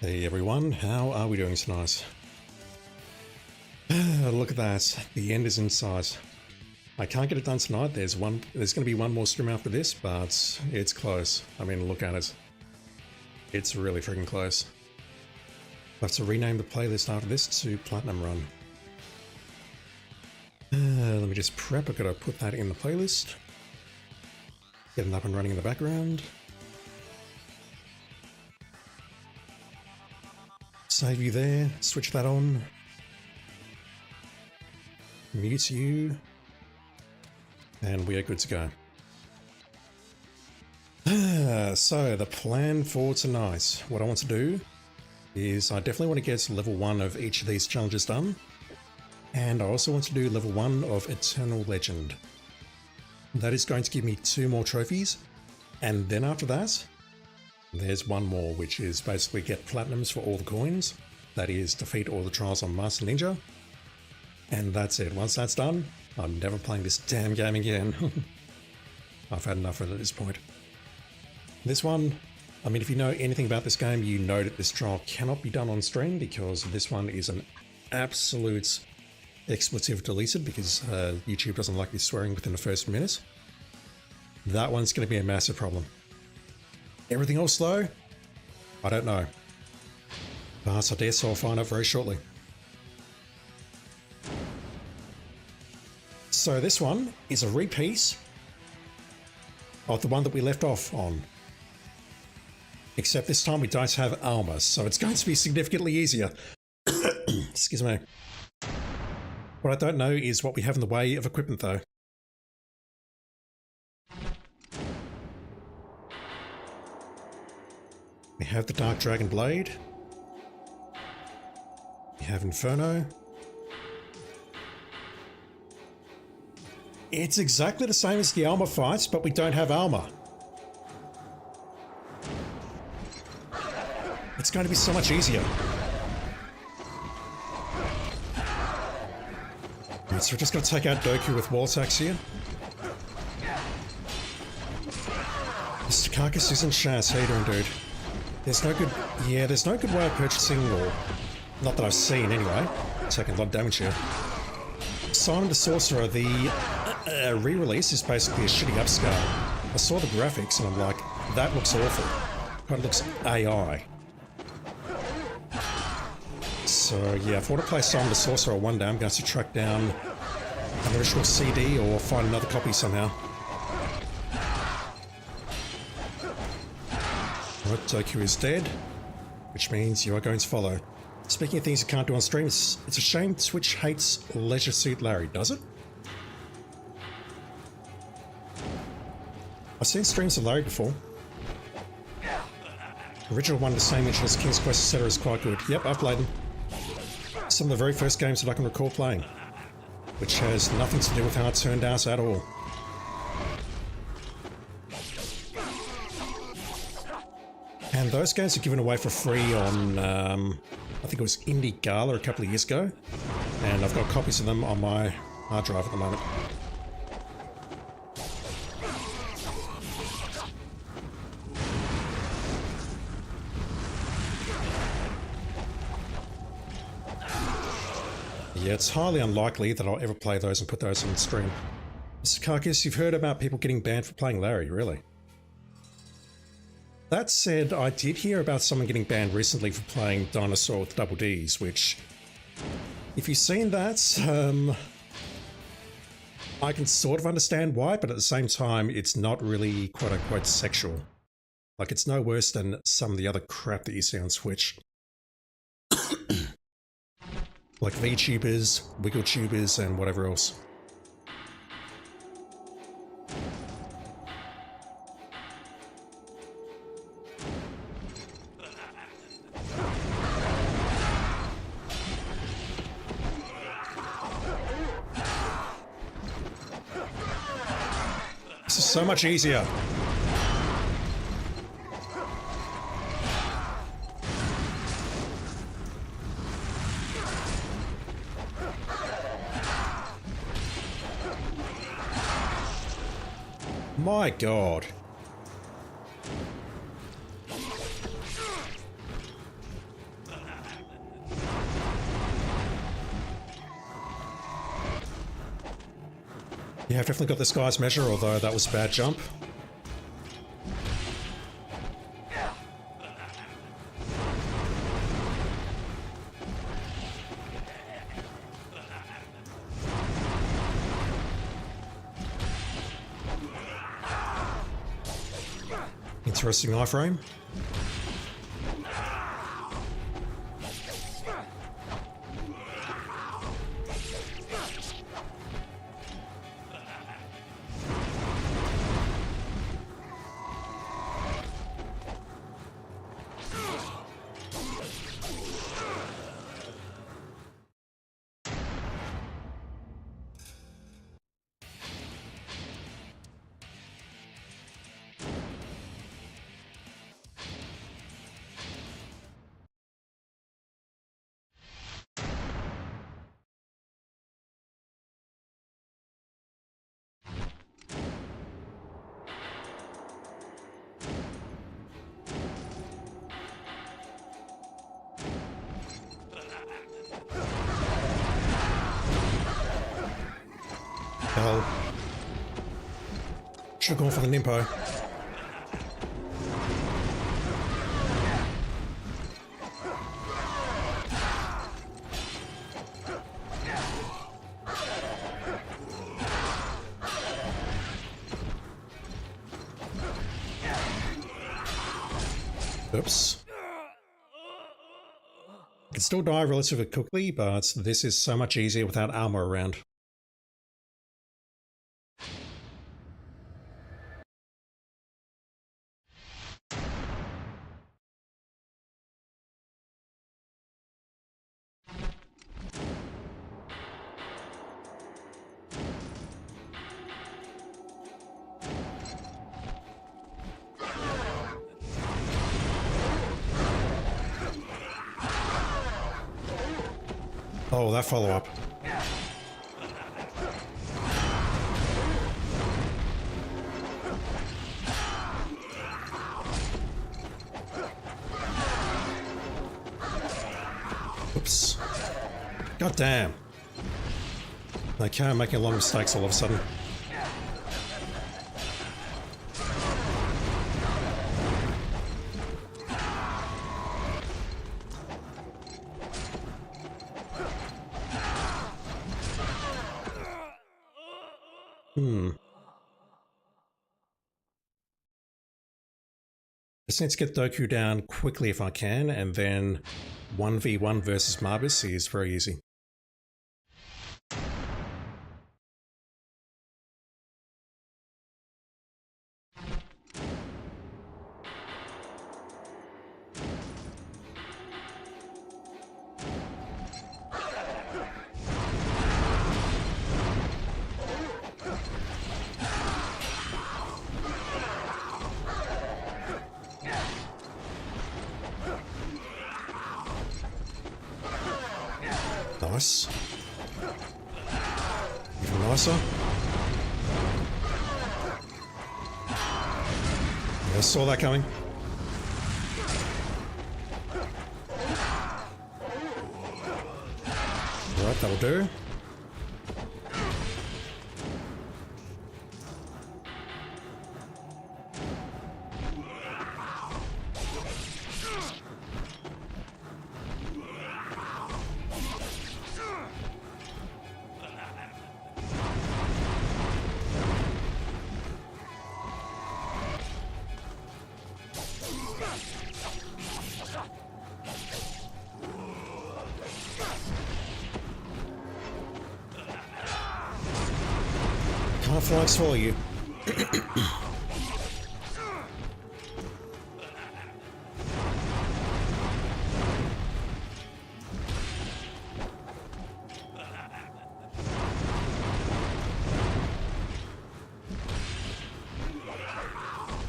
Hey everyone, how are we doing tonight? Look at that, the end is in sight. I can't get it done tonight. There's going to be one more stream after this, but it's close. I mean, look at it. It's really freaking close. I have to rename the playlist after this to Platinum Run. Let me just prep. I've got to put that in the playlist. Get it up and running in the background. Save you there, switch that on. Mute you. And we are good to go. So the plan for tonight, what I want to do is I definitely want to get level 1 of each of these challenges done. And I also want to do level 1 of Eternal Legend. That is going to give me 2 more trophies. And then after that, there's one more, which is basically get platinums for all the coins. That is defeat all the trials on Master Ninja. And that's it. Once that's done, I'm never playing this damn game again. I've had enough of it at this point. This one, I mean, if you know anything about this game, you know that this trial cannot be done on stream because this one is an absolute expletive deleted because YouTube doesn't like you swearing within the first minute. That one's going to be a massive problem. Everything else though, I don't know. But I guess I'll find out very shortly. So this one is a repeat of the one that we left off on. Except this time we don't have armor, so it's going to be significantly easier. Excuse me. What I don't know is what we have in the way of equipment though. We have the Dark Dragon Blade. We have Inferno. It's exactly the same as the armor fights, but we don't have armor. It's going to be so much easier. Right, so we're just going to take out Doku with wall attacks here. Mr. Carcass isn't Shaz. How you doing, dude? There's no good way of purchasing, or not that I've seen anyway. Taking a lot of damage here. Simon the Sorcerer, the re-release is basically a shitty upscale. I saw the graphics and I'm like, that looks awful. Kind of looks AI. So yeah, if I want to play Simon the Sorcerer one day, I'm going to track down an original CD or find another copy somehow. Right, Doku is dead, which means you are going to follow. Speaking of things you can't do on stream, it's a shame Twitch hates Leisure Suit Larry, does it? I've seen streams of Larry before. The original one, the same engine as King's Quest, etc. is quite good. Yep, I've played them. Some of the very first games that I can recall playing, which has nothing to do with how it turned out at all. And those games are given away for free on, I think it was Indie Gala a couple of years ago. And I've got copies of them on my hard drive at the moment. Yeah, it's highly unlikely that I'll ever play those and put those on stream. Mr. Carcass, you've heard about people getting banned for playing Larry, really? That said, I did hear about someone getting banned recently for playing Dinosaur with double Ds, which, if you've seen that, I can sort of understand why, but at the same time, it's not really quote-unquote sexual. Like, it's no worse than some of the other crap that you see on Twitch. Like VTubers, WiggleTubers, and whatever else. This is so much easier. My God. Yeah, I've definitely got this guy's measure, although that was a bad jump. Interesting iframe. Hell. Should've gone for the Nimpo. Oops. I can still die relatively quickly, but this is so much easier without armor around. Oh, that follow-up. Oops. God damn. Okay, I'm making a lot of mistakes all of a sudden. Just need to get Doku down quickly if I can, and then 1v1 versus Marbis is very easy. Nice. Even nicer. I saw that coming. Alright, that'll do. Can't fly swallow you.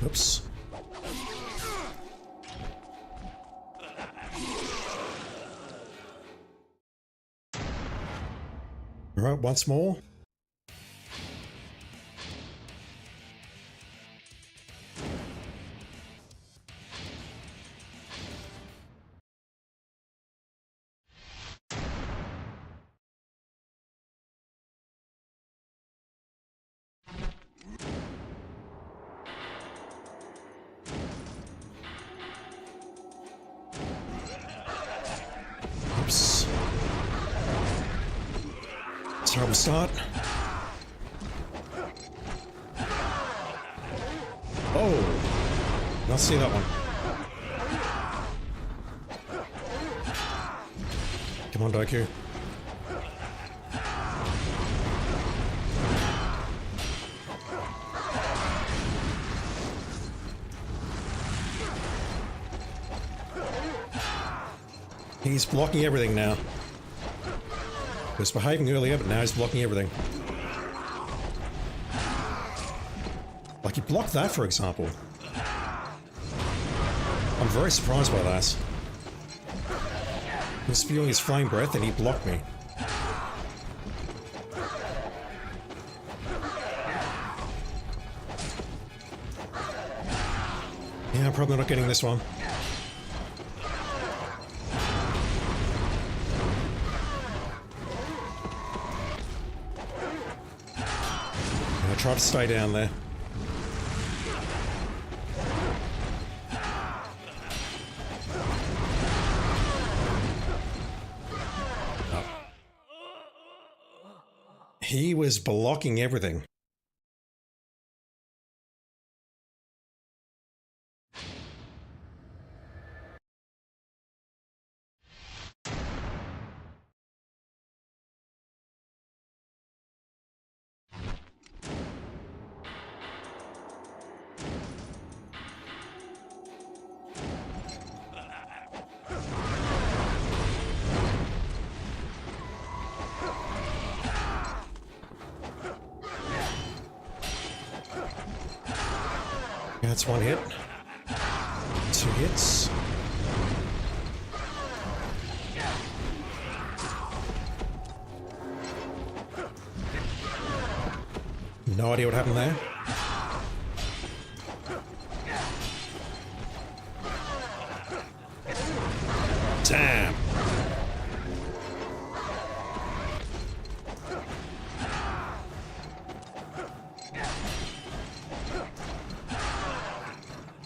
Oops. All right, once more. start. Oh, not see that one. Come on, Doku. He's blocking everything now. He was behaving earlier, but now he's blocking everything. Like he blocked that, for example. I'm very surprised by that. He was spewing his flame breath and he blocked me. Yeah, I'm probably not getting this one. I try to stay down there. He was blocking everything. That's one hit. 2 hits. No idea what happened there. Damn.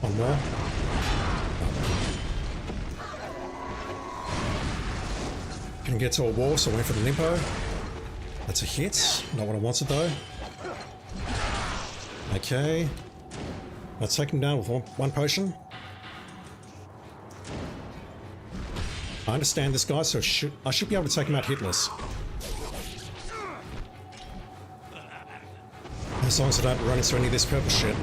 One more. Couldn't get to a wall, so I went for the limpo. That's a hit. Not what I wanted though. Okay. Let's take him down with one potion. I understand this guy, so I should be able to take him out hitless. As long as I don't run into any of this purple shit.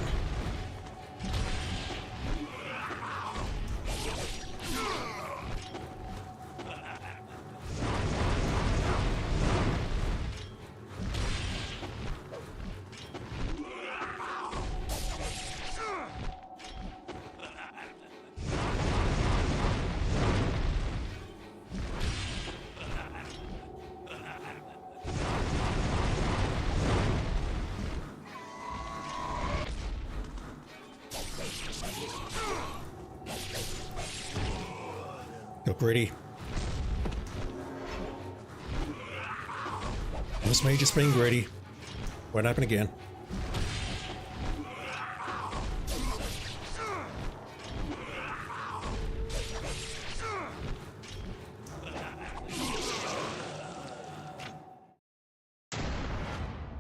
Got greedy. It was me just being greedy. Won't happen again.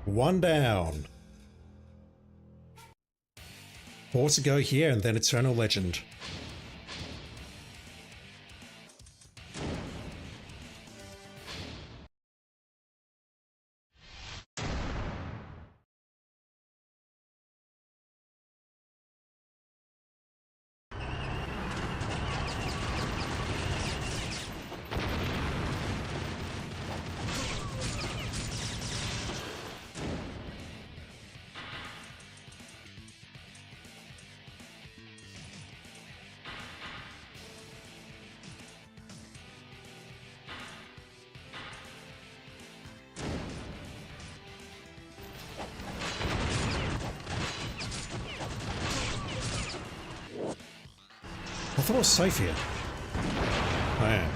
One down. 4 to go here and then Eternal Legend. I thought I was safe here. I am.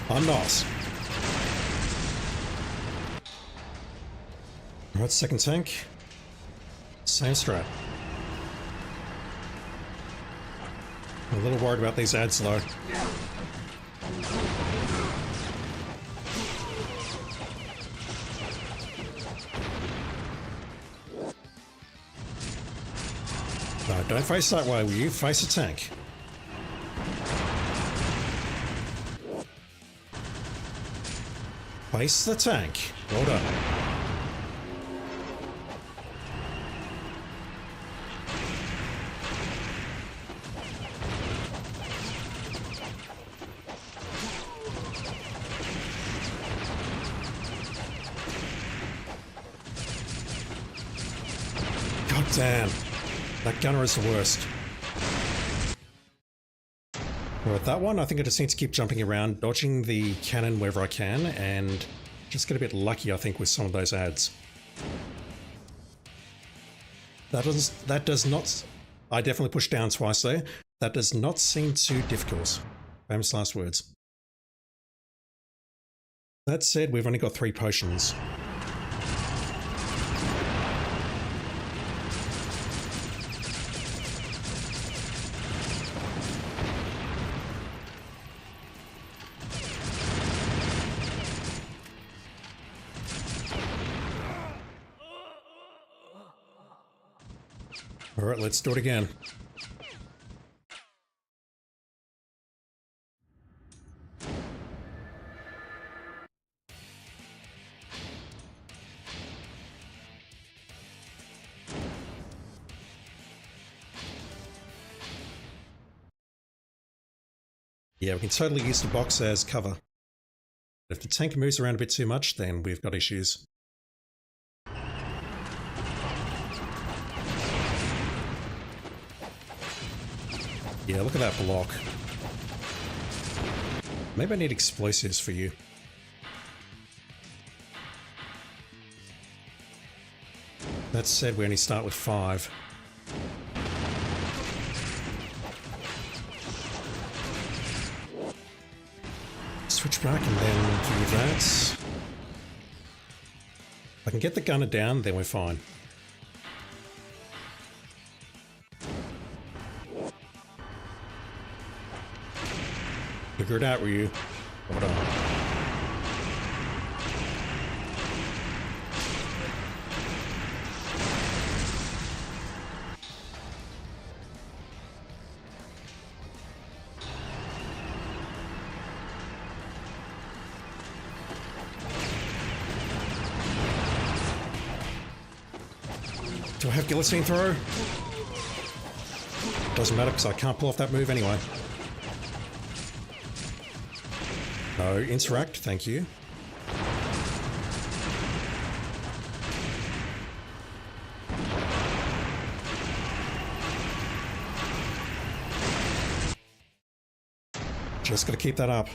I'm not. Alright, second tank. Same strat. I'm a little worried about these ads though. No, don't face that way, will you? Face the tank. Face the tank. Well done. God damn. That gunner is the worst. With that one, I think I just need to keep jumping around, dodging the cannon wherever I can, and just get a bit lucky, I think, with some of those ads. That does not... I definitely pushed down twice there. That does not seem too difficult. Famous last words. That said, we've only got 3 potions. Alright, let's do it again. Yeah, we can totally use the box as cover. If the tank moves around a bit too much, then we've got issues. Yeah, look at that block. Maybe I need explosives for you. That said, we only start with 5. Switch back and then do that. If I can get the gunner down, then we're fine. Figure it out, Ryu. Hold on. Do I have guillotine throw? Doesn't matter because I can't pull off that move anyway. No, interact, thank you. Just gotta keep that up.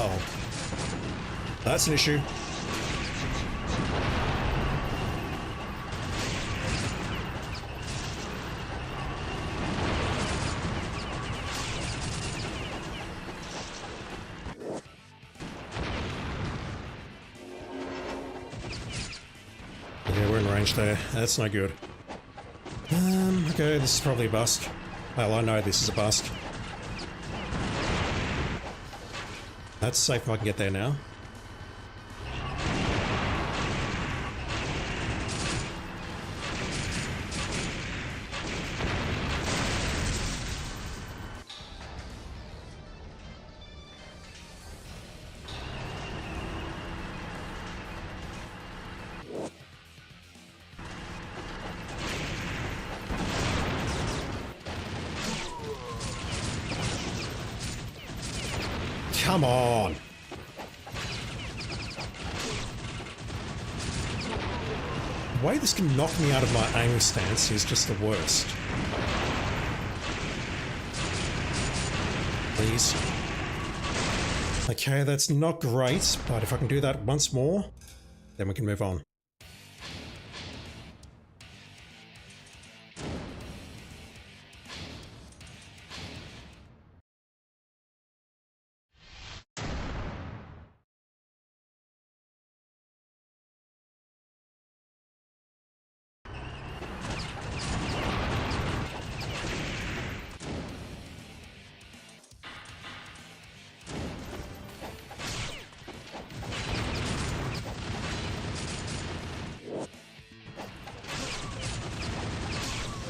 Oh, that's an issue. Yeah, we're in range there. That's no good. Okay, this is probably a bust. Well, I know this is a bust. That's safe if I can get there now. Come on! The way this can knock me out of my aiming stance is just the worst. Please. Okay, that's not great, but if I can do that once more, then we can move on.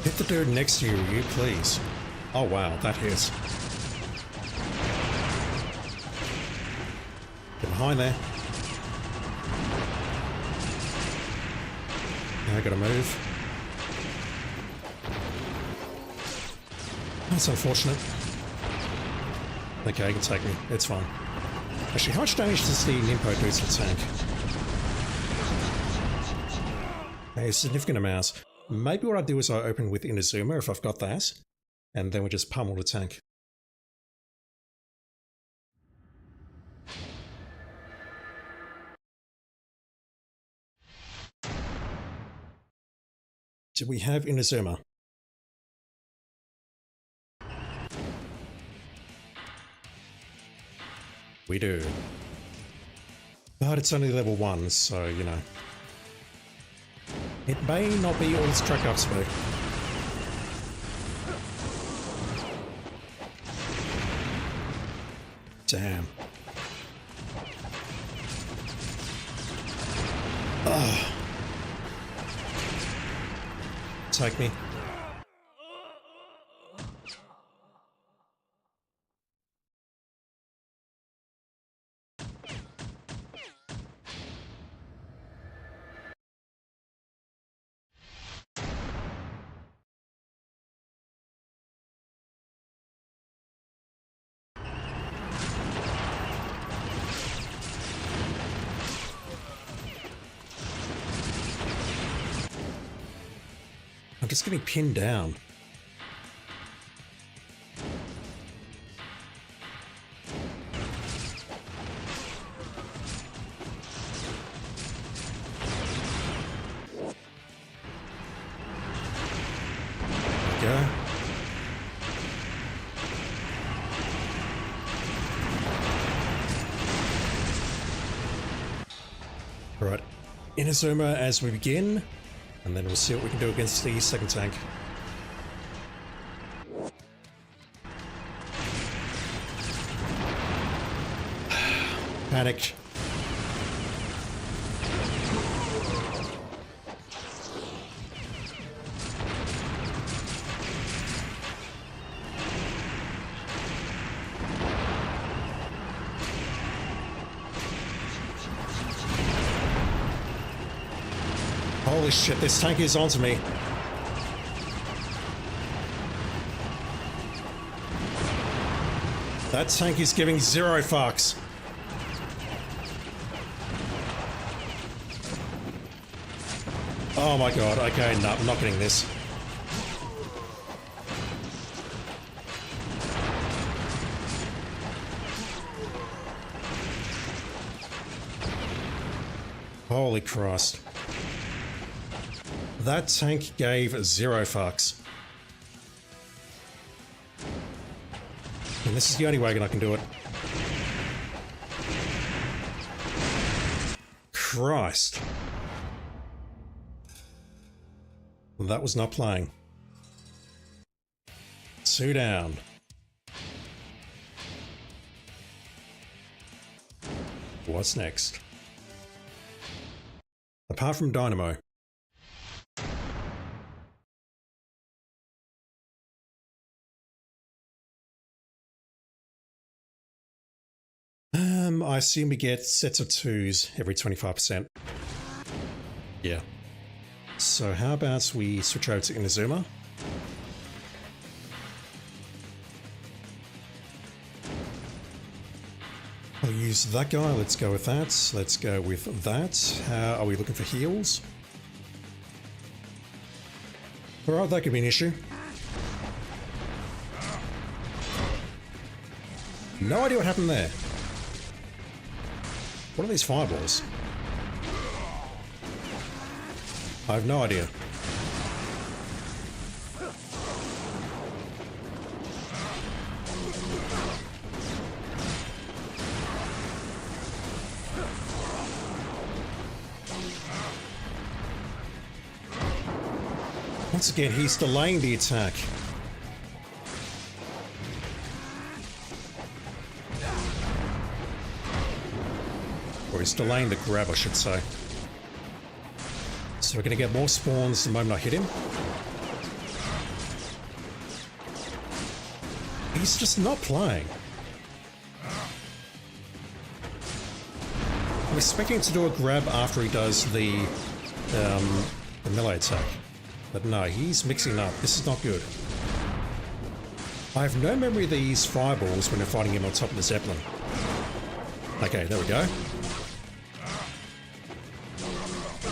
Hit the dude next to you, please. Oh wow, that hits. Get behind there. Now I gotta move. That's unfortunate. Okay, you can take me. It's fine. Actually, how much damage does the Nimpo do to the tank? A significant amount. Maybe what I do is I open with Inazuma if I've got that, and then we just pummel the tank. Do we have Inazuma? We do. But it's only level 1, so, you know. It may not be all it's cracked up to be. Damn. Ugh. Take me. I'm just getting pinned down. There we go. Alright, Inazuma as we begin. And then we'll see what we can do against the second tank. Panicked. Holy shit, this tank is onto me. That tank is giving zero fucks. Oh my god, okay, no, I'm not getting this. Holy Christ. That tank gave zero fucks. And this is the only way I can do it. Christ. That was not playing. 2 down. What's next? Apart from Dynamo. I assume we get sets of 2s every 25%. Yeah. So how about we switch over to Inazuma? I'll use that guy, let's go with that. Let's go with that. How are we looking for heals? Alright, that could be an issue. No idea what happened there. What are these fireballs? I have no idea. Once again, he's delaying the attack. Or he's delaying the grab, I should say. So we're going to get more spawns the moment I hit him. He's just not playing. I'm expecting him to do a grab after he does the melee attack. But no, he's mixing up. This is not good. I have no memory of these fireballs when they're fighting him on top of the Zeppelin. Okay, there we go.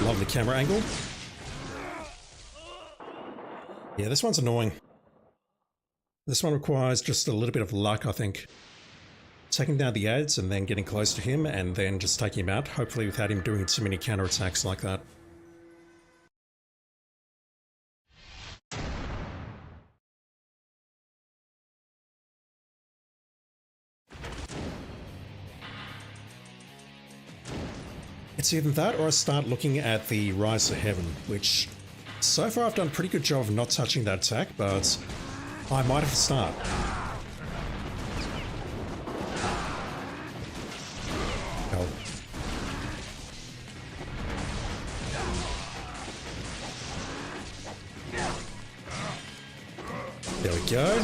Lovely camera angle. Yeah, this one's annoying. This one requires just a little bit of luck, I think. Taking down the ads and then getting close to him and then just taking him out, hopefully without him doing too many counterattacks like that. It's either that or I start looking at the Rise to Heaven, which so far I've done a pretty good job of not touching that attack, but I might have to start. Oh. There we go.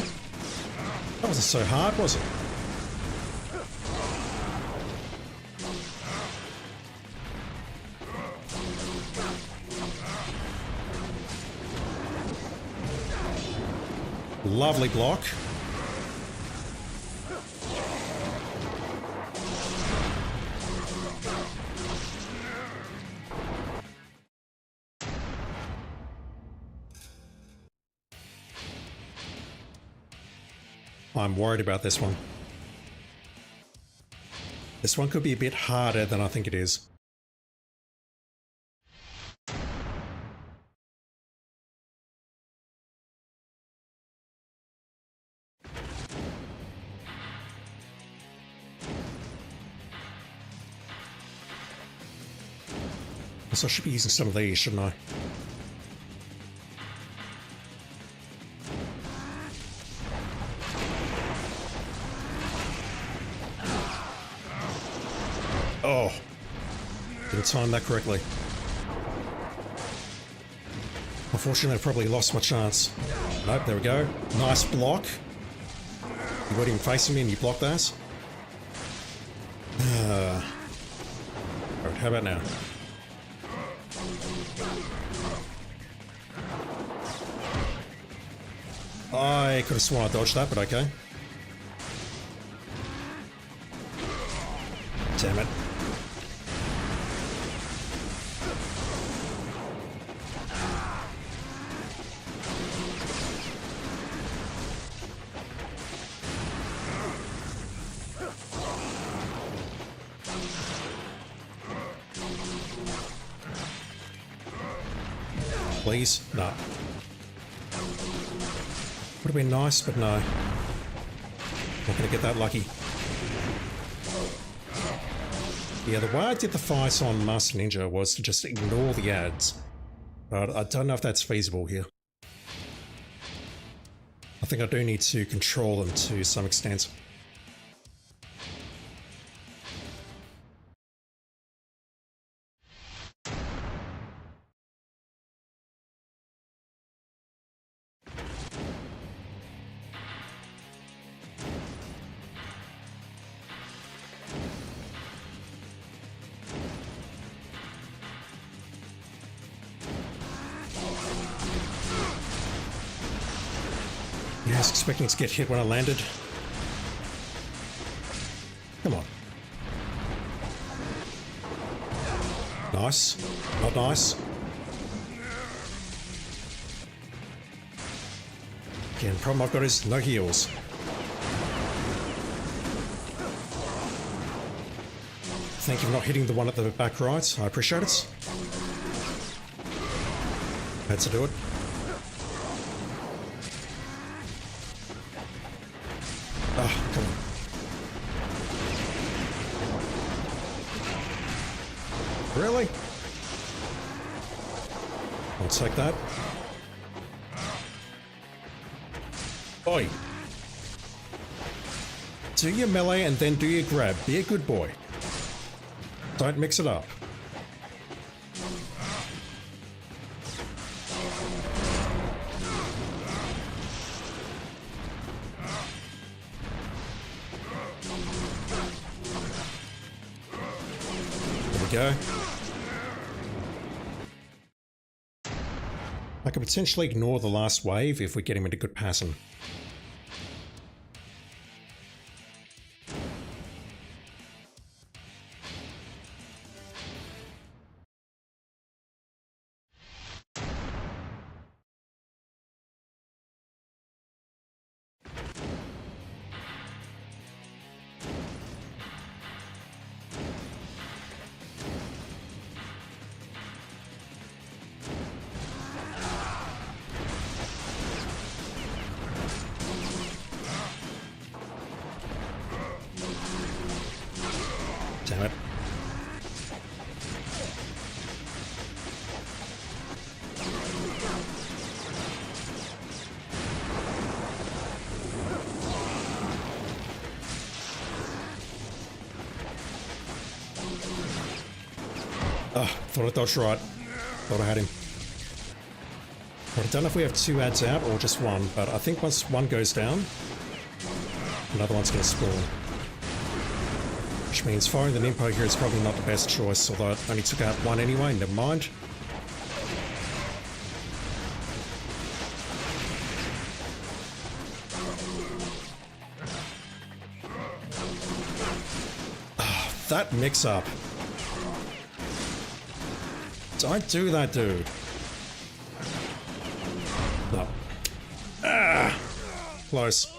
That wasn't so hard, was it? Lovely block. I'm worried about this one. This one could be a bit harder than I think it is. So I should be using some of these, shouldn't I? Oh, didn't time that correctly. Unfortunately, I probably lost my chance. Nope, there we go. Nice block. You weren't even facing me and you blocked that. Alright, how about now? I could have sworn I dodged that, but okay. Damn it. Please? No. Would have been nice, but no. Not gonna get that lucky. Yeah, the way I did the fight on Master Ninja was to just ignore the ads. But I don't know if that's feasible here. I think I do need to control them to some extent. Yeah, I was expecting to get hit when I landed. Come on. Nice. Not nice. Again, the problem I've got is no heals. Thank you for not hitting the one at the back right. I appreciate it. Had to do it. Ah, come on. Really? I'll take that. Oi. Do your melee and then do your grab. Be a good boy. Don't mix it up. There we go. I could potentially ignore the last wave if we get him into good pattern. Damn it. Thought I dodged right. Thought I had him. I don't know if we have two ads out or just one, but I think once one goes down, another one's going to spawn. Which means firing the Nimpo here is probably not the best choice, although I only took out one anyway, never mind. That mix-up. Don't do that, dude. No. Ah! Close.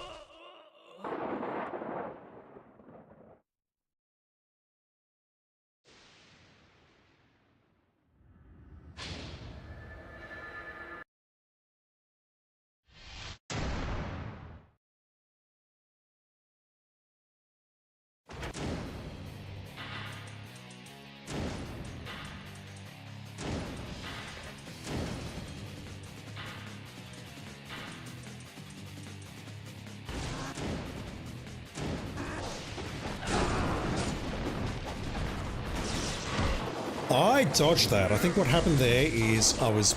I dodged that. I think what happened there is I was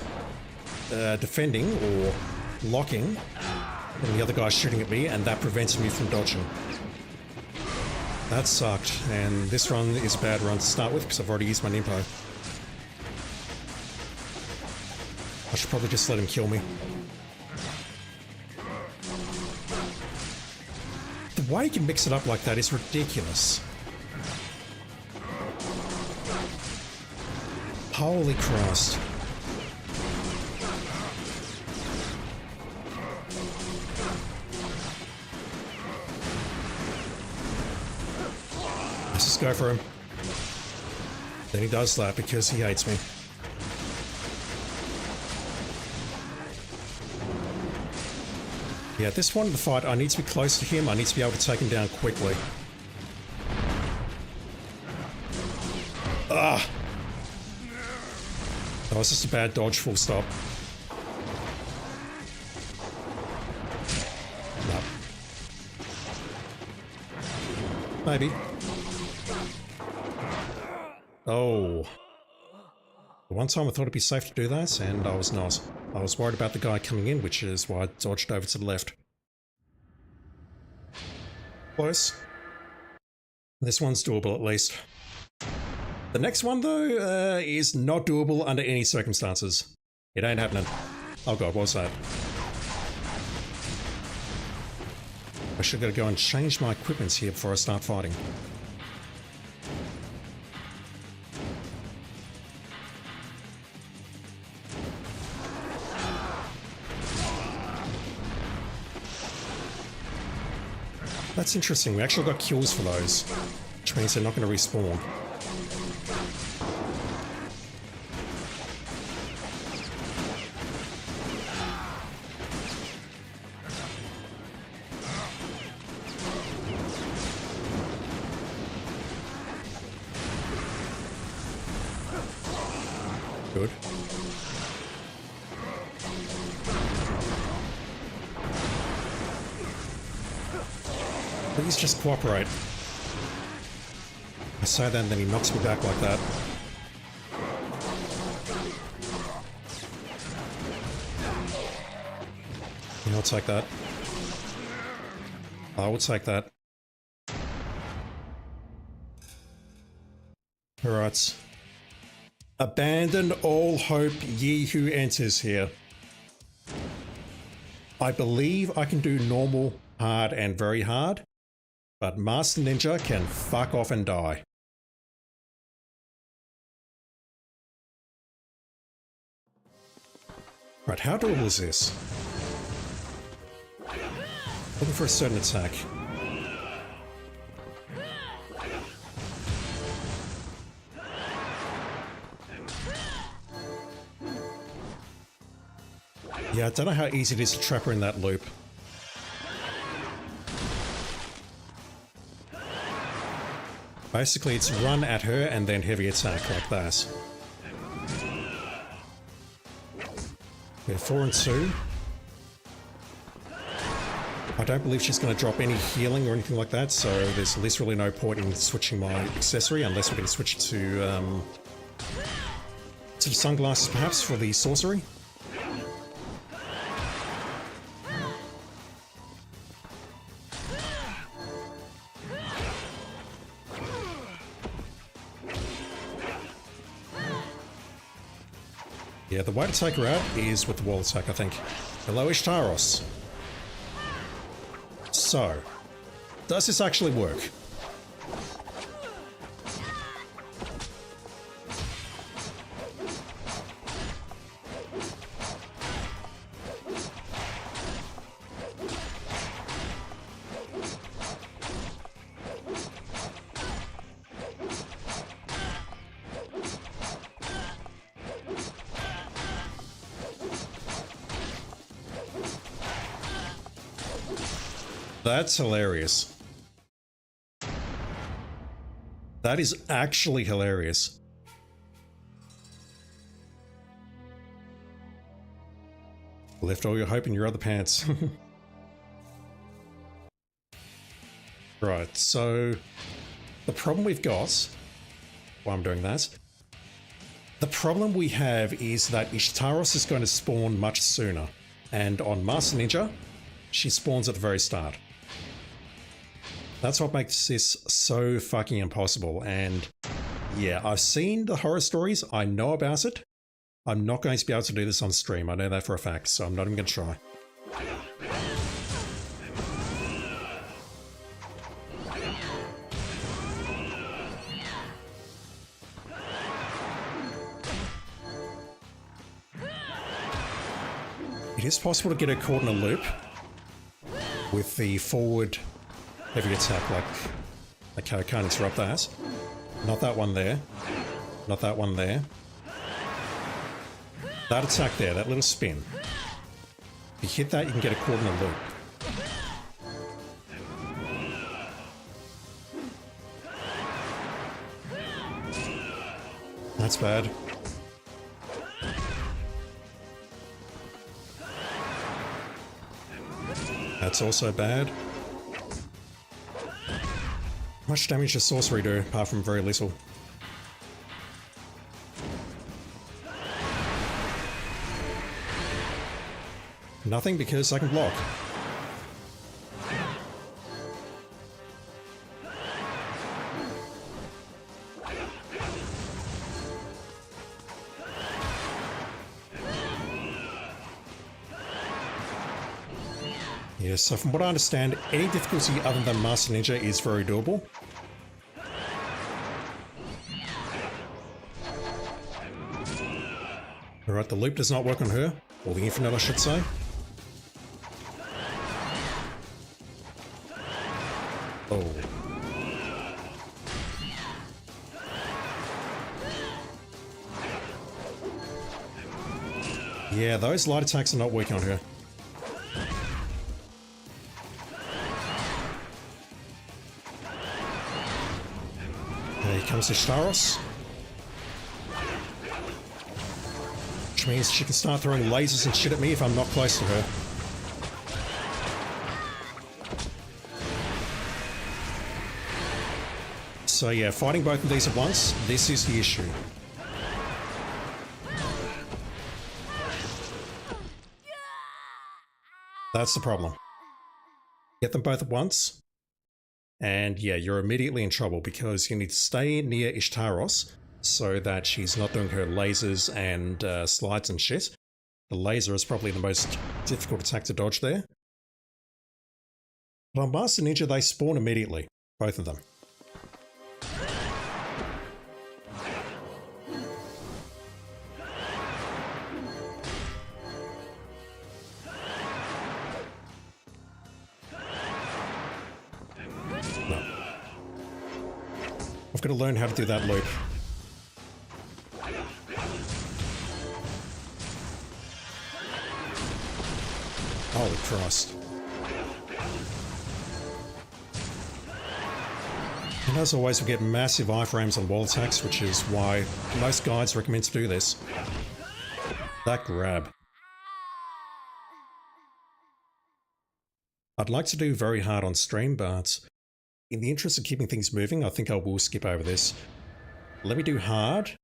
defending or locking and the other guy's shooting at me, and that prevented me from dodging. That sucked, and this run is a bad run to start with because I've already used my Nimpo. I should probably just let him kill me. The way you can mix it up like that is ridiculous. Holy Christ. Let's just go for him. Then he does that because he hates me. Yeah, at this point in the fight, I need to be close to him. I need to be able to take him down quickly. Ah! That was just a bad dodge, full stop. No. Maybe. Oh. One time I thought it'd be safe to do that, and I was not. I was worried about the guy coming in, which is why I dodged over to the left. Close. This one's doable at least. The next one, though, is not doable under any circumstances. It ain't happening. Oh god, what was that? I should gotta go and change my equipment here before I start fighting. That's interesting. We actually got kills for those, which means they're not going to respawn. Good. Please just cooperate. I say that and then he knocks me back like that. Yeah, I'll take that. I will take that. Alright. Abandon all hope, ye who enters here. I believe I can do normal, hard, and very hard, but Master Ninja can fuck off and die. Right, how doable is this? Looking for a certain attack. Yeah, I don't know how easy it is to trap her in that loop. Basically, it's run at her and then heavy attack like that. Okay, 4 and 2. I don't believe she's going to drop any healing or anything like that, so there's literally no point in switching my accessory unless we're going to switch to the sunglasses perhaps for the sorcery. Yeah, the way to take her out is with the wall attack, I think. Hello, Ishtaros. So, does this actually work? That's hilarious. That is actually hilarious. Left all your hope in your other pants. Right, so the problem we've got, while I'm doing that, the problem we have is that Ishtaros is going to spawn much sooner, and on Master Ninja, she spawns at the very start. That's what makes this so fucking impossible, and yeah, I've seen the horror stories, I know about it. I'm not going to be able to do this on stream, I know that for a fact, so I'm not even going to try. It is possible to get her caught in a loop with the forward heavy attack, like, okay, I can't interrupt that. Not that one there. Not that one there. That attack there, that little spin. If you hit that, you can get a caught in a loop. That's bad. That's also bad. How much damage does sorcery do, apart from very little? Nothing, because I can block. Yeah, so from what I understand, any difficulty other than Master Ninja is very doable. Alright, the loop does not work on her, or the infinite I should say. Oh. Yeah, those light attacks are not working on her. Here comes Ishtaros. Which means she can start throwing lasers and shit at me if I'm not close to her. So yeah, fighting both of these at once, this is the issue. That's the problem. Get them both at once, and yeah, you're immediately in trouble because you need to stay near Ishtaros so that she's not doing her lasers and slides and shit. The laser is probably the most difficult attack to dodge there. But on Master Ninja, they spawn immediately, both of them. I've got to learn how to do that loop. Holy Christ. And as always, we get massive iframes on wall attacks, which is why most guides recommend to do this. That grab. I'd like to do very hard on stream, but in the interest of keeping things moving, I think I will skip over this. Let me do hard,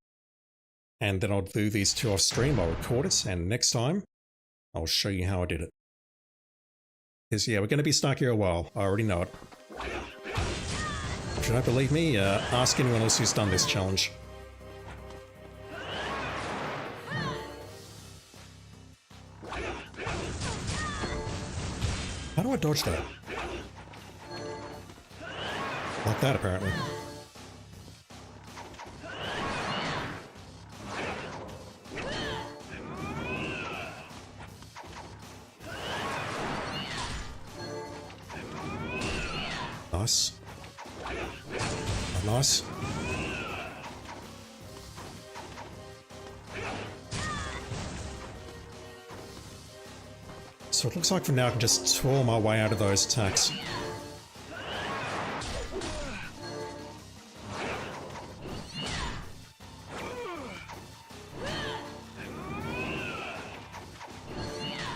and then I'll do these two off stream. I'll record it, and next time, I'll show you how I did it. Because yeah, we're going to be stuck here a while. I already know it. If you don't believe me, ask anyone else who's done this challenge. How do I dodge that? Like that, apparently. Nice. Nice. So it looks like for now I can just twirl my way out of those attacks.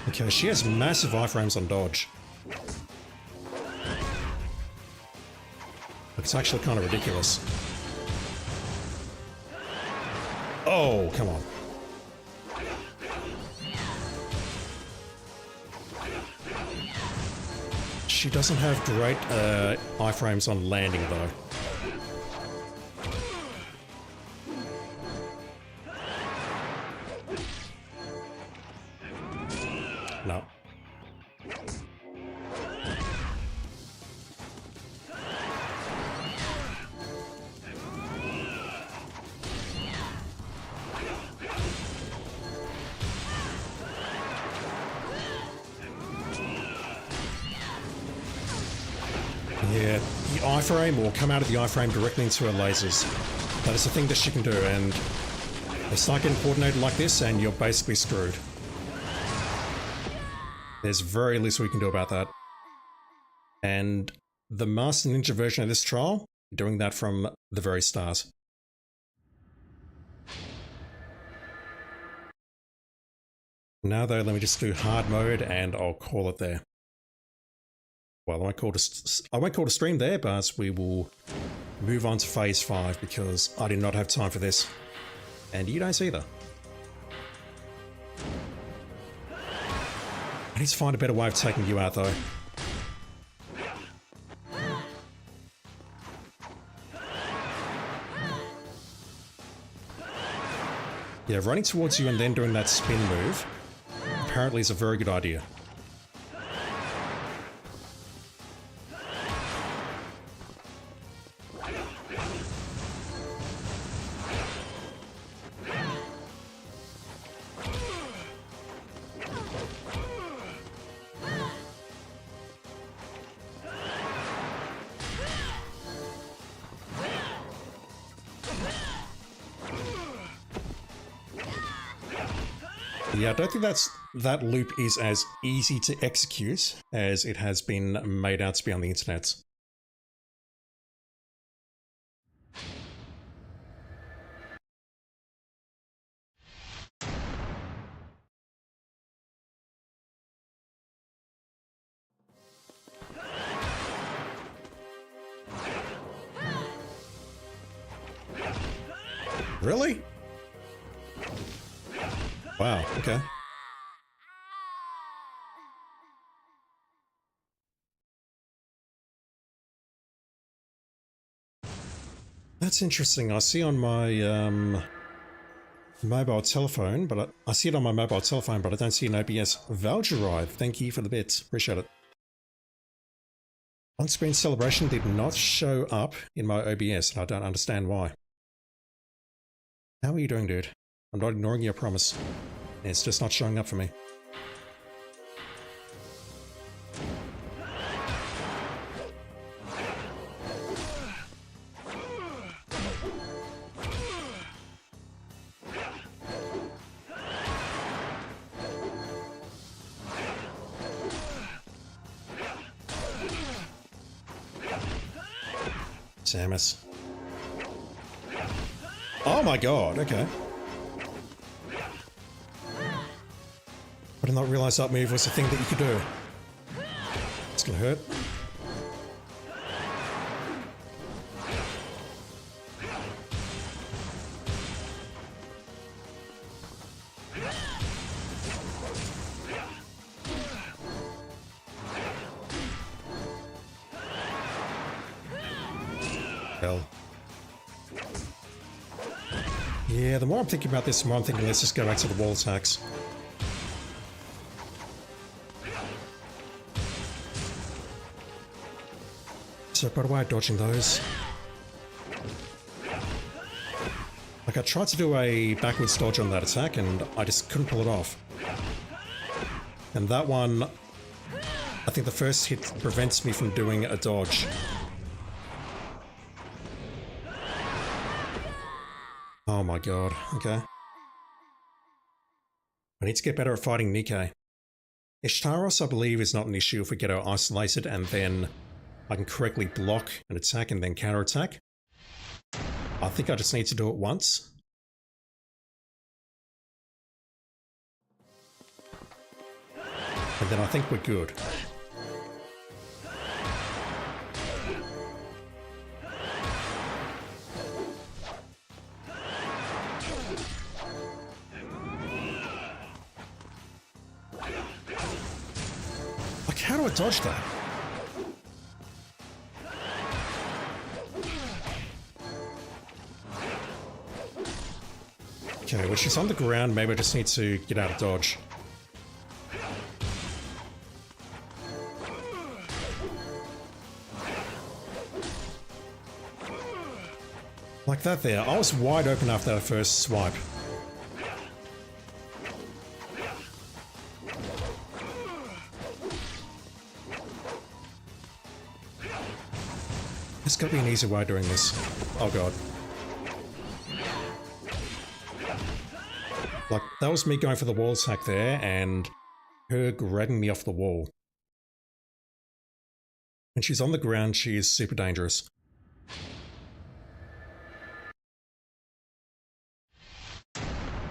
Okay, she has massive iframes on dodge. It's actually kind of ridiculous. Oh, come on. She doesn't have great iframes on landing, though. No. Yeah, the iframe will come out of the iframe directly into her lasers. That is the thing that she can do, and they start getting coordinated like this, and you're basically screwed. There's very little we can do about that. And the Master Ninja version of this trial, doing that from the very start. Now though, let me just do hard mode and I'll call it there. Well, I won't call it a stream there, but we will move on to phase 5 because I did not have time for this. And you don't either. I need to find a better way of taking you out though. Yeah, running towards you and then doing that spin move apparently is a very good idea. Yeah, I don't think that loop is as easy to execute as it has been made out to be on the internet. Really? Wow, okay. That's interesting. I see on my mobile telephone, but I see it on my mobile telephone, but I don't see an OBS. Valgerive, thank you for the bits. Appreciate it. On-screen celebration did not show up in my OBS, and I don't understand why. How are you doing, dude? I'm not ignoring your promise. It's just not showing up for me. Samus. Oh my god, okay. I did not realize that move was a thing that you could do. It's gonna hurt. Hell. Yeah, the more I'm thinking about this, the more I'm thinking let's just go back to the wall attacks. So, by the way, dodging those. Like, I tried to do a backwards dodge on that attack, and I just couldn't pull it off. And that one, I think the first hit prevents me from doing a dodge. Oh my god, okay. I need to get better at fighting Nikke. Ishtaros, I believe, is not an issue if we get her isolated and then I can correctly block an attack and then counterattack. I think I just need to do it once. And then I think we're good. Like, how do I dodge that? Okay, when she's on the ground, maybe I just need to get out of dodge. Like that there. I was wide open after that first swipe. There's gotta be an easier way of doing this. Oh god. Like, that was me going for the wall attack there, and her grabbing me off the wall. When she's on the ground, she is super dangerous. The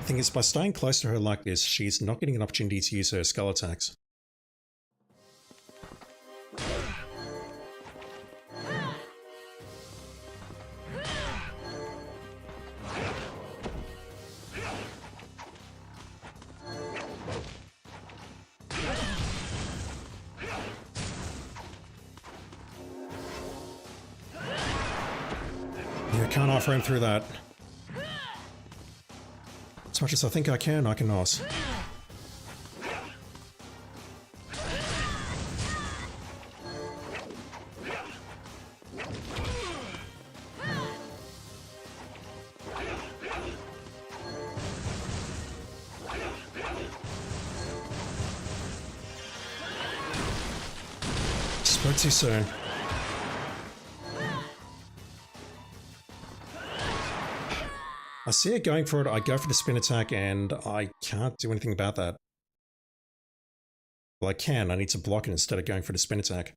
thing is, by staying close to her like this, she's not getting an opportunity to use her skull attacks. Yeah, can't off-ramp through that. As much as I think I cannot. Spoke too soon. I see her going for it, I go for the spin attack, and I can't do anything about that. Well, I can, I need to block it instead of going for the spin attack.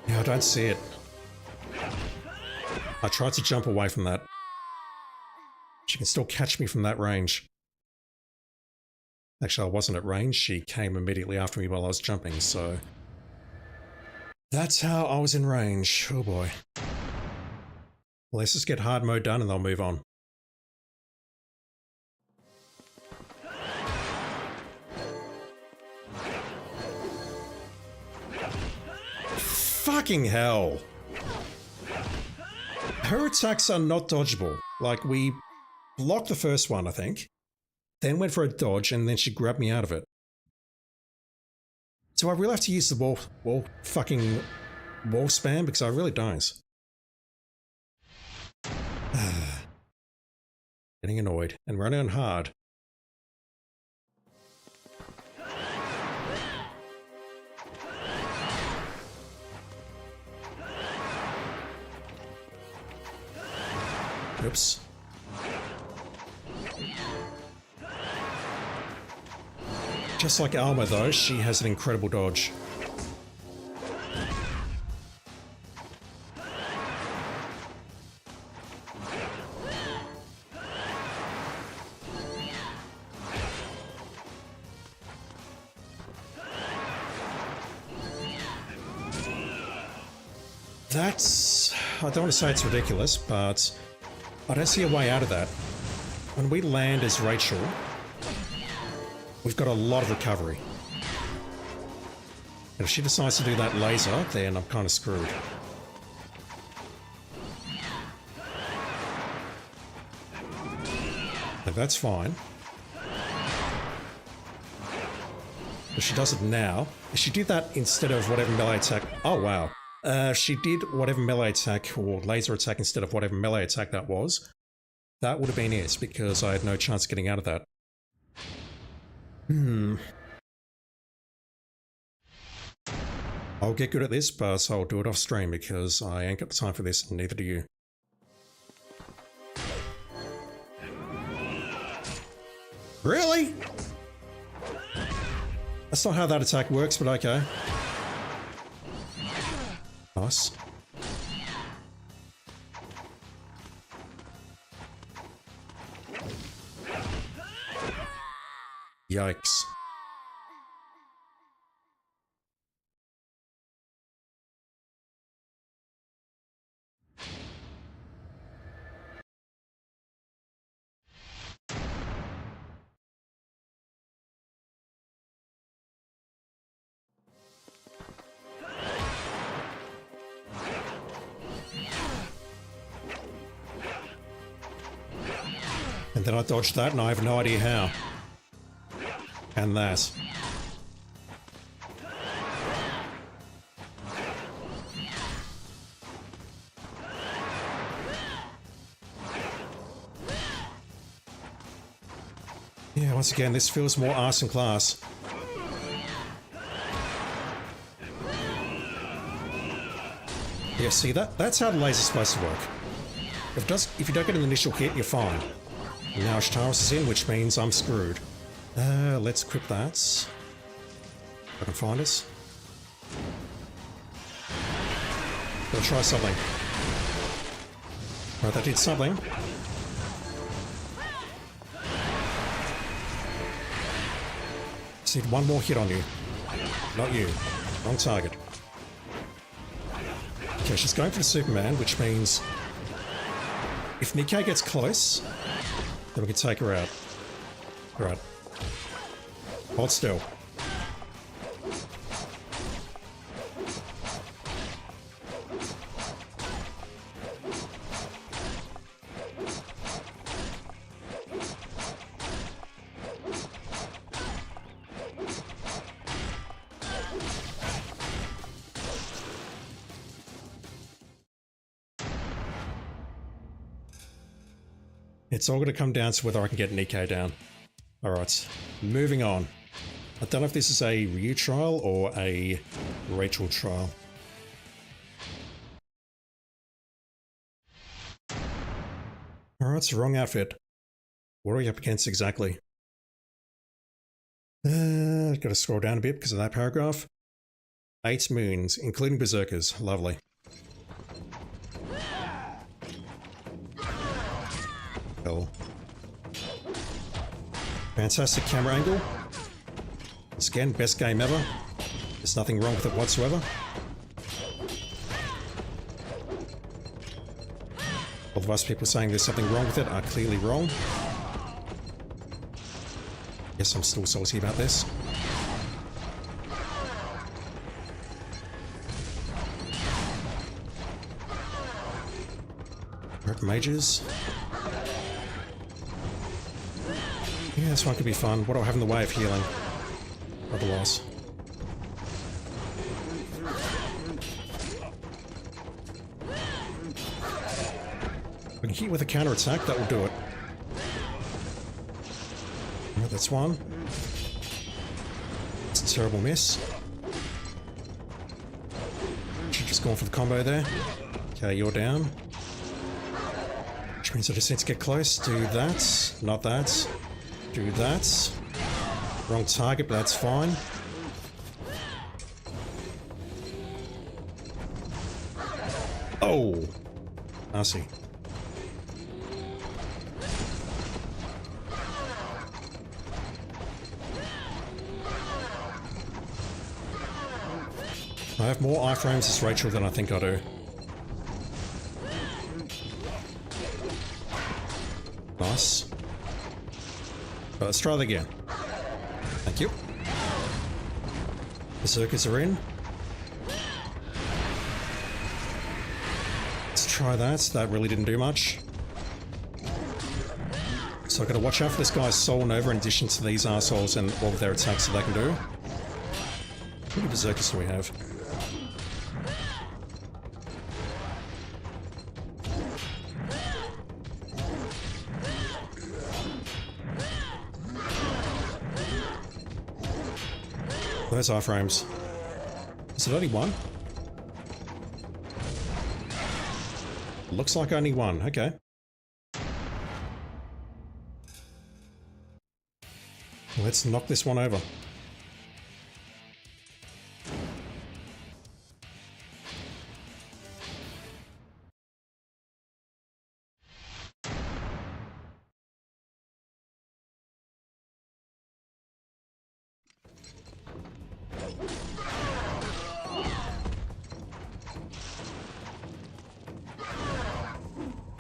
Yeah, I don't see it. I tried to jump away from that. She can still catch me from that range. Actually, I wasn't at range. She came immediately after me while I was jumping, so... That's how I was in range. Oh boy. Well, let's just get hard mode done and I'll move on. Fucking hell! Her attacks are not dodgeable. Like, we blocked the first one, I think. Then went for a dodge, and then she grabbed me out of it. Do I really have to use the wall spam? Because I really don't. Getting annoyed, and running on hard. Oops. Just like Alma though, she has an incredible dodge. That's... I don't want to say it's ridiculous, but I don't see a way out of that. When we land as Rachel, we've got a lot of recovery. And if she decides to do that laser, then I'm kind of screwed. But that's fine. If she does it now, if she did that instead of whatever melee attack... Oh, wow. If she did whatever melee attack or laser attack instead of whatever melee attack that was, that would have been it, because I had no chance of getting out of that. I'll get good at this, but I'll do it off stream because I ain't got the time for this, and neither do you. Really? That's not how that attack works, but okay. Nice. Yikes. And then I dodged that and I have no idea how. And that. Yeah, once again, this feels more arts and class. Yeah, see, that's how the laser's supposed to work. If you don't get an initial hit, you're fine. And now Shtaris is in, which means I'm screwed. Let's equip that. If I can find us. Gotta try something. Right, that did something. Just need one more hit on you. Not you. Wrong target. Okay, she's going for the Superman, which means if Nikkei gets close, then we can take her out. Alright. Hold still. It's all going to come down to whether I can get Nico down. Alright, moving on. I don't know if this is a Ryu trial or a Rachel trial. Alright, it's the wrong outfit. What are we up against exactly? Got to scroll down a bit because of that paragraph. 8 moons, including berserkers. Lovely. Cool. Fantastic camera angle. Again, best game ever. There's nothing wrong with it whatsoever. All of us people saying there's something wrong with it are clearly wrong. Yes, I'm still salty about this. Rip mages. Yeah, this one could be fun. What do I have in the way of healing? Otherwise. If I can hit with a counter attack, that will do it. Right, that's one. It's a terrible miss. Should've just gone for the combo there. Okay, you're down. Which means I just need to get close. Do that. Not that. Do that. Wrong target, but that's fine. Oh! I see. I have more iframes as Rachel than I think I do. Nice. But let's try that again. Thank you. Berserkers are in. Let's try that. That really didn't do much. So I've got to watch out for this guy's Soul Nova in addition to these arseholes and all of their attacks that they can do. How many Berserkers do we have? Those iframes. Is it only one? Looks like only one. Okay. Let's knock this one over.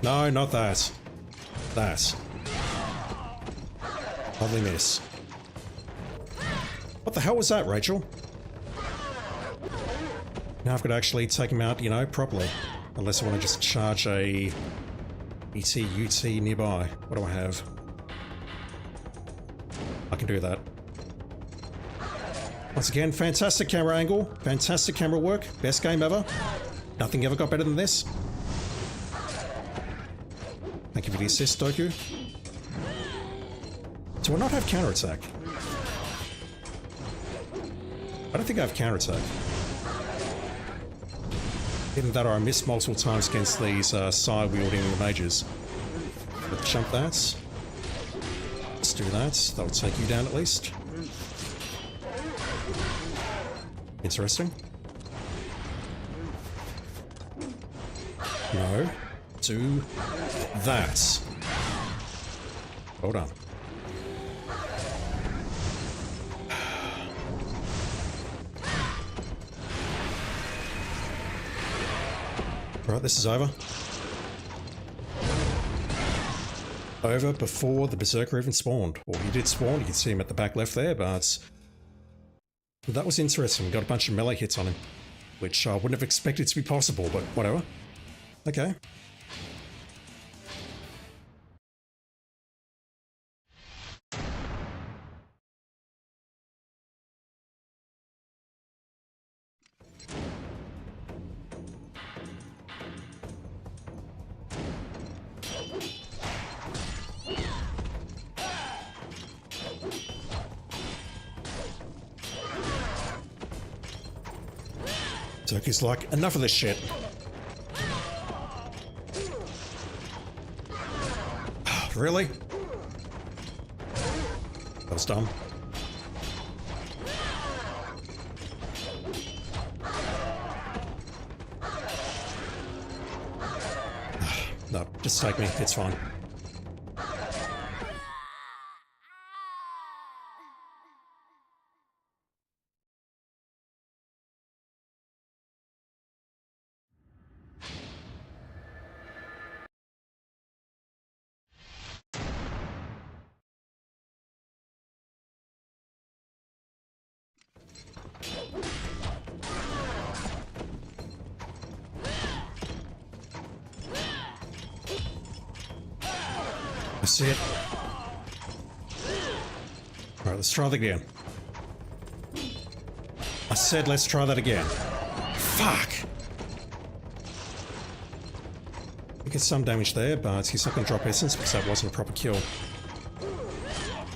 No, not that. That. Lovely miss. What the hell was that, Rachel? Now I've got to actually take him out, you know, properly. Unless I want to just charge a ET, UT nearby. What do I have? I can do that. Once again, fantastic camera angle. Fantastic camera work. Best game ever. Nothing ever got better than this. Thank you for the assist, Doku. Do I not have counterattack? I don't think I have counterattack. Even that I missed multiple times against these side-wielding mages. But jump that. Let's do that. That will take you down at least. Interesting. No. Do that. Hold on. Right, this is over. Over before the Berserker even spawned. Or he did spawn, you can see him at the back left there, but that was interesting. We got a bunch of melee hits on him, which I wouldn't have expected to be possible, but whatever. Okay. Turkey's like, enough of this shit. Really? That was dumb. No, just take me. It's fine. That's it. Alright, let's try that again. I said let's try that again. Fuck! We get some damage there, but he's not going to drop essence because that wasn't a proper kill.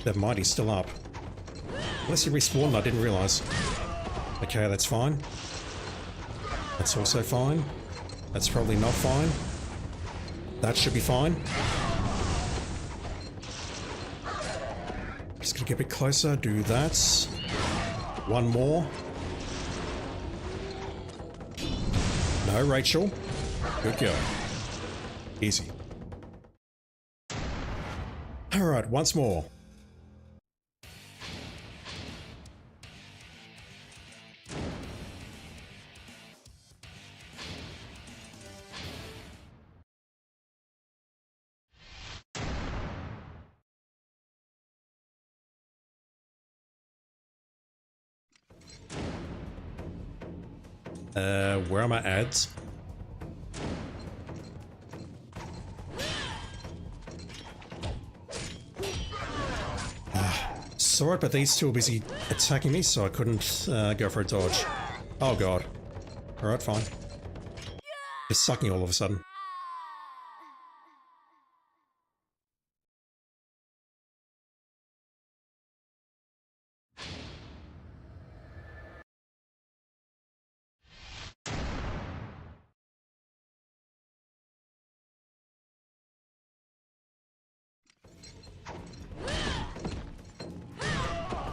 Never mind, he's still up. Unless he respawned, I didn't realise. Okay, that's fine. That's also fine. That's probably not fine. That should be fine. Just gonna get a bit closer, do that. One more. No, Rachel. Good girl. Easy. Alright, once more. Where are my ads? Saw it, but these two were busy attacking me, so I couldn't go for a dodge. Oh god. Alright, fine. Just sucking all of a sudden.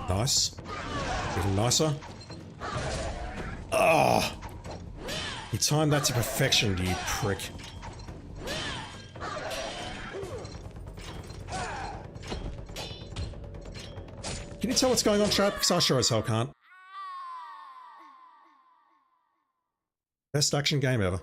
Nice. Even nicer. Oh! You timed that to perfection, you prick. Can you tell what's going on, chat? Because I sure as hell can't. Best action game ever.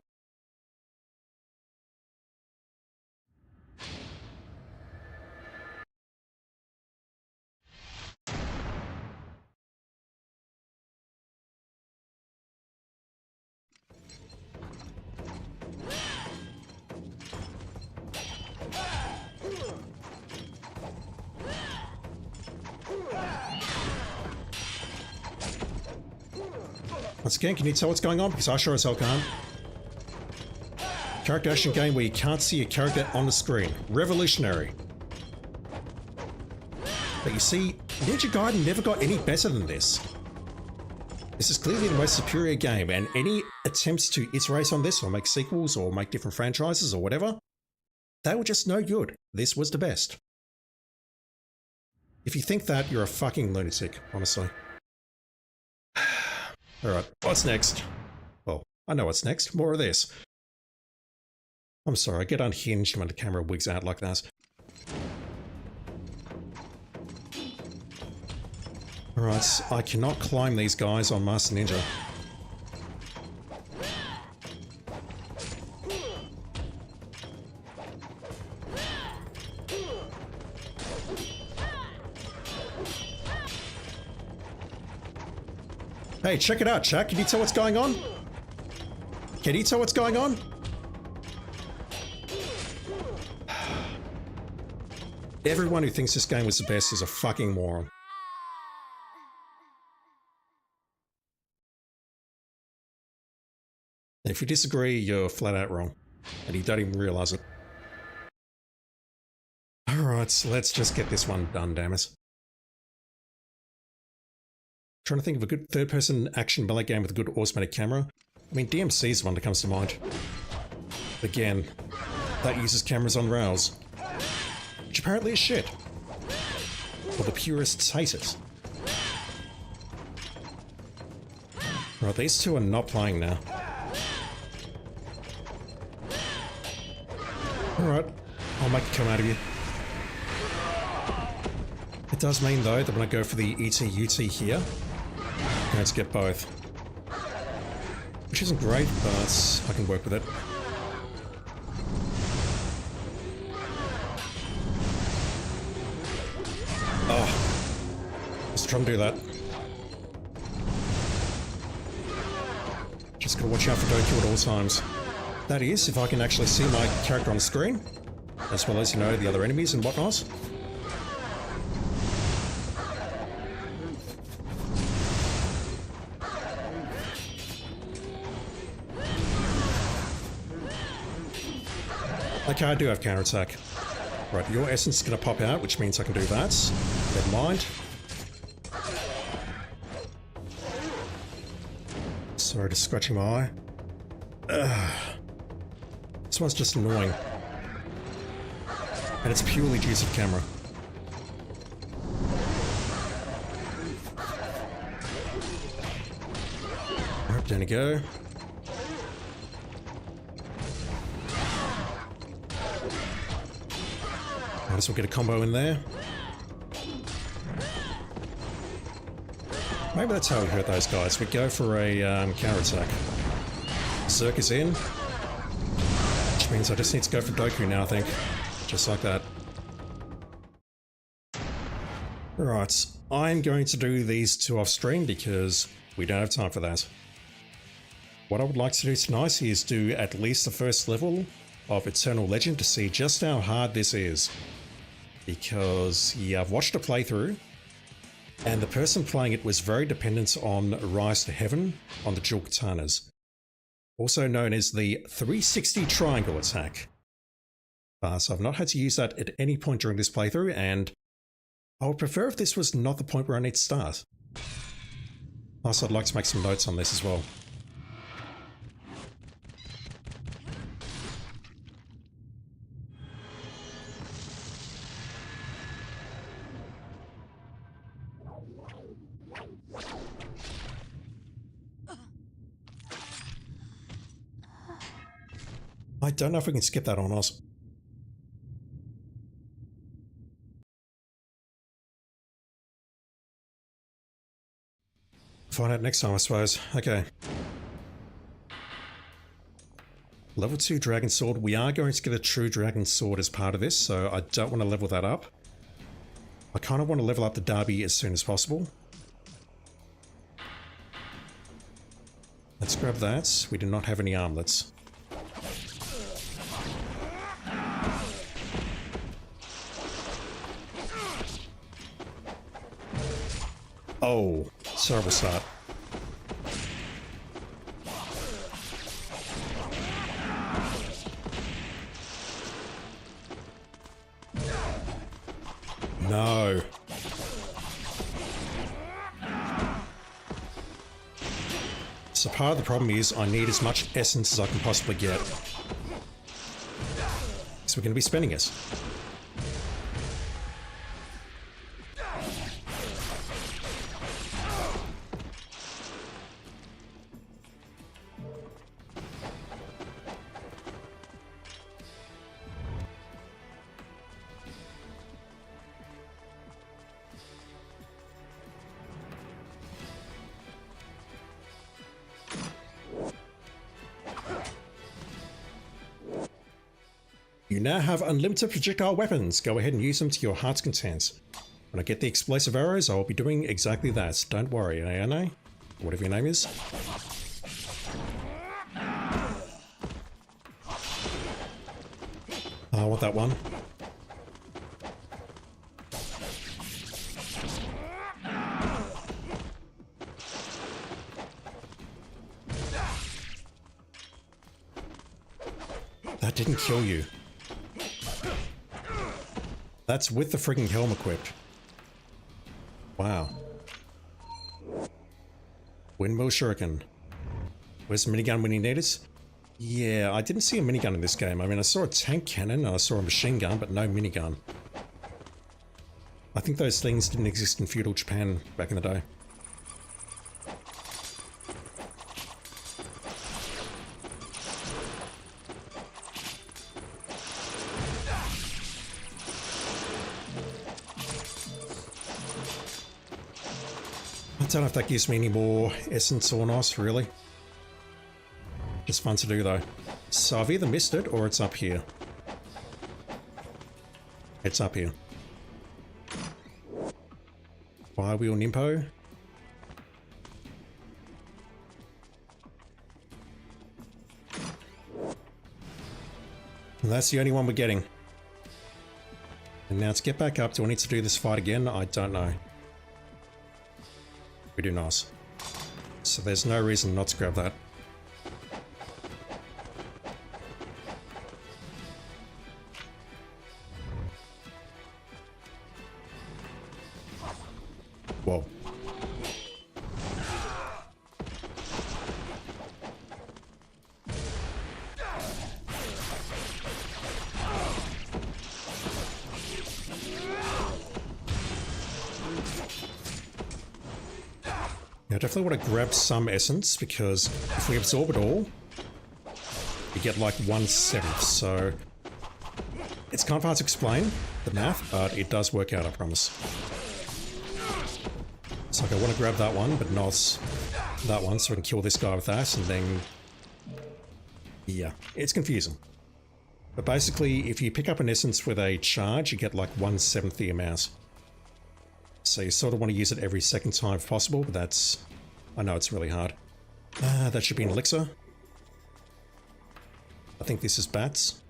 Once again, can you tell what's going on? Because I sure as hell can't. Character action game where you can't see a character on the screen. Revolutionary. But you see, Ninja Gaiden never got any better than this. This is clearly the most superior game, and any attempts to iterate on this or make sequels or make different franchises or whatever, they were just no good. This was the best. If you think that, you're a fucking lunatic, honestly. Alright, what's next? Well, I know what's next. More of this. I'm sorry, I get unhinged when the camera wigs out like that. Alright, I cannot climb these guys on Master Ninja. Hey, check it out, chat. Can you tell what's going on? Can you tell what's going on? Everyone who thinks this game was the best is a fucking moron. And if you disagree, you're flat out wrong. And you don't even realize it. Alright, so let's just get this one done, damn it. Trying to think of a good third-person action ballet game with a good automatic camera. I mean, DMC is the one that comes to mind. Again, that uses cameras on rails, which apparently is shit. Well, the purists hate it. Right, these two are not playing now. Alright, I'll make it come out of you. It does mean, though, that when I go for the ET-UT here, I'm going to get both. Which isn't great, but I can work with it. Oh. Let's try and do that. Just gotta watch out for Doku at all times. That is, if I can actually see my character on the screen, as well as, you know, the other enemies and whatnot. Okay, I do have counterattack. Right, your essence is gonna pop out, which means I can do that. Never mind. Sorry, just scratching my eye. Ugh. This one's just annoying. And it's purely due to the camera. Alright, down you go. Might as well get a combo in there. Maybe that's how we hurt those guys. We go for a counter-attack. Zerk is in. Which means I just need to go for Doku now, I think. Just like that. Right, I'm going to do these two off stream because we don't have time for that. What I would like to do tonight is do at least the first level of Eternal Legend to see just how hard this is. Because, yeah, I've watched a playthrough, and the person playing it was very dependent on Rise to Heaven on the dual katanas, also known as the 360 triangle attack. So I've not had to use that at any point during this playthrough, and I would prefer if this was not the point where I need to start. Plus, I'd like to make some notes on this as well. I don't know if we can skip that on us. Find out next time, I suppose. Okay. Level 2 Dragon Sword. We are going to get a true Dragon Sword as part of this, so I don't want to level that up. I kind of want to level up the Derby as soon as possible. Let's grab that. We do not have any armlets. Oh, terrible start. No. So part of the problem is I need as much essence as I can possibly get. So we're going to be spending it. You now have unlimited projectile weapons. Go ahead and use them to your heart's content. When I get the explosive arrows, I will be doing exactly that. Don't worry, Ayane, whatever your name is. I want that one. That didn't kill you. That's with the frigging helm equipped. Wow. Windmill Shuriken. Where's the minigun when you need it? Yeah, I didn't see a minigun in this game. I mean, I saw a tank cannon, and I saw a machine gun, but no minigun. I think those things didn't exist in feudal Japan back in the day. I don't know if that gives me any more essence or not, really. It's fun to do though. So I've either missed it or it's up here. It's up here. Bi-wheel Nimpo. And that's the only one we're getting. And now to get back up, do I need to do this fight again? I don't know. We do not. So there's no reason not to grab that. Whoa. I definitely want to grab some essence, because if we absorb it all, we get like 1/7. So it's kind of hard to explain the math, but it does work out, I promise. It's like I want to grab that one, but not that one, so I can kill this guy with that, and then... yeah, it's confusing. But basically, if you pick up an essence with a charge, you get like 1/7 the amount. So you sort of want to use it every second time if possible, but that's... I know it's really hard. That should be an elixir. I think this is bats.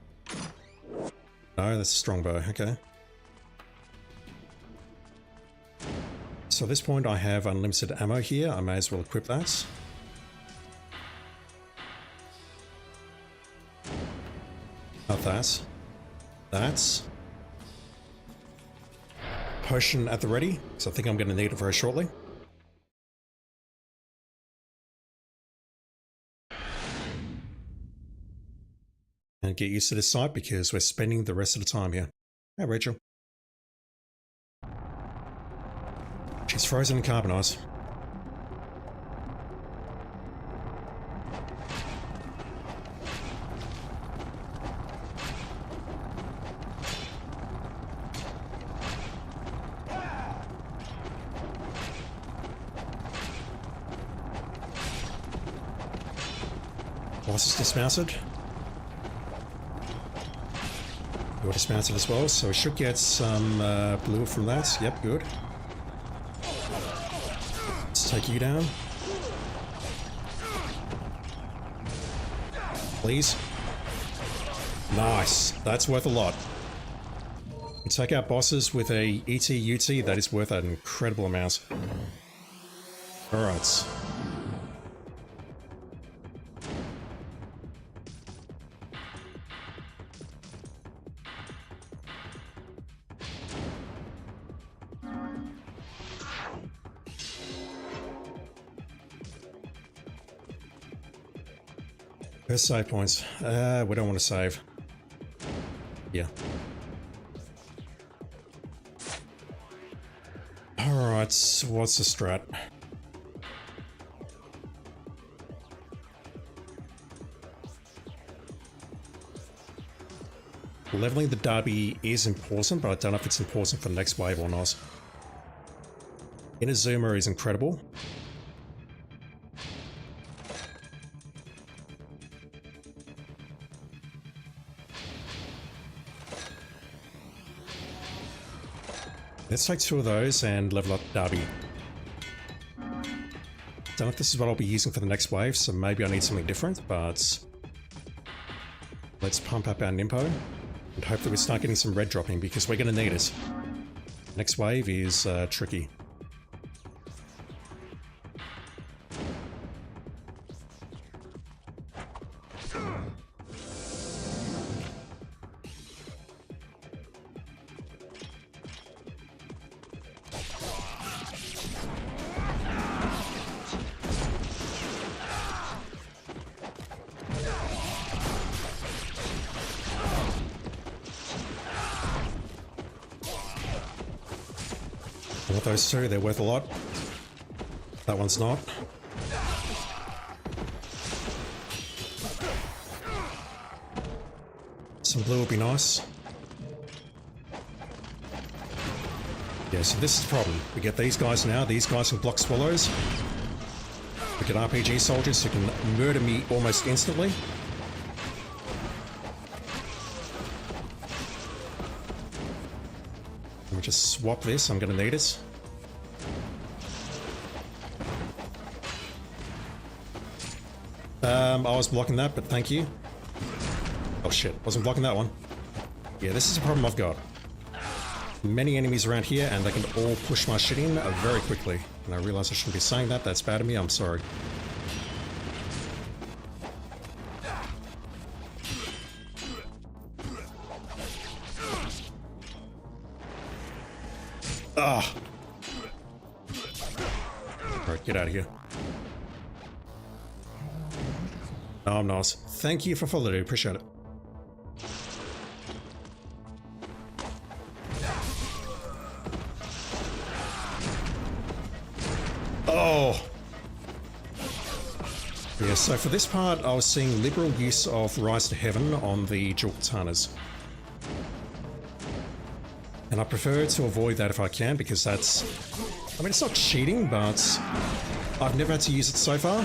No, that's a strongbow, okay. So at this point I have unlimited ammo here, I may as well equip that. Not that. That. Potion at the ready, so I think I'm going to need it very shortly. And get used to this site because we're spending the rest of the time here. Hey Rachel. She's frozen and carbonized. Boss is dismounted. You're dismounted as well, so we should get some blue from that. Yep, good. Let's take you down. Please. Nice. That's worth a lot. You take out bosses with a ET/UT, that is worth an incredible amount. Alright. First save points. We don't want to save. Yeah. Alright, so what's the strat? Leveling the derby is important, but I don't know if it's important for the next wave or not. Inazuma is incredible. Let's take 2 of those and level up Derby. Don't know if this is what I'll be using for the next wave, so maybe I need something different, but let's pump up our Nimpo and hope that we start getting some red dropping, because we're going to need it. Next wave is tricky. want those two, they're worth a lot. That one's not. Some blue would be nice. Yeah, so this is the problem. We get these guys now. These guys can block swallows. We get RPG soldiers who can murder me almost instantly. Let me just swap this. I'm going to need it. I was blocking that, but thank you. Oh shit, wasn't blocking that one. Yeah, this is a problem I've got. Many enemies around here, and they can all push my shit in very quickly. And I realize I shouldn't be saying that. That's bad of me. I'm sorry. Ah! Alright, get out of here. Oh, I'm nice. Thank you for following. Appreciate it. Oh! Yeah, so for this part, I was seeing liberal use of Rise to Heaven on the dual katanas. And I prefer to avoid that if I can, because that's... I mean, it's not cheating, but I've never had to use it so far.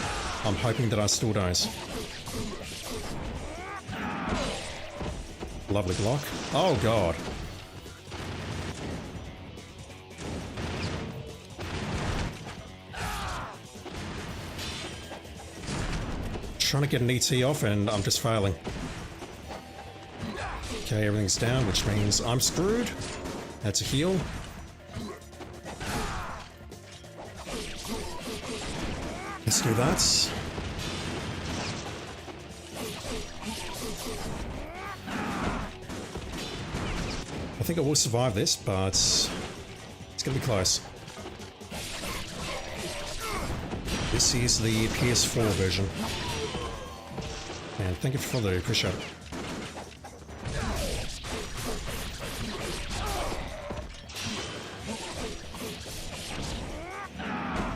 I'm hoping that I still don't. Lovely block. Oh, God. Trying to get an ET off and I'm just failing. Okay, everything's down, which means I'm screwed. That's a heal. Let's do that. I think I will survive this, but it's going to be close. This is the PS4 version. And thank you for the appreciate it.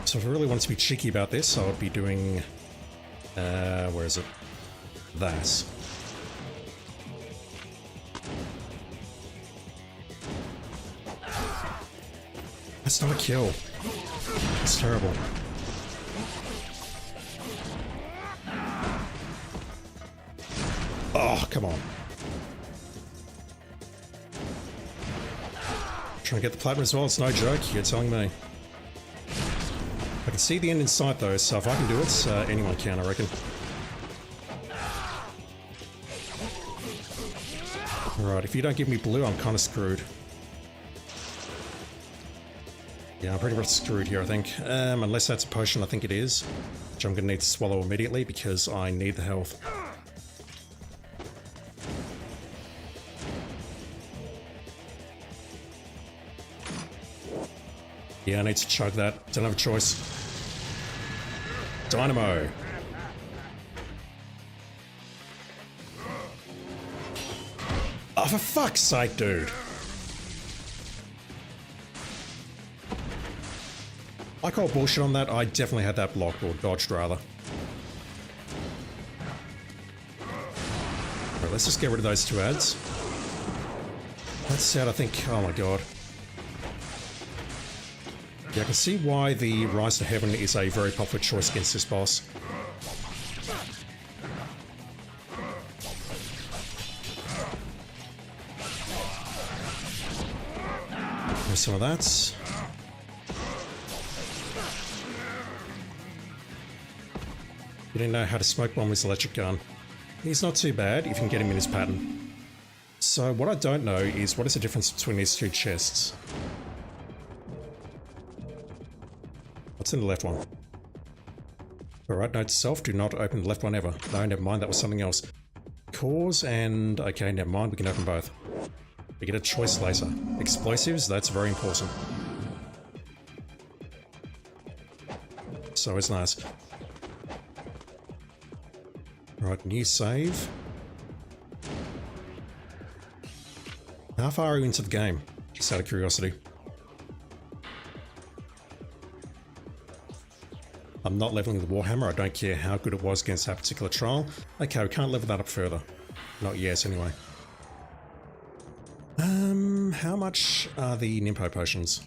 So if I really want to be cheeky about this, I would be doing... where is it? That. That's not a kill. It's terrible. Oh, come on. Trying to get the platinum as well, it's no joke, you're telling me. I can see the end in sight though, so if I can do it, anyone can, I reckon. Alright, if you don't give me blue, I'm kind of screwed. Yeah, I'm pretty much screwed here, I think. Unless that's a potion, I think it is. Which I'm going to need to swallow immediately because I need the health. Yeah, I need to chug that. Don't have a choice. Dynamo! Oh, for fuck's sake, dude! I call bullshit on that. I definitely had that blocked, or dodged rather. Alright, let's just get rid of those two ads. That's it, I think. Oh my god. Yeah, I can see why the Rise to Heaven is a very popular choice against this boss. There's some of that. You didn't know how to smoke bomb his electric gun. He's not too bad if you can get him in his pattern. So what I don't know is what is the difference between these two chests? What's in the left one? Alright, note to self, do not open the left one ever. No, never mind, that was something else. Cores and... okay, never mind, we can open both. We get a choice laser. Explosives, that's very important. So it's nice. Right, new save. How far are you into the game? Just out of curiosity. I'm not leveling the Warhammer. I don't care how good it was against that particular trial. Okay, we can't level that up further. Not yet, anyway. How much are the Nimpo potions?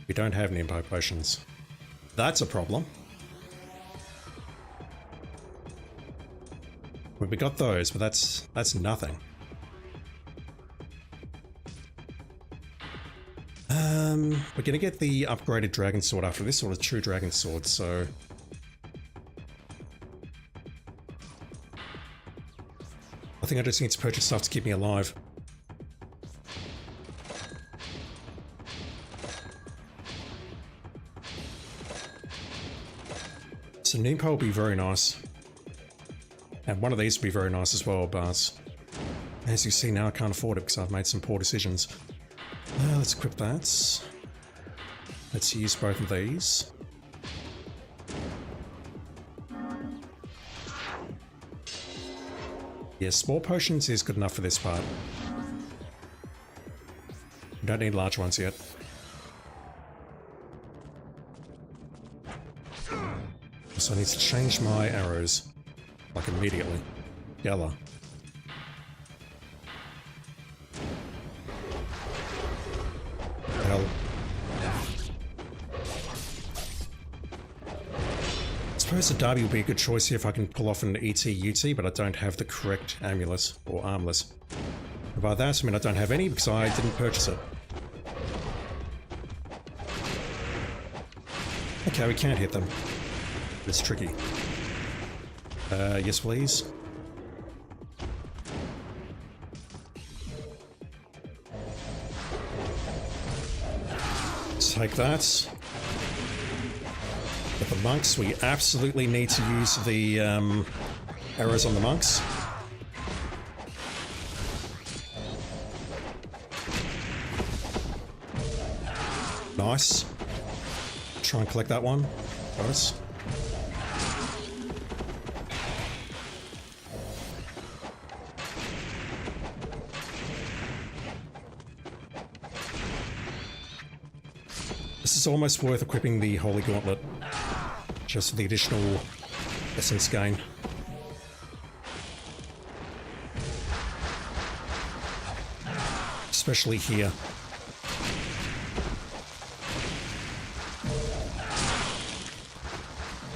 We don't have Nimpo potions. That's a problem. Well, we got those, but that's nothing. We're gonna get the upgraded Dragon Sword after this, or the True Dragon Sword, so... I think I just need to purchase stuff to keep me alive. So Nimpo will be very nice. And one of these will be very nice as well, but... as you see now, I can't afford it because I've made some poor decisions. Let's equip that. Let's use both of these. Yeah, small potions is good enough for this part. We don't need large ones yet. So I need to change my arrows. Like immediately. Yellow. Hell. I suppose the Derby would be a good choice here if I can pull off an ET-UT, but I don't have the correct amulet or armlet. And by that I mean I don't have any because I didn't purchase it. Okay, we can't hit them. It's tricky. Yes please. Let's take that. But the monks, we absolutely need to use the arrows on the monks. Nice. Try and collect that one. Nice. This is almost worth equipping the Holy Gauntlet. Just for the additional essence gain. Especially here.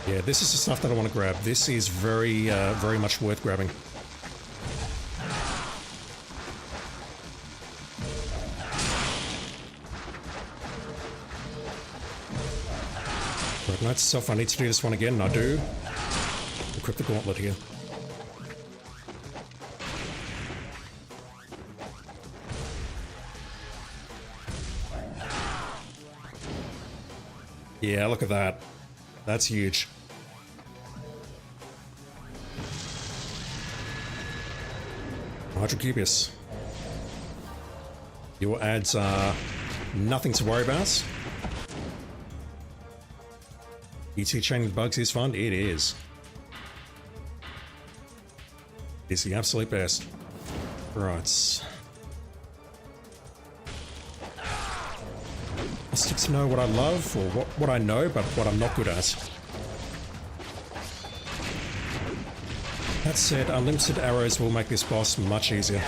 Yeah, this is the stuff that I want to grab. This is very much worth grabbing. Right, note to self, I need to do this one again, and I do. Equip the gauntlet here. Yeah, look at that. That's huge. Hydrocubius. Your ads are nothing to worry about. ET chaining bugs is fun? It is. It's the absolute best. Right. I'll stick to know what I love, or what I know, but what I'm not good at. That said, unlimited arrows will make this boss much easier.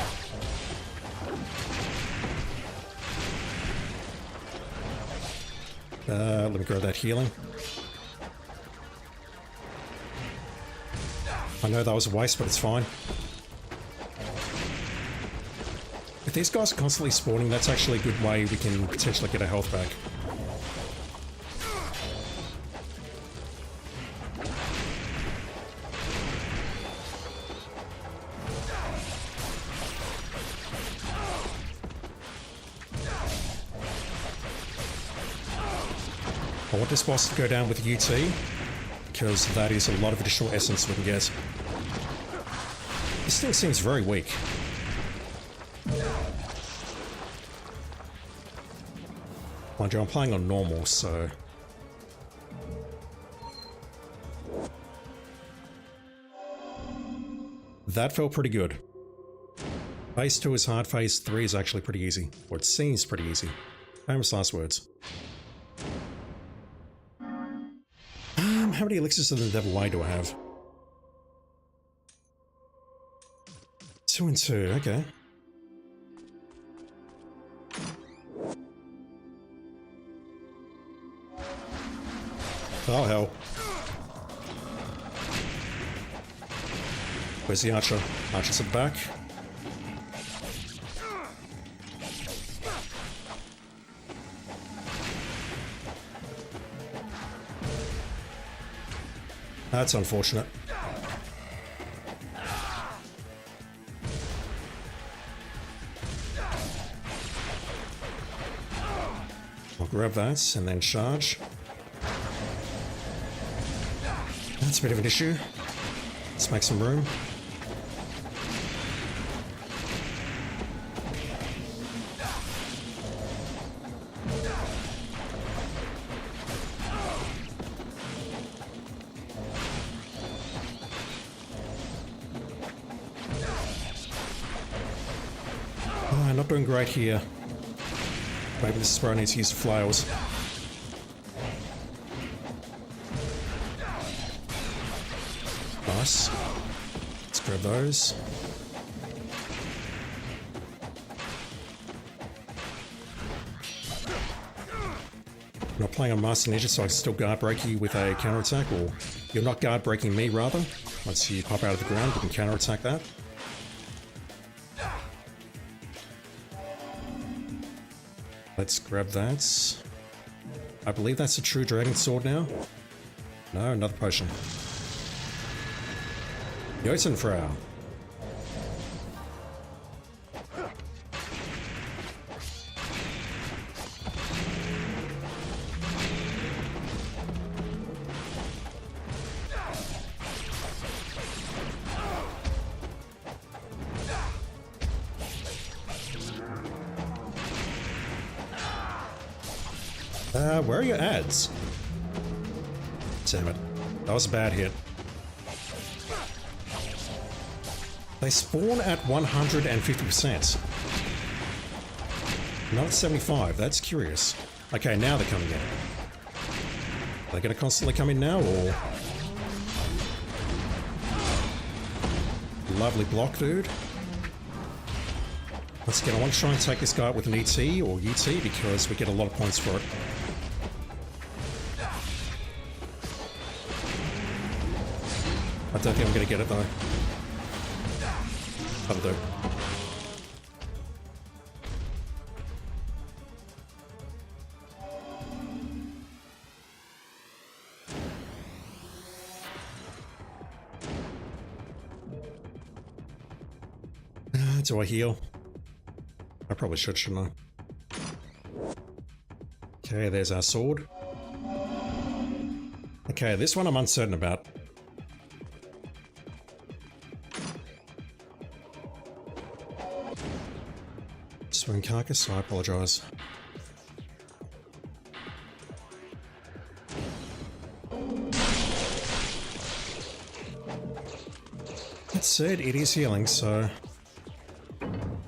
Let me grab that healing. I know that was a waste, but it's fine. If these guys are constantly spawning, that's actually a good way we can potentially get our health back. I want this boss to go down with UT, because that is a lot of additional essence we can get. This thing seems very weak. Mind you, I'm playing on normal, so... that felt pretty good. Phase 2 is hard, Phase 3 is actually pretty easy. Or it seems pretty easy. Famous last words. How many elixirs of the devil way do I have? 2 and 2, okay. Oh hell. Where's the archer? Archer's at the back. That's unfortunate. I'll grab that and then charge. That's a bit of an issue. Let's make some room. Not doing great here. Maybe this is where I need to use the flails. Nice. Let's grab those. I'm not playing on Master Ninja, so I can still guard break you with a counterattack, or you're not guard breaking me rather. Once you pop out of the ground, you can counterattack that. Let's grab that. I believe that's a true dragon sword now. No, another potion. Jotunfrau. Where are your ads? Damn it. That was a bad hit. They spawn at 150%. Not at 75. That's curious. Okay, now they're coming in. Are they going to constantly come in now, or...? Lovely block, dude. Once again, I want to try and take this guy out with an ET or UT because we get a lot of points for it. I don't think I'm going to get it though. That'll do. Do I heal? I probably should, shouldn't I? Okay, there's our sword. Okay, this one I'm uncertain about. Swing carcass, I apologise. That said, it is healing, so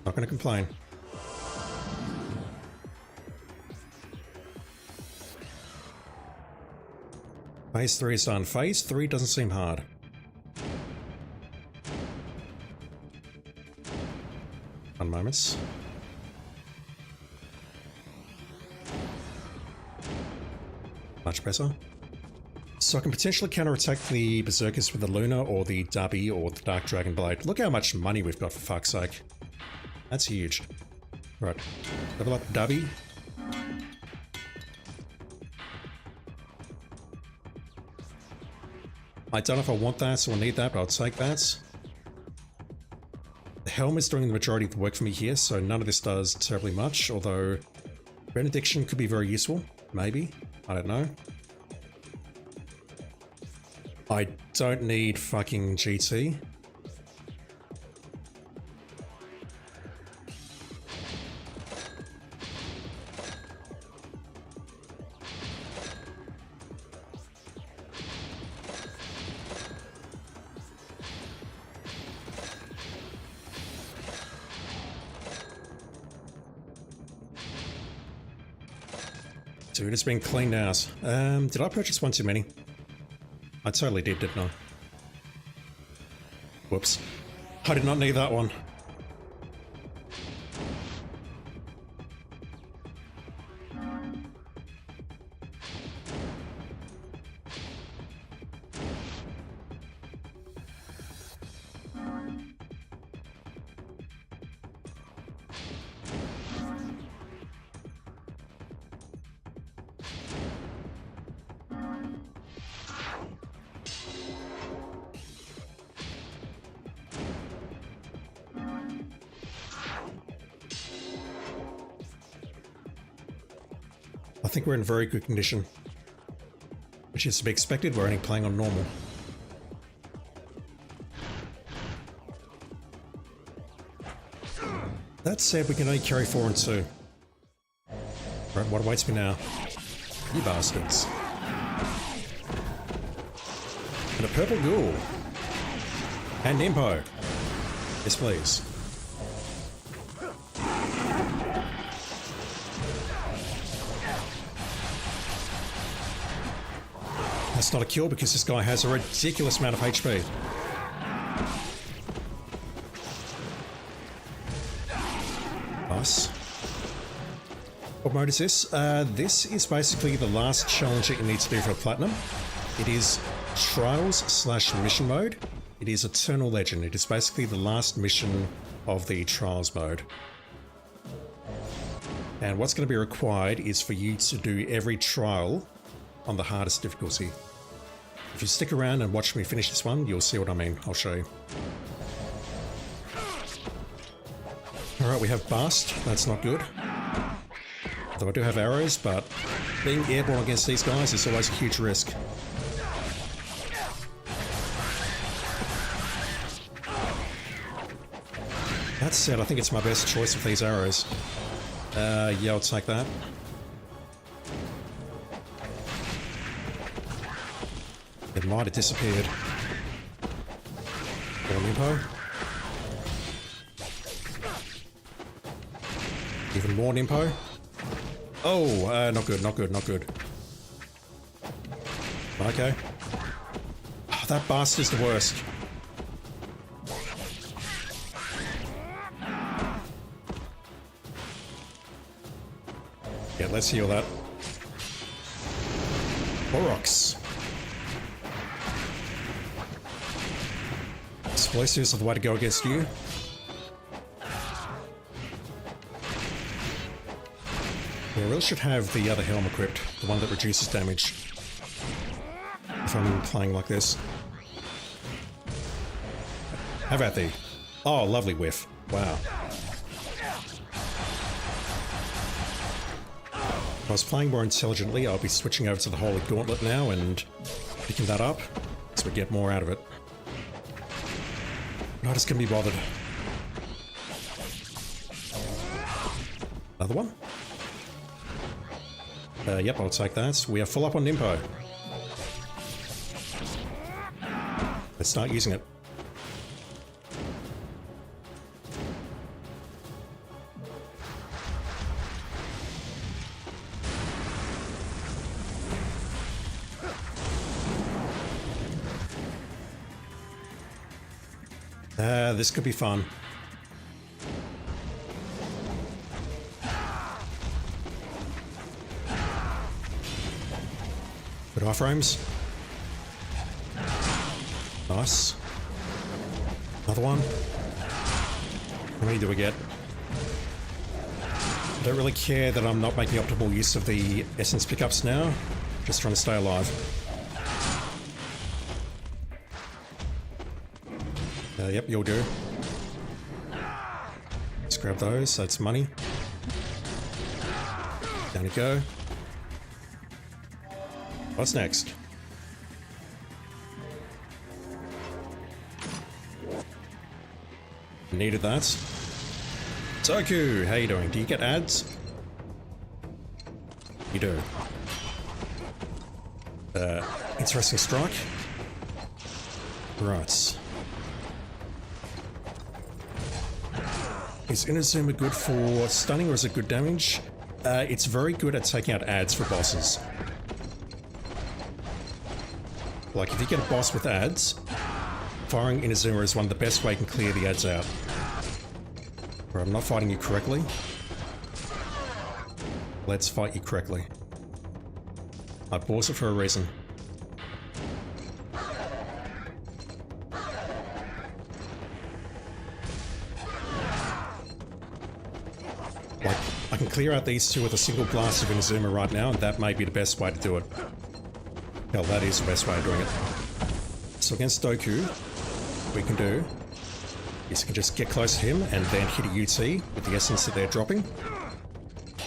not going to complain. Phase 3 is done. Phase 3 doesn't seem hard. One moment. Much better. So I can potentially counterattack the Berserkers with the Luna or the Dubby or the Dark Dragon Blade. Look how much money we've got, for fuck's sake. That's huge. Right. Level up Dubby. I don't know if I want that or need that, but I'll take that. The Helm is doing the majority of the work for me here, so none of this does terribly much, although Benediction could be very useful. Maybe. I don't know. I don't need fucking GT. dude, it's been cleaned out. Did I purchase one too many? I totally did, didn't I? Whoops. I did not need that one. I think we're in very good condition, which is to be expected. We're only playing on normal. That said, we can only carry 4 and 2. Right, what awaits me now? You bastards. And a purple ghoul. And Impo. Yes, please. That's not a kill because this guy has a ridiculous amount of HP. Nice. What mode is this? This is basically the last challenge that you need to do for Platinum. It is Trials/Mission mode. It is Eternal Legend. It is basically the last mission of the Trials mode. And what's going to be required is for you to do every trial on the hardest difficulty. If you stick around and watch me finish this one, you'll see what I mean. I'll show you. Alright, we have Bast. That's not good. Though I do have arrows, but being airborne against these guys is always a huge risk. That said, I think it's my best choice with these arrows. Yeah, I'll take that. It might have disappeared. More Nimpo. Even more Nimpo. Oh, not good, not good, not good. Okay. Oh, that bastard's the worst. Yeah, let's heal that. Aurochs. Explosives are the way to go against you. Yeah, I really should have the other helm equipped, the one that reduces damage. If I'm playing like this. How about thee? Oh, lovely whiff. Wow. If I was playing more intelligently, I'll be switching over to the Holy Gauntlet now and picking that up, so we get more out of it. Not just gonna be bothered. Another one? Yep, I'll take that. We are full up on Nimpo. Let's start using it. This could be fun. Good iframes. Nice. Another one. How many do we get? I don't really care that I'm not making optimal use of the essence pickups now. Just trying to stay alive. Yep, you'll do. Let's grab those, that's money. Down you go. What's next? Needed that. Toku, how you doing? Do you get ads? You do. Interesting strike. Right. Is Inazuma good for stunning or is it good damage? It's very good at taking out ads for bosses. Like, if you get a boss with ads, firing Inazuma is one of the best way you can clear the ads out. Or I'm not fighting you correctly. Let's fight you correctly. I paused it for a reason. Like, I can clear out these two with a single blast of Inazuma right now, and that may be the best way to do it. Hell, that is the best way of doing it. So against Doku, what we can do is we can just get close to him and then hit a UT with the essence that they're dropping.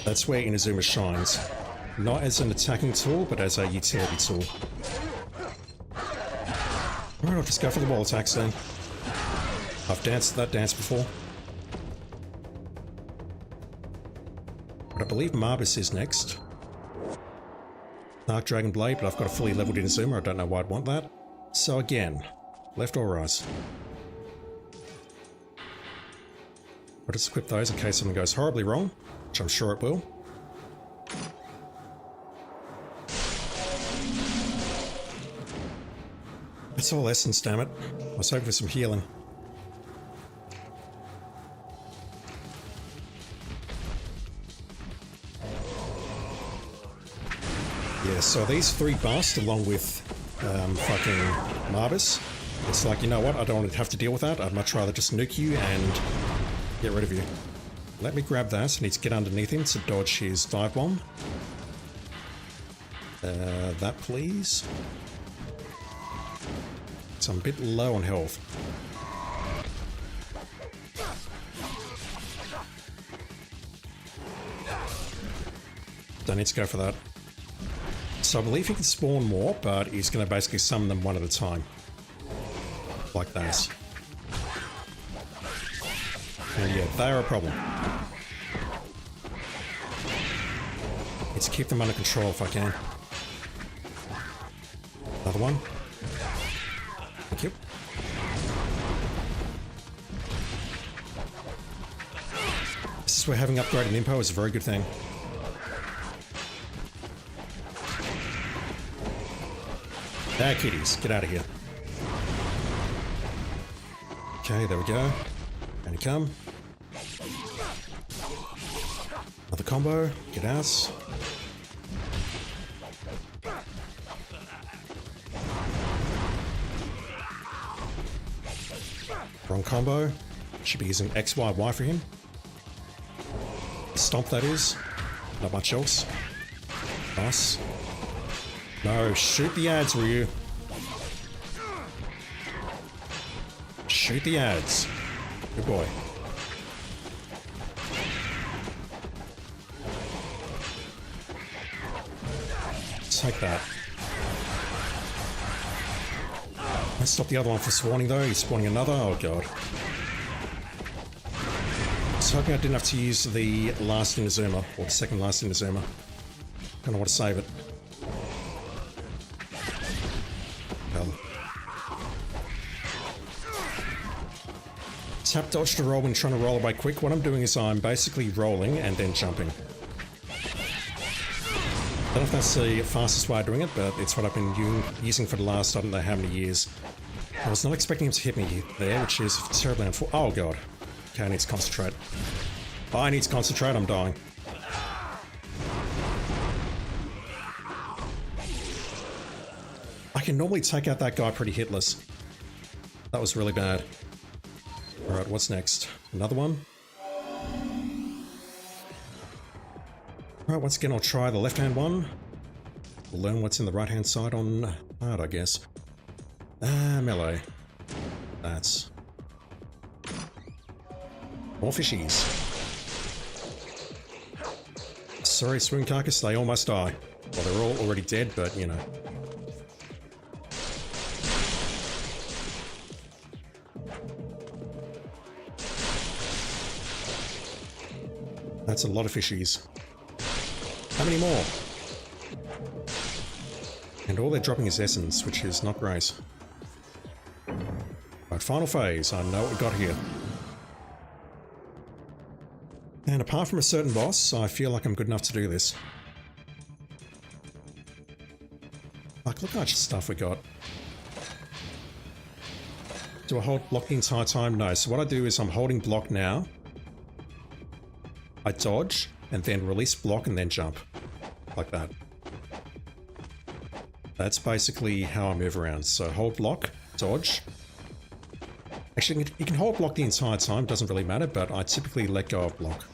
That's where Inazuma shines. Not as an attacking tool, but as a utility tool. Alright, I'll just go for the wall attacks then. I've danced that dance before. But I believe Marbus is next. Dark Dragon Blade, but I've got a fully leveled Inazuma. I don't know why I'd want that. So again, left or right? I'll just equip those in case something goes horribly wrong, which I'm sure it will. It's all essence, damn it. I was hoping for some healing. Yeah, so these three busts along with fucking Marbus, it's like, you know what, I don't want to have to deal with that. I'd much rather just nuke you and get rid of you. Let me grab that. I need to get underneath him to dodge his dive bomb. That please. So I'm a bit low on health. Don't need to go for that. So I believe he can spawn more, but he's going to basically summon them one at a time. Like that. And yeah, they are a problem. Need to keep them under control if I can. Another one. Thank you. This is where having upgraded Impo is a very good thing. Ah, kitties, get out of here. Okay, there we go. And you come. Another combo, get out. Wrong combo. Should be using X, Y, Y for him. Stomp, that is. Not much else. Nice. No, shoot the ads, Ryu. Shoot the ads. Good boy. Take that. Let's stop the other one from spawning though. He's spawning another. Oh god. I was hoping I didn't have to use the last Inazuma, or the second last Inazuma. Kinda want to save it. Tap dodge to roll when trying to roll away quick. What I'm doing is I'm basically rolling and then jumping. I don't know if that's the fastest way of doing it, but it's what I've been using for the last I don't know how many years. I was not expecting him to hit me there, which is terribly unfortunate. Oh god. Okay, I need to concentrate. Oh, I need to concentrate, I'm dying. I can normally take out that guy pretty hitless. That was really bad. Alright, what's next? Another one? Alright, once again I'll try the left-hand one. We'll learn what's in the right-hand side on hard, I guess. Melee. That's... more fishies. Sorry, Swing Carcass, they all must die. Well, they're all already dead, but, you know. That's a lot of fishies. How many more? And all they're dropping is essence, which is not great. Right, final phase. I know what we got here. And apart from a certain boss, I feel like I'm good enough to do this. Like, look how much stuff we got. Do I hold block the entire time? No. So what I do is I'm holding block now. I dodge, and then release block, and then jump. Like that. That's basically how I move around. So hold block, dodge. Actually, you can hold block the entire time, doesn't really matter, but I typically let go of block.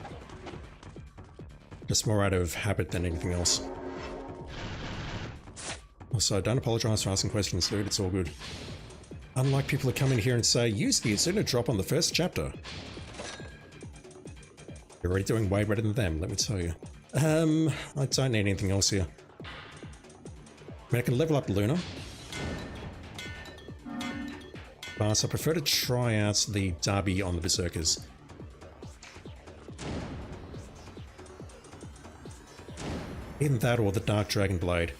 Just more out of habit than anything else. Also, don't apologize for asking questions, dude, it's all good. Unlike people who come in here and say, usually it's in a drop on the first chapter. You're already doing way better than them, let me tell you. I don't need anything else here. I mean, I can level up Luna. But I prefer to try out the Derby on the Berserkers. Either that or the Dark Dragon Blade.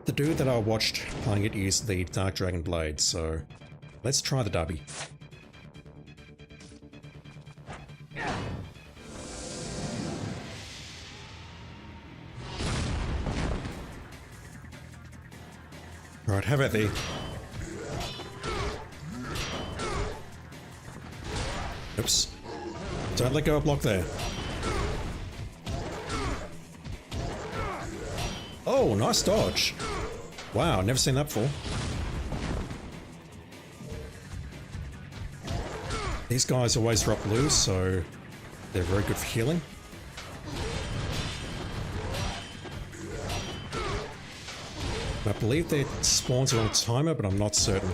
The dude that I watched playing it used the Dark Dragon Blade, so let's try the Derby. Right, how about thee? Oops. Don't let go of block there. Oh, nice dodge. Wow, never seen that before. These guys always drop loose, so they're very good for healing. I believe their spawns are on timer, but I'm not certain.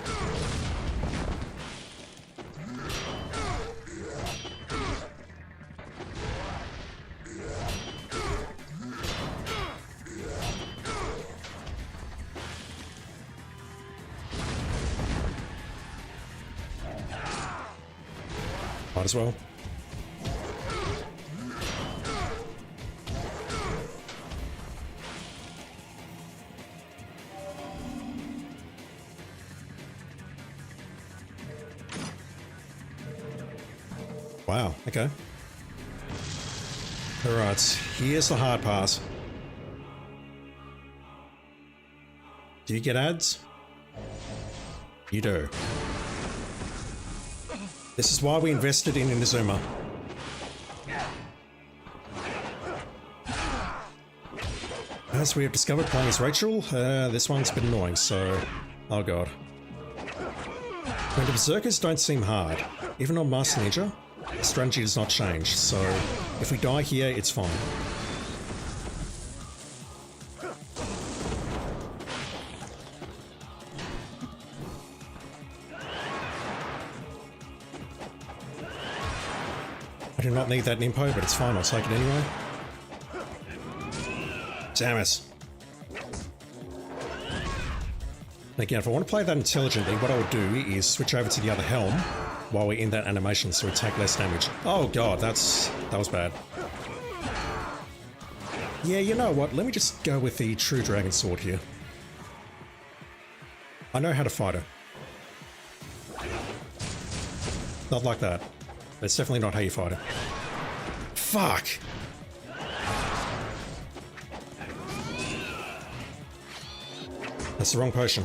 Might as well. Wow, okay. Alright, here's the hard part. Do you get ads? You do. This is why we invested in Inazuma. As we have discovered playing as Rachel, this one's a bit annoying, so... Oh god. When the Berserkers don't seem hard. Even on Master Ninja, the strategy does not change, so if we die here, it's fine. I do not need that Nimpo, but it's fine, I'll take it anyway. Damn it. Again, if I want to play that intelligently, what I would do is switch over to the other helm while we're in that animation so we take less damage. Oh god, that was bad. Yeah, you know what, let me just go with the true dragon sword here. I know how to fight her. Not like that. That's definitely not how you fight her. Fuck! That's the wrong potion.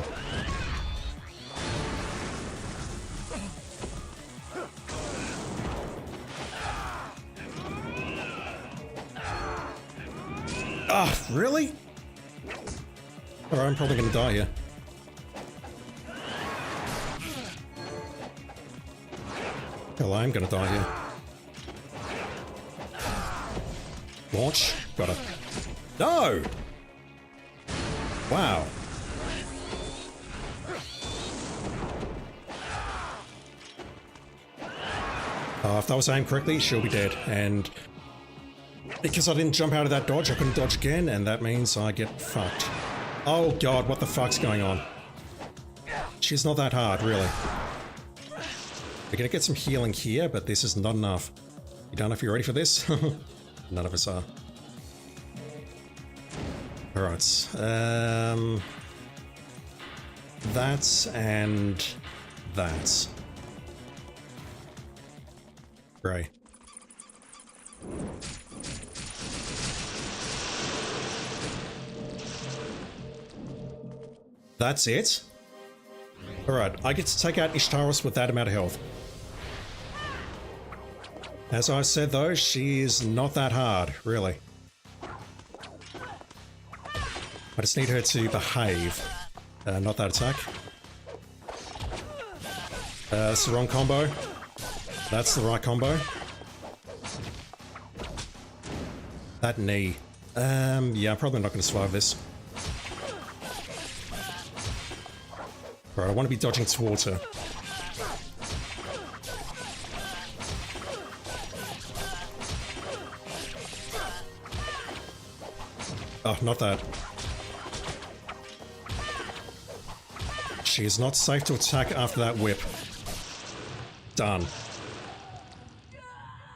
Ah, really? Alright, I'm probably gonna die here. Hell, I'm gonna die here. Launch. Got it. No! Wow. If that was aimed correctly, she'll be dead. And because I didn't jump out of that dodge, I couldn't dodge again, and that means I get fucked. Oh god, what the fuck's going on? She's not that hard, really. We're gonna get some healing here, but this is not enough. You don't know if you're ready for this? None of us are. Alright. That and that. Grey. That's it? Alright, I get to take out Ishtaris with that amount of health. As I said though, she is not that hard, really. I just need her to behave. Not that attack. That's the wrong combo. That's the right combo. That knee. Yeah, I'm probably not going to survive this. Right, I want to be dodging towards her. Oh, not that. She is not safe to attack after that whip. Done.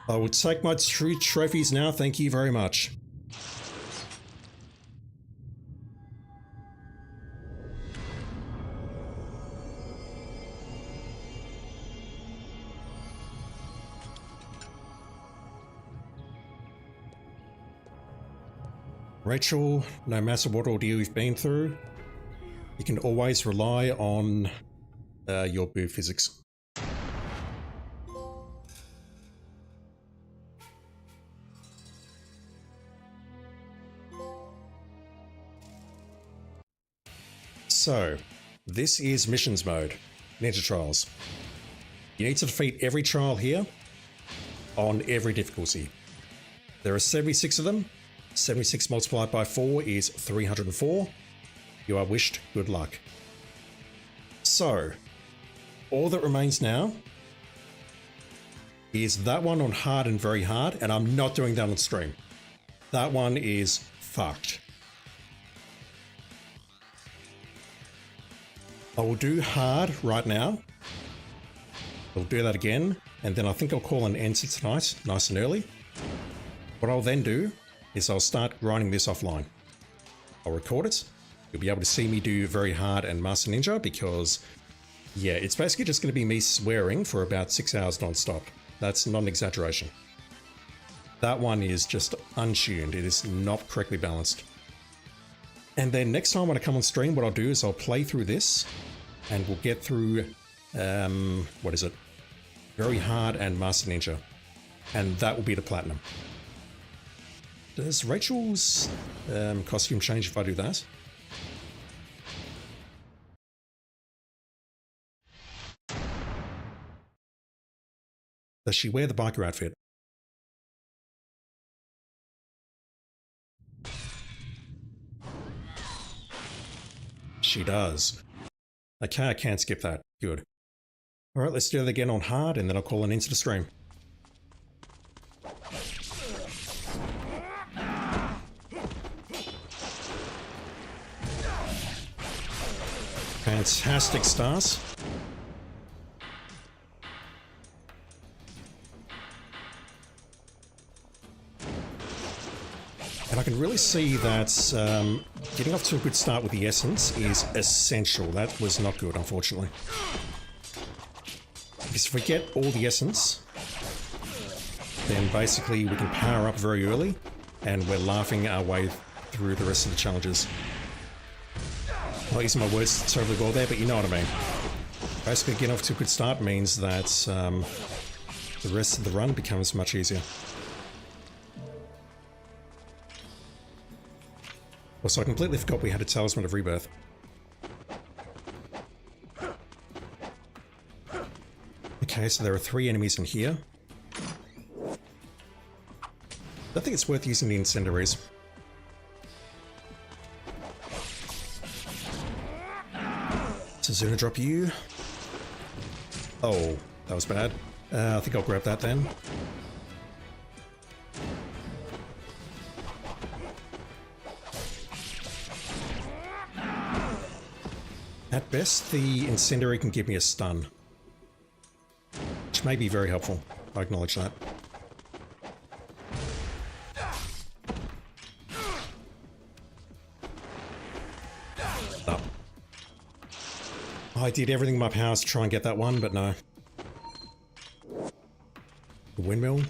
I will take my 2 trophies now, thank you very much. Rachel, no matter what ordeal you've been through, you can always rely on your boo physics. So, this is missions mode, Ninja Trials. You need to defeat every trial here on every difficulty. There are 76 of them. 76 multiplied by 4 is 304. You are wished good luck. So, all that remains now is that one on hard and very hard, and I'm not doing that on stream. That one is fucked. I will do hard right now. I'll do that again, and then I think I'll call an end to tonight, nice and early. What I'll then do is I'll start grinding this offline. I'll record it. You'll be able to see me do very hard and Master Ninja because, yeah, it's basically just going to be me swearing for about 6 hours non-stop. That's not an exaggeration. That one is just untuned. It is not correctly balanced. And then next time when I come on stream, what I'll do is I'll play through this and we'll get through, what is it? Very hard and Master Ninja. And that will be the platinum. Does Rachel's costume change if I do that? Does she wear the biker outfit? She does. Okay, I can't skip that. Good. Alright, let's do that again on hard and then I'll call an end to the stream. Fantastic stars. And I can really see that getting off to a good start with the essence is essential. That was not good, unfortunately. Because if we get all the essence, then basically we can power up very early, and we're laughing our way through the rest of the challenges. I'm not using my words terribly well there, but you know what I mean. Basically, getting off to a good start means that the rest of the run becomes much easier. Also, I completely forgot we had a Talisman of Rebirth. Okay, so there are 3 enemies in here. I think it's worth using the incendiaries. So Zuna drop you. Oh, that was bad. I think I'll grab that then. At best, the incendiary can give me a stun, which may be very helpful. I acknowledge that. Oh. I did everything in my powers to try and get that one, but no. The windmill.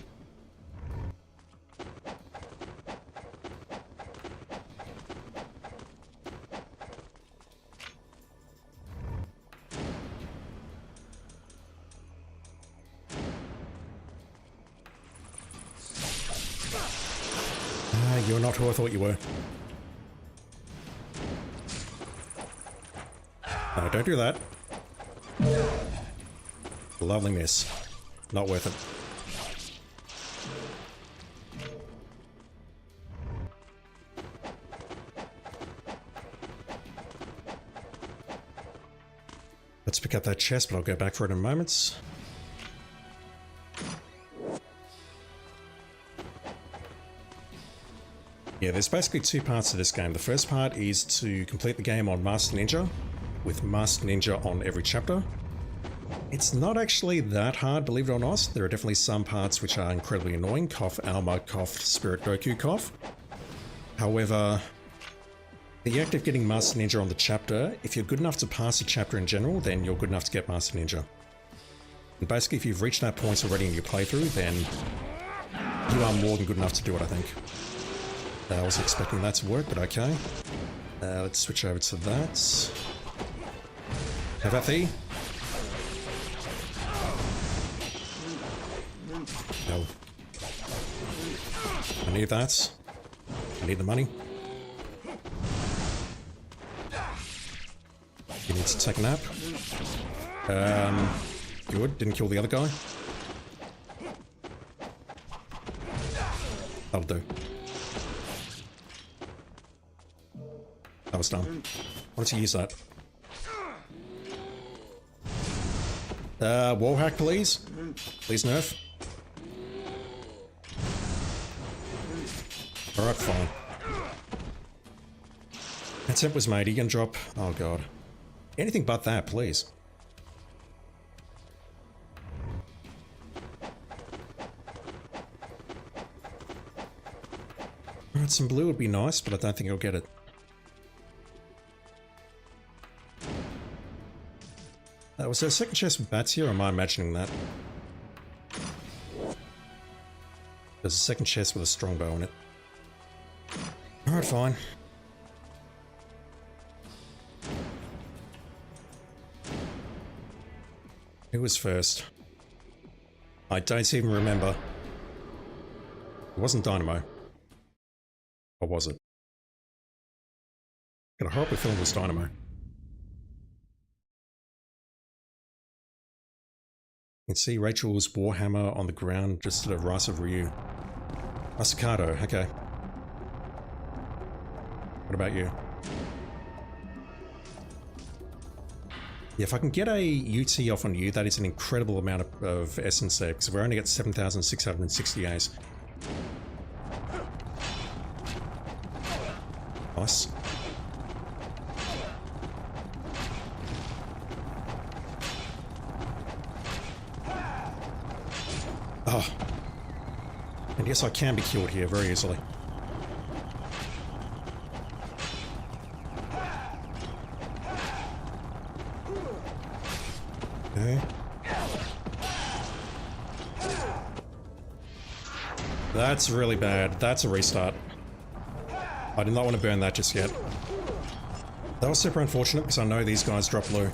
You're not who I thought you were. No, don't do that. Lovely miss. Not worth it. Let's pick up that chest, but I'll go back for it in moments. Yeah, there's basically two parts to this game. The first part is to complete the game on Master Ninja, with Master Ninja on every chapter. It's not actually that hard, believe it or not. There are definitely some parts which are incredibly annoying. Cough, Alma, cough, Spirit Goku, cough. However, the act of getting Master Ninja on the chapter, if you're good enough to pass a chapter in general, then you're good enough to get Master Ninja. And basically, if you've reached that point already in your playthrough, then you are more than good enough to do it, I think. I was expecting that to work, but okay. Let's switch over to that. Have at thee. No. I need that. I need the money. You need to take a nap. Good. Didn't kill the other guy. That'll do. That was dumb. Why don't you use that? Wall hack, please. Please nerf. Alright, fine. Attempt was made. He can drop. Oh god. Anything but that, please. Alright, some blue would be nice, but I don't think I'll get it. Was there a second chest with bats here, or am I imagining that? There's a second chest with a strongbow in it. Alright, fine. Who was first? I don't even remember. It wasn't Dynamo. Or was it? Got a horrible feeling it was Dynamo. You can see Rachel's warhammer on the ground just to the right of Ryu. Masakado, okay. What about you? Yeah, if I can get a UT off on you, that is an incredible amount of essence there, because we're only at 7,668. Nice. Oh. And yes, I can be killed here very easily. Okay. That's really bad. That's a restart. I did not want to burn that just yet. That was super unfortunate because I know these guys drop low.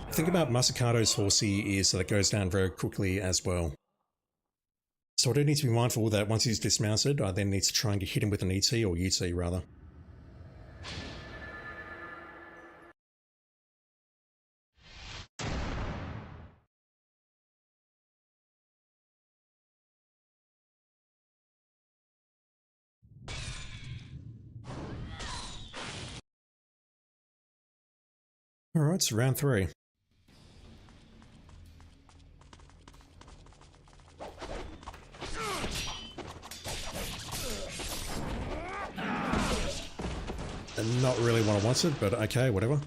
The thing about Masakado's horsey is that it goes down very quickly as well. So I do need to be mindful that once he's dismounted, I then need to try and hit him with an ET, or UT rather. Alright, so round 3. And not really what I wanted, but okay, whatever.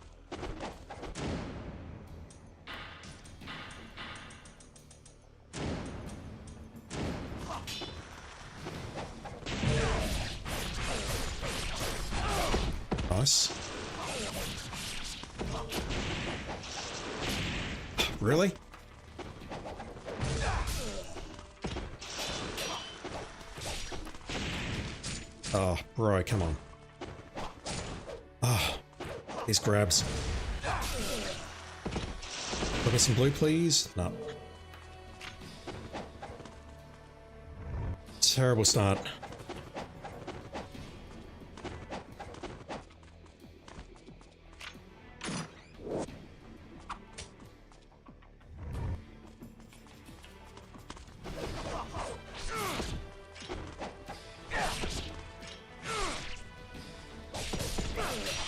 Nice. Really? Oh, bro, come on. Ah, these grabs. Look at some blue, please. No. Terrible start.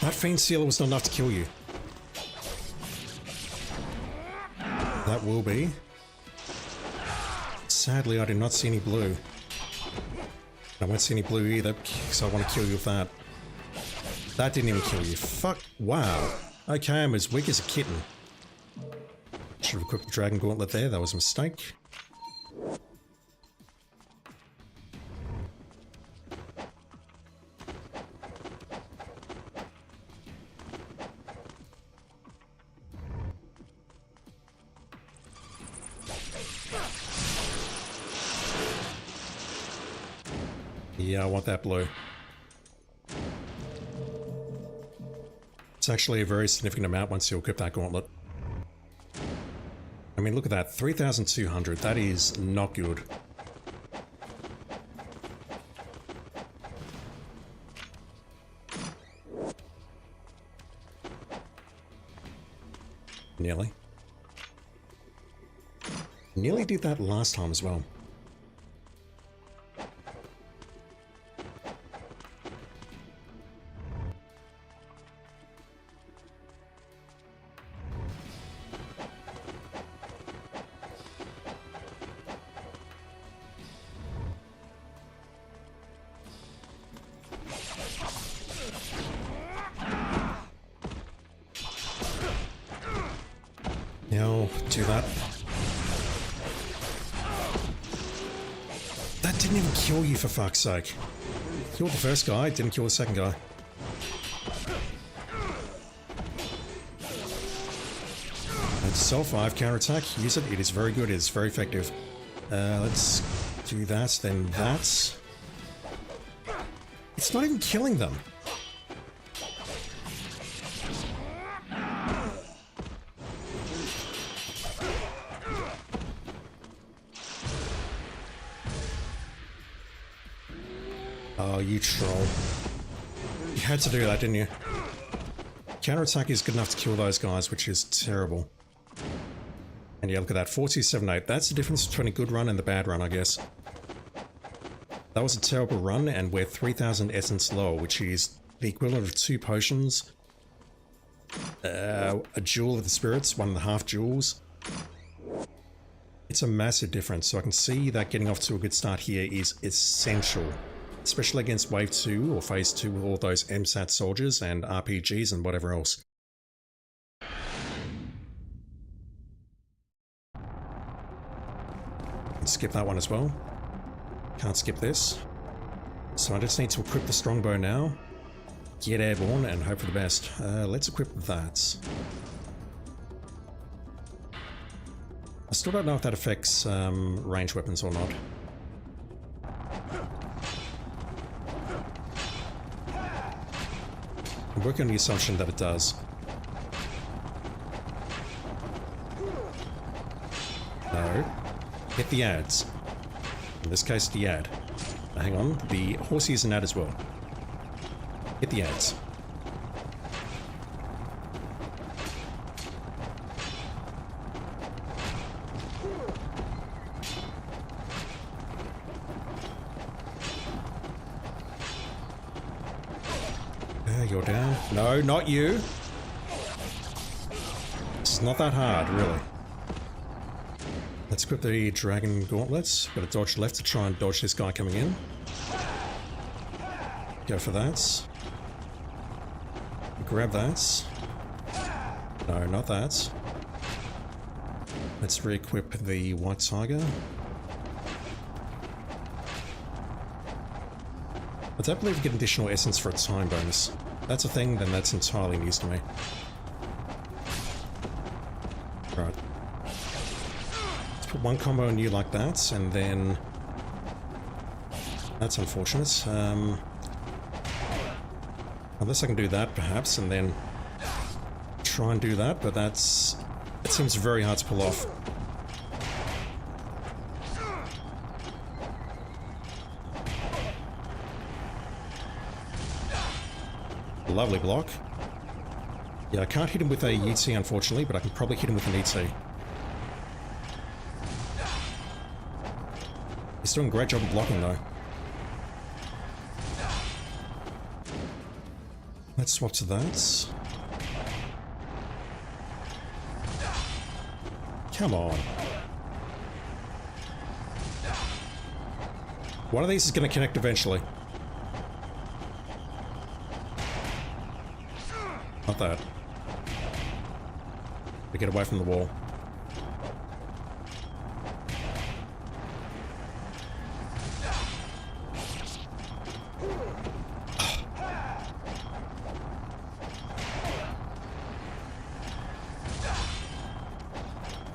That Fiend Sealer was not enough to kill you. That will be. Sadly, I did not see any blue. I won't see any blue either, because I want to kill you with that. That didn't even kill you. Fuck. Wow. Okay, I'm as weak as a kitten. Should have equipped the Dragon Gauntlet there. That was a mistake. Yeah, I want that blue. It's actually a very significant amount once you equip that gauntlet. I mean, look at that. 3,200. That is not good. Nearly. Nearly did that last time as well. No, do that. That didn't even kill you, for fuck's sake. Killed the first guy, didn't kill the second guy. And Self 5 counterattack, use it, it is very good, it is very effective. Let's do that, then that. It's not even killing them. Oh, you troll. You had to do that, didn't you? Counterattack is good enough to kill those guys, which is terrible. And yeah, look at that, 4278. That's the difference between a good run and the bad run, I guess. That was a terrible run, and we're 3,000 essence low, which is the equivalent of 2 potions, a jewel of the spirits, 1.5 jewels. It's a massive difference, so I can see that getting off to a good start here is essential. Especially against Wave 2 or Phase 2 with all those MSAT soldiers and RPGs and whatever else. Skip that one as well. Can't skip this. So I just need to equip the Strongbow now. Get airborne and hope for the best. Let's equip that. I still don't know if that affects ranged weapons or not. I'm working on the assumption that it does. No. Hit the ads. In this case, the ad. Now, hang on, the horsey is an ad as well. Hit the ads. You're down. No, not you. It's not that hard, really. Let's equip the Dragon Gauntlets. Gotta dodge left to try and dodge this guy coming in. Go for that. Grab that. No, not that. Let's re-equip the White Tiger. I don't believe you get additional essence for a time bonus. That's a thing, then that's entirely news to me. Right. Let's put one combo on you like that, and then... That's unfortunate. Unless I can do that, perhaps, and then try and do that, but that's It seems very hard to pull off. Lovely block. Yeah, I can't hit him with a UT unfortunately, but I can probably hit him with an ET. He's doing a great job of blocking though. Let's swap to that. Come on. One of these is going to connect eventually. Not that. To get away from the wall.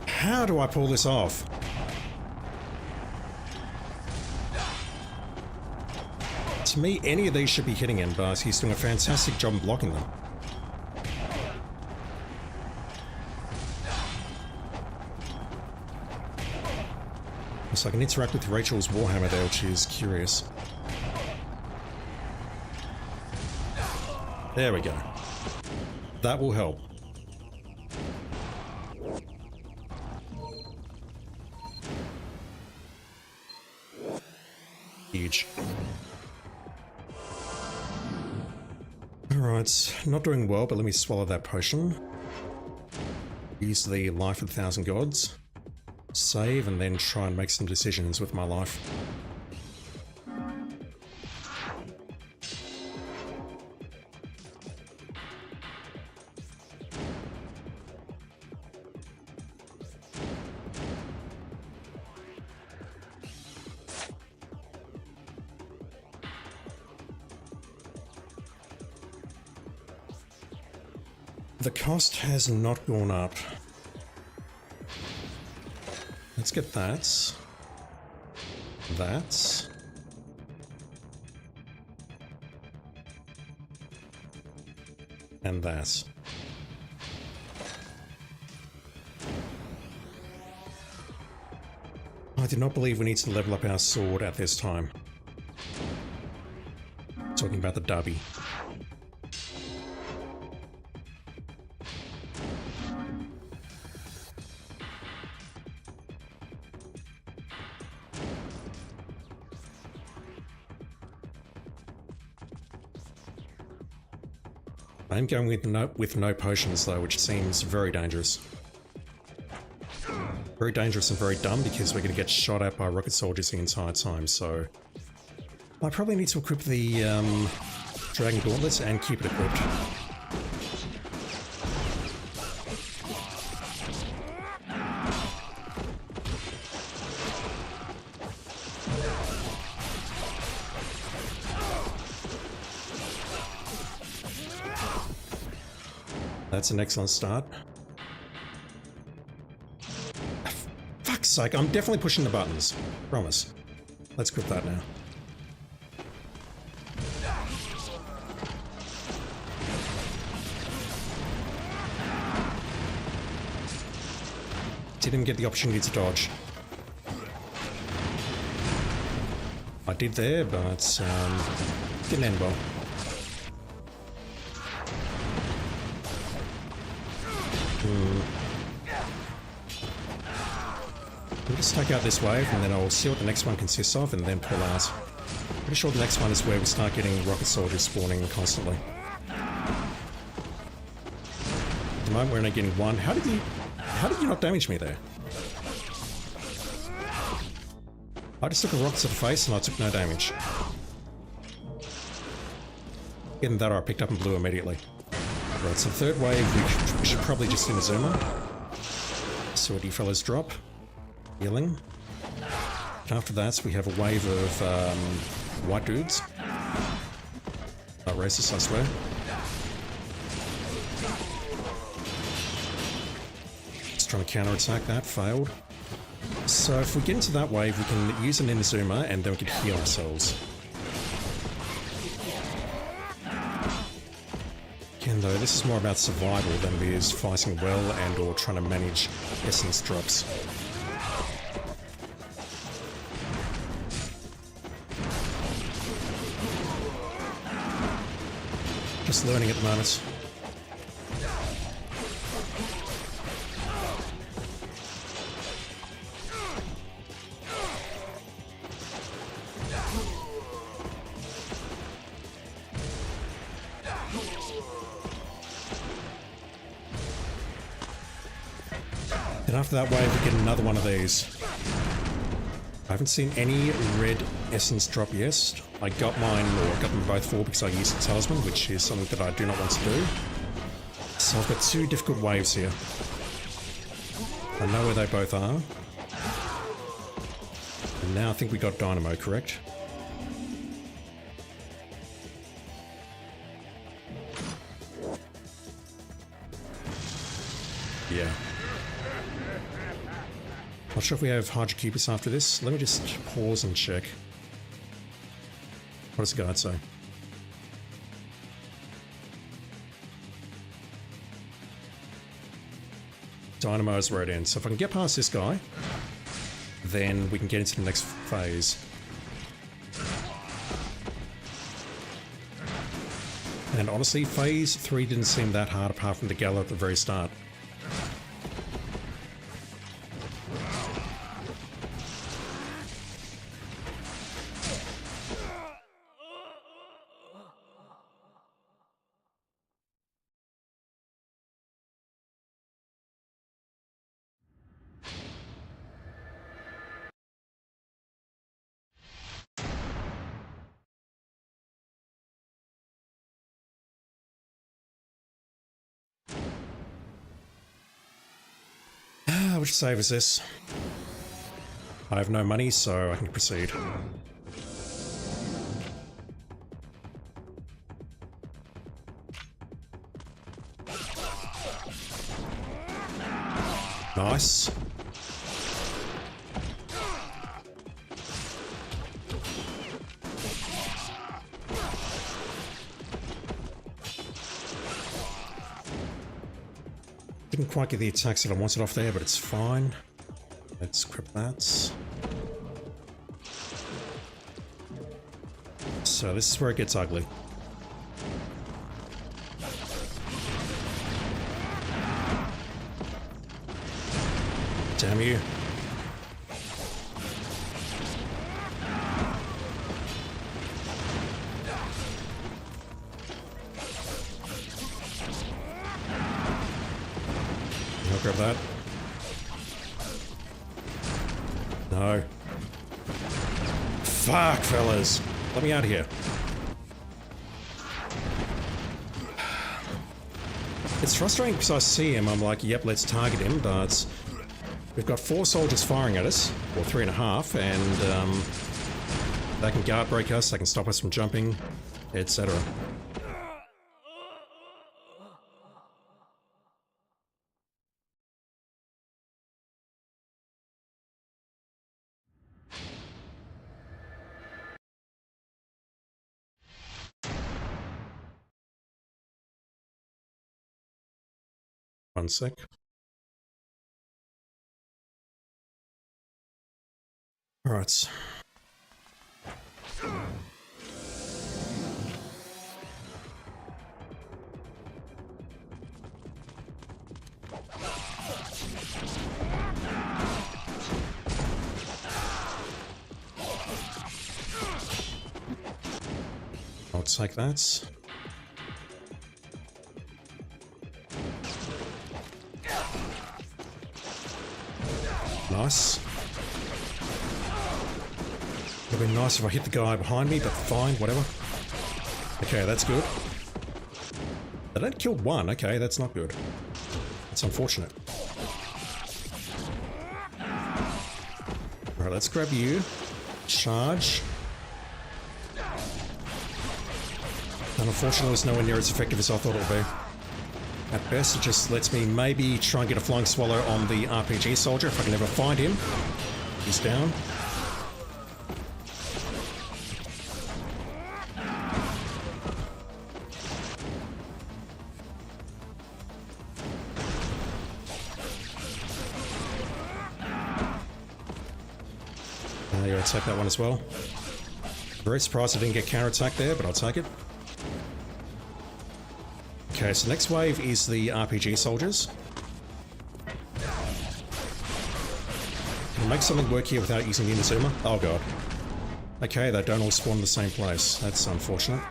How do I pull this off? To me, any of these should be hitting him, but he's doing a fantastic job of blocking them. So I can interact with Rachel's Warhammer there, which is curious. There we go. That will help. Huge. Alright, not doing well, but let me swallow that potion. Use the Life of the Thousand Gods. Save and then try and make some decisions with my life. The cost has not gone up. Let's get that. That. And that. I did not believe we need to level up our sword at this time. Talking about the Derby. I'm going with no potions though, which seems very dangerous. Very dangerous and very dumb because we're going to get shot at by rocket soldiers the entire time, so... I probably need to equip the Dragon Gauntlets and keep it equipped. That's an excellent start. Fuck's sake, I'm definitely pushing the buttons. Promise. Let's equip that now. Didn't get the opportunity to dodge. I did there, but didn't end well. We'll just take out this wave and then I'll see what the next one consists of and then pull out. Pretty sure the next one is where we start getting rocket soldiers spawning constantly. At the moment we're only getting one. How did you not damage me there? I just took a rocket to the face and I took no damage. Getting that, I picked up and blew immediately. Right, so third wave, we should probably just Inazuma. See what you fellas drop. Healing. And after that, we have a wave of white dudes. Not racist, I swear. Just trying to counterattack that, failed. So if we get into that wave, we can use an Inazuma and then we can heal ourselves. Again though, this is more about survival than it is fighting well and or trying to manage essence drops. Just learning at the moment. And after that wave, we get another one of these. I haven't seen any red essence drop yet. I got mine, or got them both for because I used the talisman, which is something that I do not want to do. So I've got two difficult waves here. I know where they both are. And now I think we got Dynamo, correct? Yeah. Not sure if we have Hydrocubus after this. Let me just pause and check. What does the guide say? Dynamo is right in. So if I can get past this guy, then we can get into the next phase. And honestly, phase 3 didn't seem that hard apart from the Gala at the very start. Which save is this? I have no money, so I can proceed. Nice. Didn't quite get the attacks that I wanted off there, but it's fine. Let's grab that. So this is where it gets ugly. Damn you. I'll grab that. No. Fuck, fellas. Let me out of here. It's frustrating because I see him, I'm like, yep, let's target him, but we've got 4 soldiers firing at us, or 3.5, and they can guard break us, they can stop us from jumping, etc. One sec. All right. I'll take that. Nice. It would be nice if I hit the guy behind me, but fine, whatever. Okay, that's good. They don't kill one, okay, that's not good. That's unfortunate. Alright, let's grab you. Charge. And unfortunately it's nowhere near as effective as I thought it would be. At best, it just lets me maybe try and get a flying swallow on the RPG soldier if I can ever find him. He's down. Yeah, I'll take that one as well. Very surprised I didn't get counterattack there, but I'll take it. Okay, so next wave is the RPG soldiers. Can I make something work here without using the Inazuma? Oh god. Okay, they don't all spawn in the same place. That's unfortunate.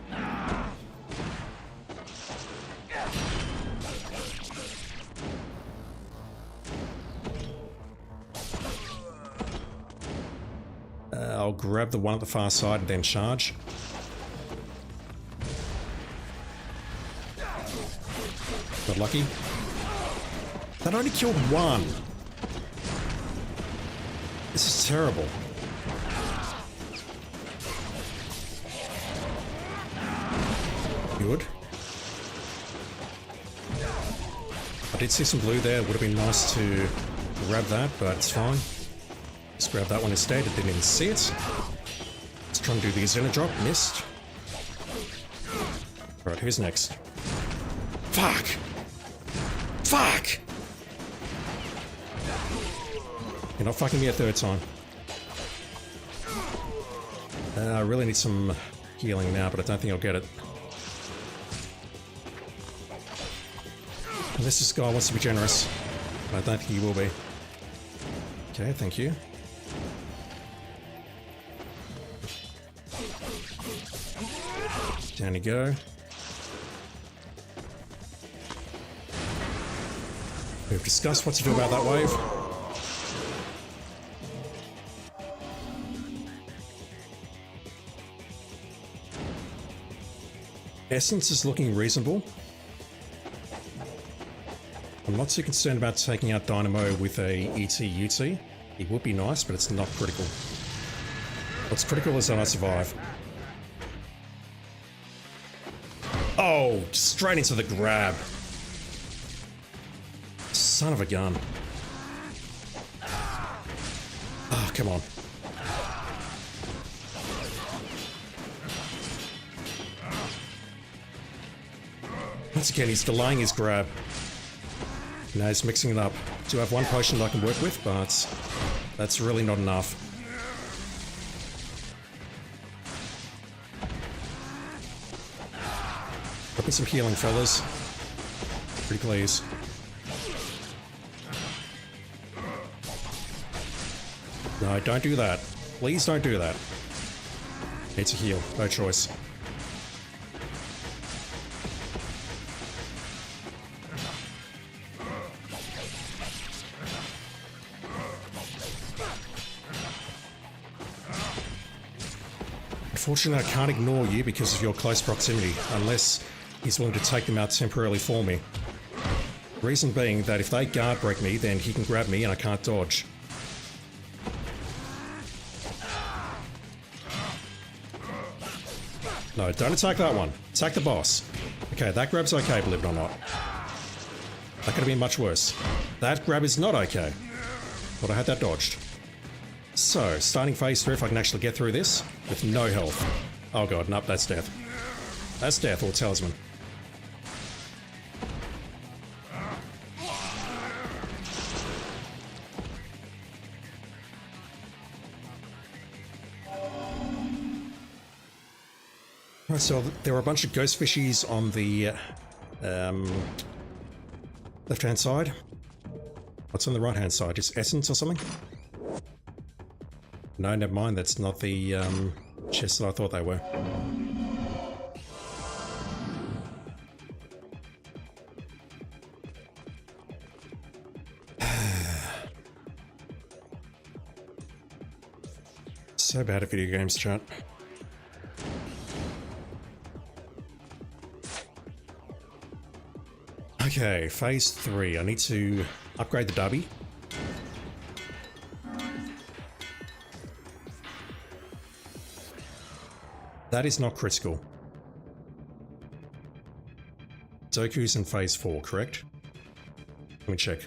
I'll grab the one at the far side and then charge. Got lucky. That only killed one. This is terrible. Good. I did see some blue there. Would have been nice to grab that, but it's fine. Just grab that one instead. I didn't even see it. Let's try and do the Xena drop. Missed. Alright, who's next? Fuck! Fuck! You're not fucking me a third time. I really need some healing now, but I don't think I'll get it. Unless this guy wants to be generous. But I don't think he will be. Okay, thank you. Down you go. We've discussed what to do about that wave. Essence is looking reasonable. I'm not too concerned about taking out Dynamo with a ET-UT. It would be nice, but it's not critical. What's critical is that I survive. Oh, straight into the grab. Son of a gun. Oh, come on. Once again, he's delaying his grab. Now he's mixing it up. Do have one potion that I can work with, but that's really not enough. Got me some healing, fellas. Pretty please. No, don't do that. Please don't do that. Need to heal. No choice. Unfortunately, I can't ignore you because of your close proximity, unless he's willing to take them out temporarily for me. Reason being that if they guard break me, then he can grab me and I can't dodge. No, don't attack that one. Attack the boss. Okay, that grab's okay, believe it or not. That could have been much worse. That grab is not okay. But I had that dodged. So, starting phase 3, if I can actually get through this with no health. Oh god, nope, that's death. That's death or talisman. Right, so there are a bunch of ghost fishies on the left-hand side. What's on the right-hand side? Just essence or something? No, never mind. That's not the chests that I thought they were. So bad at video games, chat. Okay, phase 3. I need to upgrade the derby. That is not critical. Doku's in phase 4, correct? Let me check.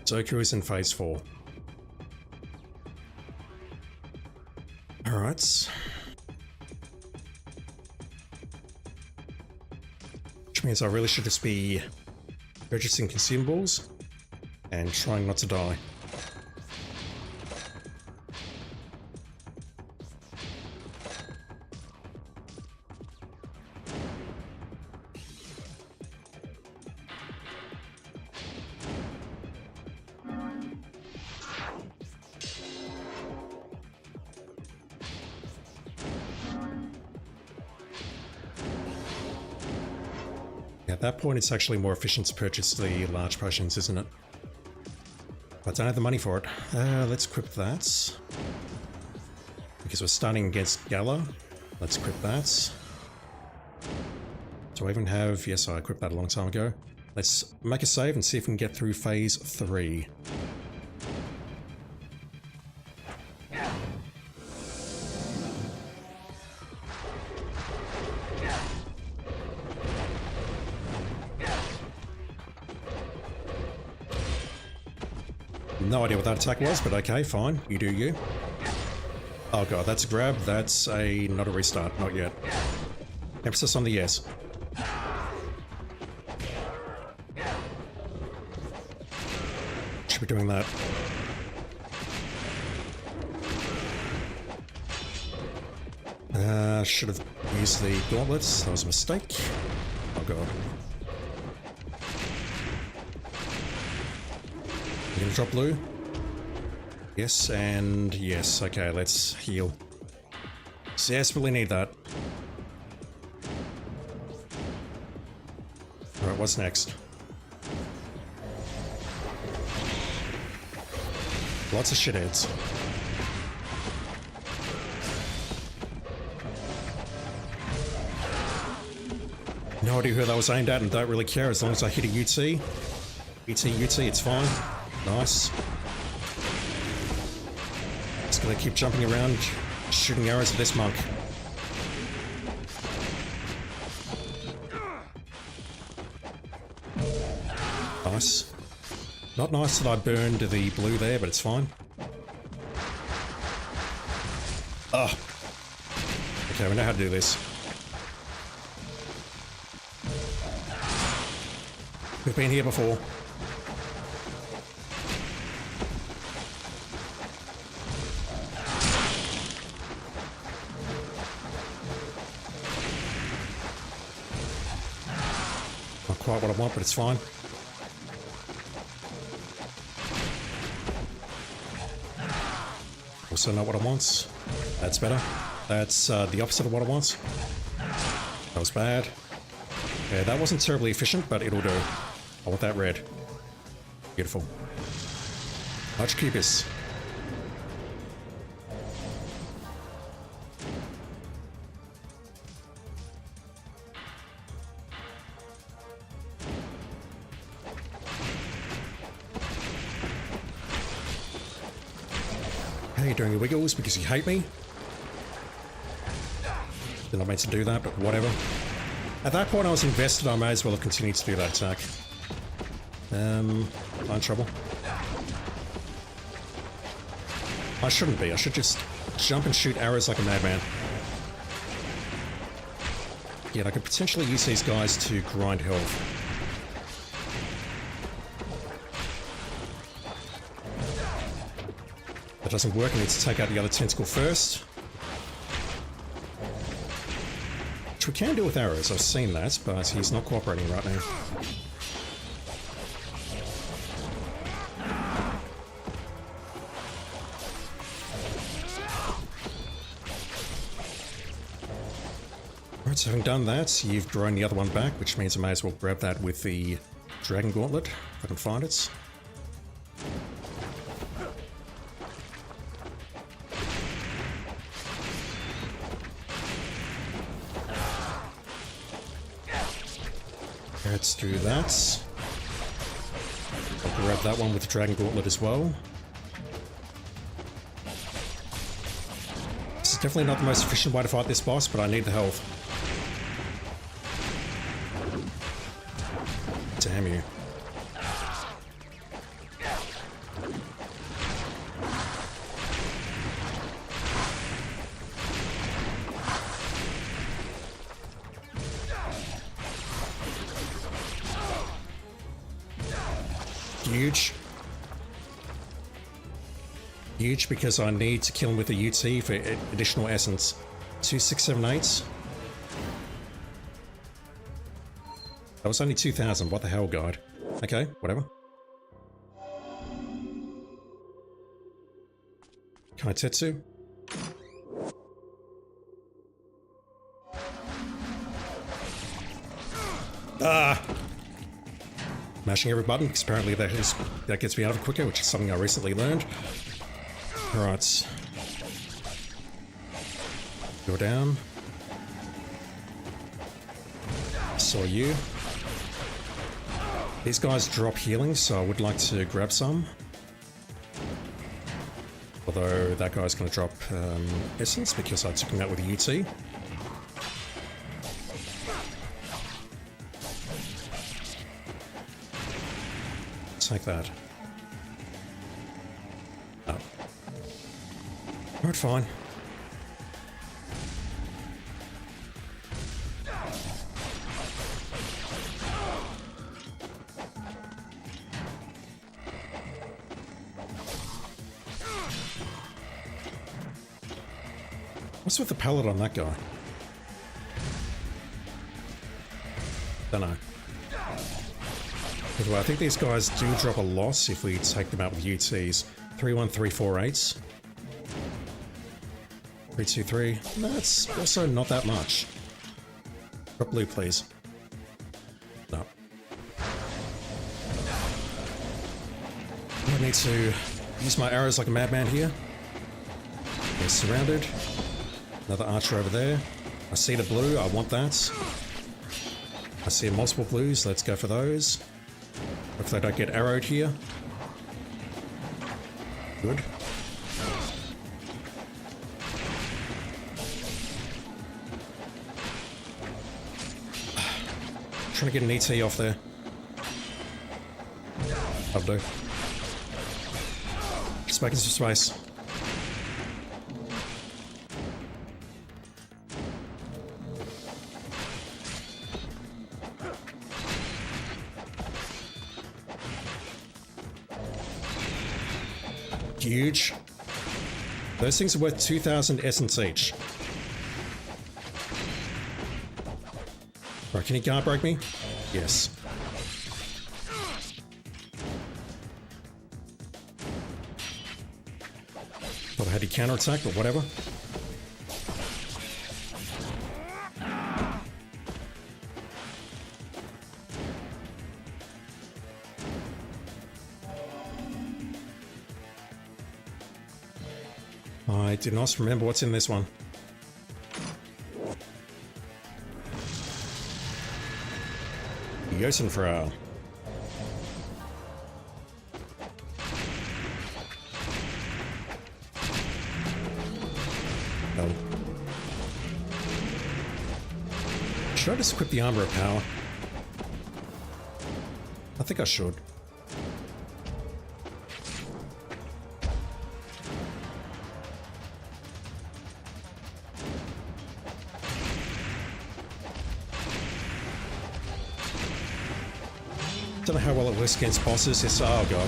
Doku is in phase 4. Alright. Which means I really should just be purchasing consumables, and trying not to die. At that point, it's actually more efficient to purchase the large potions, isn't it? But I don't have the money for it. Let's equip that. Because we're starting against Gala. Let's equip that. Do I even have... Yes, I equipped that a long time ago. Let's make a save and see if we can get through phase 3. No idea what that attack was, but okay, fine. You do you. Oh god, that's a grab. That's a... not a restart. Not yet. Emphasis on the yes. Should be doing that. Should have used the gauntlets. That was a mistake. Oh god. You gonna drop blue? Yes, and yes. Okay, let's heal. Desperately need that. Alright, what's next? Lots of shitheads. No idea who that was aimed at and don't really care as long as I hit a UT. UT, it's fine. Nice. Just gonna keep jumping around, shooting arrows at this monk. Nice. Not nice that I burned the blue there, but it's fine. Ah. Okay, we know how to do this. We've been here before. Not quite what I want, but it's fine. Also not what I want. That's better. That's the opposite of what I want. That was bad. Yeah, that wasn't terribly efficient, but it'll do. I want that red. Beautiful. Much cubis. Hey, you're doing your wiggles because you hate me? You're not meant to do that, but whatever. At that point I was invested, I may as well have continued to do that attack. I'm in trouble. I shouldn't be, I should just jump and shoot arrows like a madman. Yet I could potentially use these guys to grind health. That doesn't work, I need to take out the other tentacle first. Which we can do with arrows, I've seen that, but he's not cooperating right now. Alright, so having done that, you've drawn the other one back, which means I may as well grab that with the Dragon Gauntlet, if I can find it. Let's do that. I'll grab that one with the Dragon Gauntlet as well. This is definitely not the most efficient way to fight this boss, but I need the health. Damn you. Huge. Huge because I need to kill him with a UT for additional essence. 2, 6, 7, 8. That was only 2,000. What the hell, guide? Okay, whatever. Can I Tetsu? Ah! Mashing every button, because apparently that gets me out of it quicker, which is something I recently learned. Alright. Go down. Saw you. These guys drop healing, so I would like to grab some. Although that guy's going to drop essence because I took him out with a UT. Take that. Oh. Alright, fine. What's with the pallet on that guy? Don't know. Anyway, I think these guys do drop a loss if we take them out with UTs. 3, 1, 3, 4, 8. 3, 2, 3. That's also not that much. Drop blue, please. No. I need to use my arrows like a madman here. They're surrounded. Another archer over there. I see the blue, I want that. I see multiple blues, let's go for those. Hopefully I don't get arrowed here. Good. Trying to get an ET off there. I'll do. Just making some space. Huge. Those things are worth 2,000 essence each. Right, can he guard break me? Yes. Thought I had to counterattack, but whatever. I do not remember what's in this one. Yosenfrau. No. Should I just equip the Armor of Power? I think I should. Don't know how well it works against bosses. It's, oh god.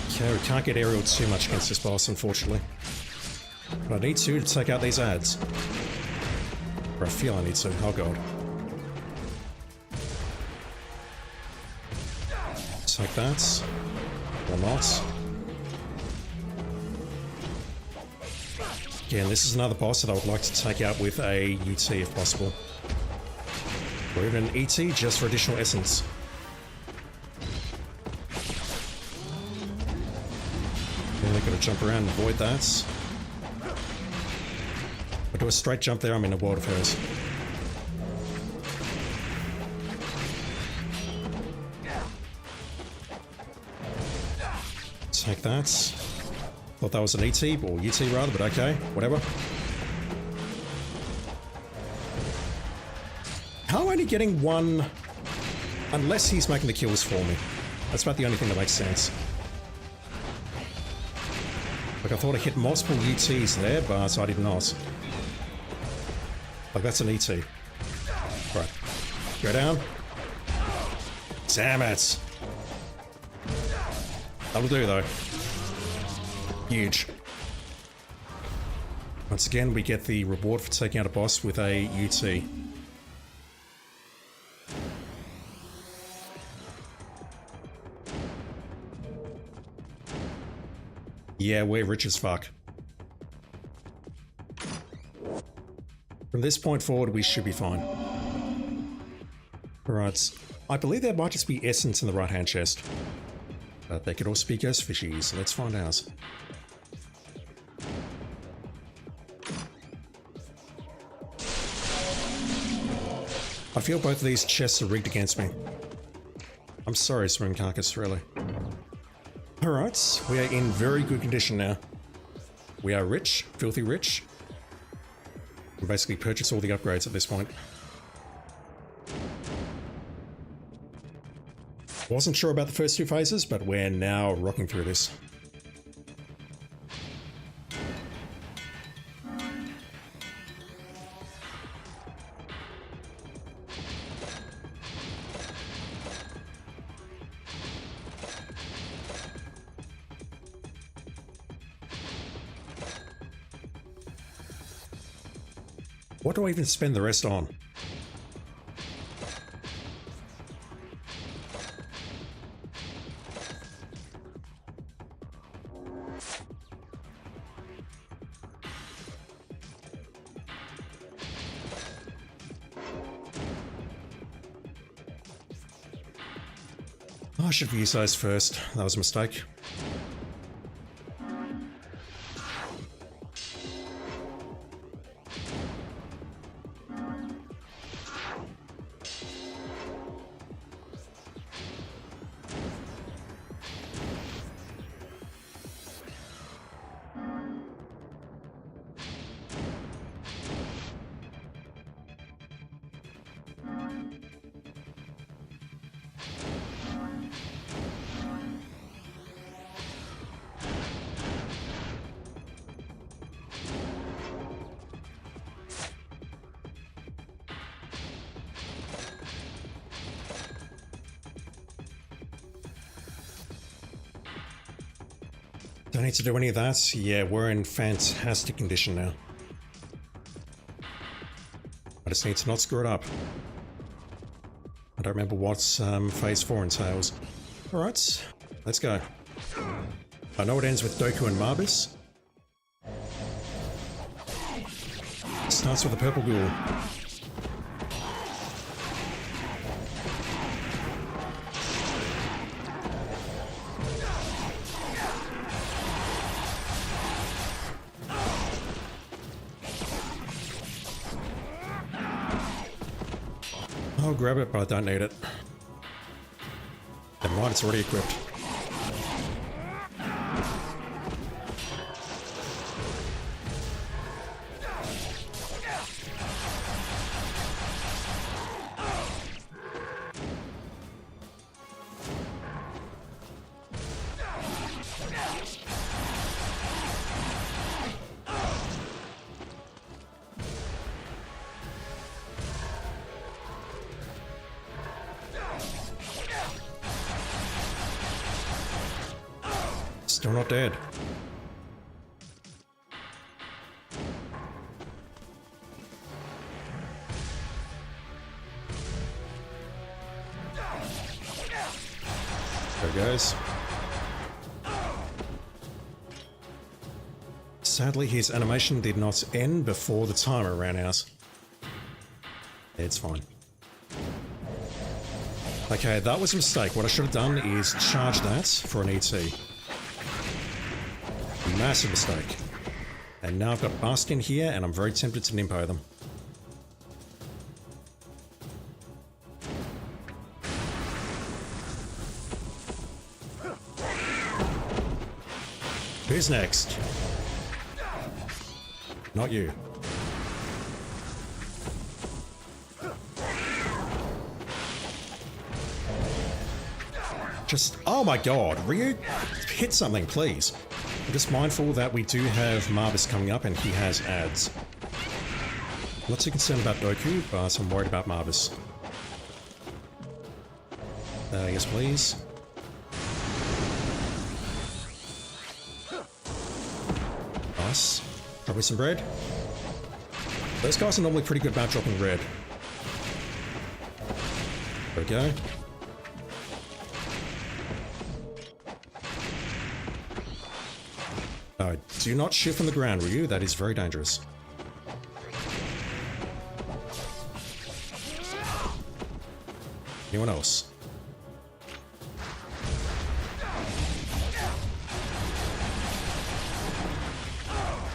Okay, we can't get aerial too much against this boss, unfortunately. But I need to take out these ads. Or I feel I need to. Oh god. Take that. Or not. Again, this is another boss that I would like to take out with a UT if possible. Or even an ET just for additional essence. Gotta jump around and avoid that. If I do a straight jump there, I'm in a world of hers. Take that. Thought that was an ET, or UT rather, but okay, whatever. How am I only getting one? Unless he's making the kills for me. That's about the only thing that makes sense. Like, I thought I hit multiple UTs there, but I did not. Like, that's an ET. Right. Go down. Damn it. That'll do though. Huge. Once again, we get the reward for taking out a boss with a UT. Yeah, we're rich as fuck. From this point forward, we should be fine. Alright, I believe there might just be essence in the right-hand chest. But they could also be ghost fishies, let's find out. I feel both of these chests are rigged against me. I'm sorry, Swim Carcass, really. Alright, we are in very good condition now. We are rich, filthy rich. We basically purchase all the upgrades at this point. Wasn't sure about the first two phases, but we're now rocking through this. What do I even spend the rest on? Oh, I should have used those first. That was a mistake. Don't need to do any of that. Yeah, we're in fantastic condition now. I just need to not screw it up. I don't remember what phase 4 entails. Alright, let's go. I know it ends with Doku and Marbus. Starts with a purple ghoul. I'll grab it, but I don't need it. Never mind, it's already equipped. Still not dead. There it goes. Sadly, his animation did not end before the timer ran out. It's fine. Okay, that was a mistake. What I should have done is charge that for an ET. Massive mistake. And now I've got Bastion here, and I'm very tempted to Nimpo them. Who's next? Not you. Just, oh my god, Ryu, hit something, please. I'm just mindful that we do have Marbus coming up and he has ads. I'm not too concerned about Doku, but I'm worried about Marbus. Yes, please. Nice. Drop me some bread. Those guys are normally pretty good about dropping bread. There we go. Do not shoot from the ground, will you? That is very dangerous. Anyone else?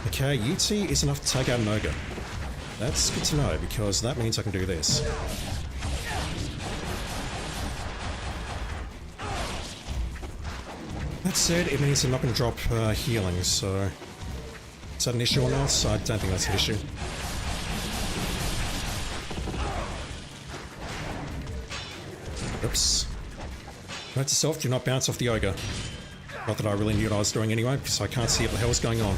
Okay, UT is enough to take out an ogre. That's good to know, because that means I can do this. That said, it means I'm not going to drop healing, so... Is that an issue or not? I don't think that's an issue. Oops. Note to self, do not bounce off the ogre. Not that I really knew what I was doing anyway, because I can't see what the hell's going on.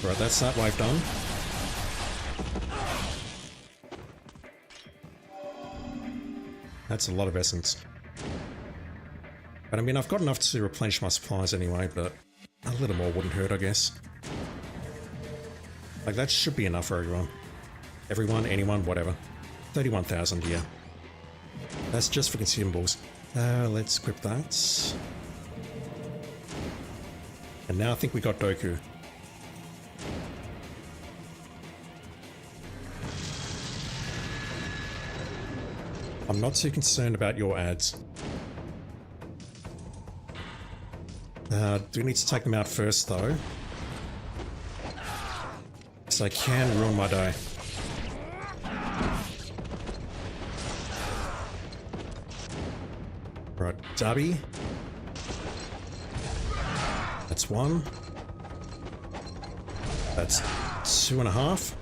Right, that's that wave done. That's a lot of essence. But I mean, I've got enough to replenish my supplies anyway, but a little more wouldn't hurt, I guess. Like, that should be enough for everyone. Everyone, anyone, whatever. 31,000, yeah. That's just for consumables. Let's equip that. And now I think we got Doku. I'm not too concerned about your ads. Do need to take them out first, though. Because they can ruin my day. Right, Darby. That's one. That's 2.5.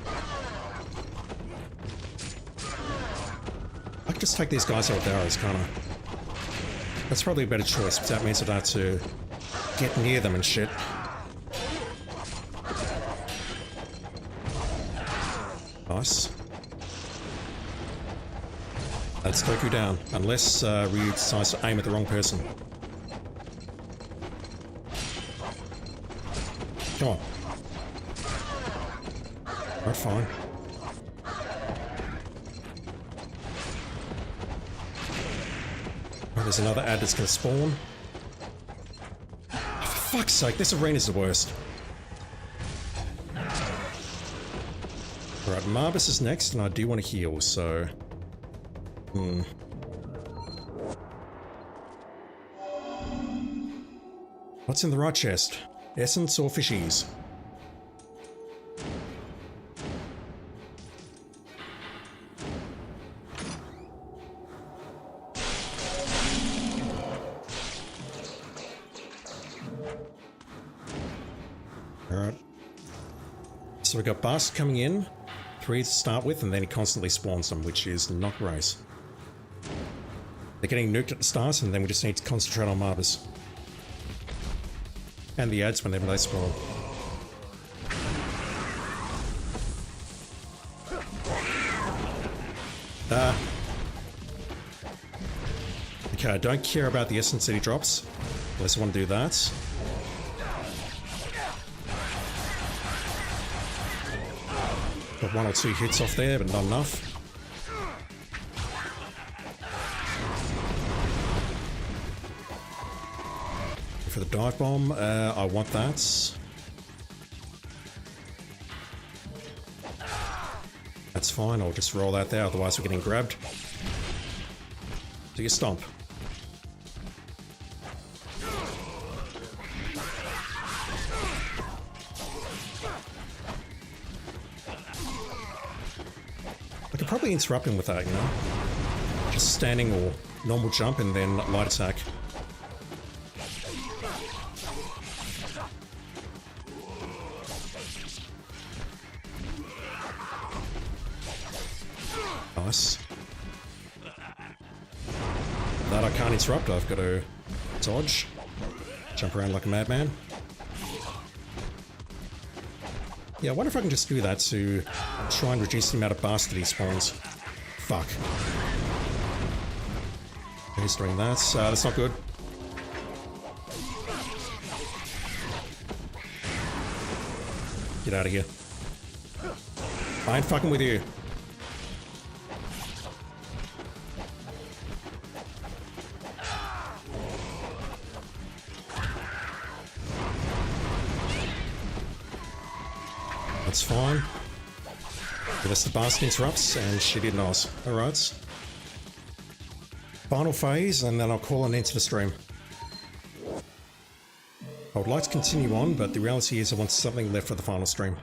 I could just take these guys out with arrows, can't I? That's probably a better choice, but that means I don't have to get near them and shit. Nice. That's Goku down, unless Ryu decides to aim at the wrong person. Come on. Right, fine. Oh, there's another ad that's gonna spawn. Oh, for fuck's sake, this arena's the worst. Alright, Marbus is next, and I do want to heal, so... What's in the right chest? Essence or fishies? Alright. So we got Bast coming in. 3 to start with, and then he constantly spawns them, which is not great. They're getting nuked at the start, and then we just need to concentrate on Marbus. And the ads whenever they spawn. Okay, I don't care about the essence that he drops, unless I want to do that. Got 1 or 2 hits off there, but not enough. For the dive bomb, I want that. That's fine, I'll just roll that there, otherwise we're getting grabbed. Do your stomp. I could probably interrupt him with that, you know? Just standing or normal jump and then light attack. Nice. That I can't interrupt, I've got to dodge. Jump around like a madman. Yeah, I wonder if I can just do that to try and reduce the amount of bastard he spawns. Fuck. He's doing that. That's not good. Get out of here. I ain't fucking with you. That's fine. Give us the basket interrupts, and she did nice. Alright. Final phase, and then I'll call an end to the stream. I would like to continue on, but the reality is I want something left for the final stream.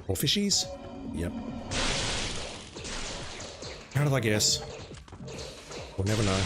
More fishies? Yep. How did I guess? We'll never know.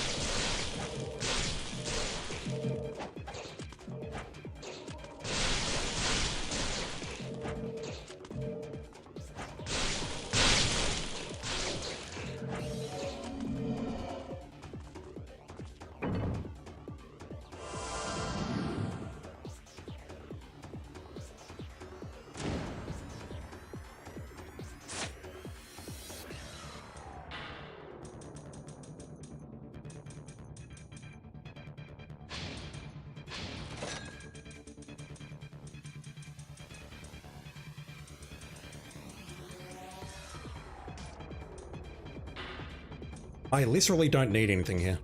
I literally don't need anything here.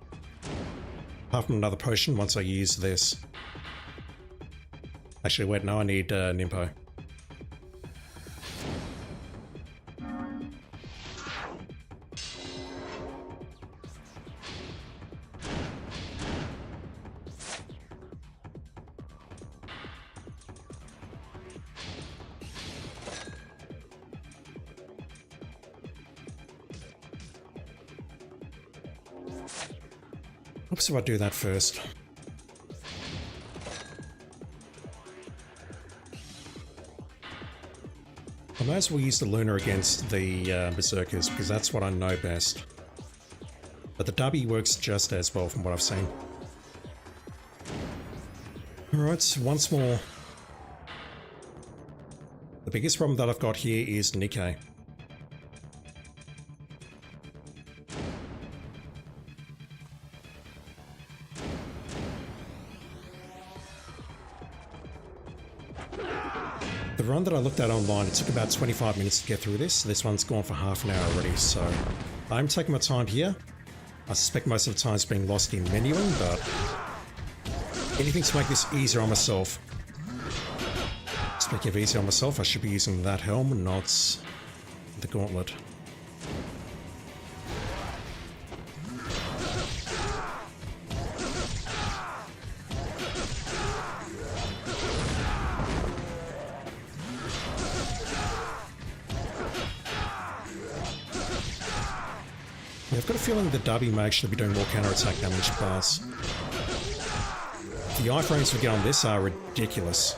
Apart from another potion once I use this. Actually, wait, no, I need Nimpo. Oops, if I do that first. I may as well use the Luna against the Berserkers, because that's what I know best. But the Dubby works just as well from what I've seen. Alright, once more. The biggest problem that I've got here is Nikkei. The run that I looked at online, it took about 25 minutes to get through this. This one's gone for half an hour already, so I'm taking my time here. I suspect most of the time it's being lost in menuing, but anything to make this easier on myself. Speaking of easier on myself, I should be using that helm, not the gauntlet. I've got a feeling the Dubby may actually be doing more counter-attack damage, but the iframes we get on this are ridiculous.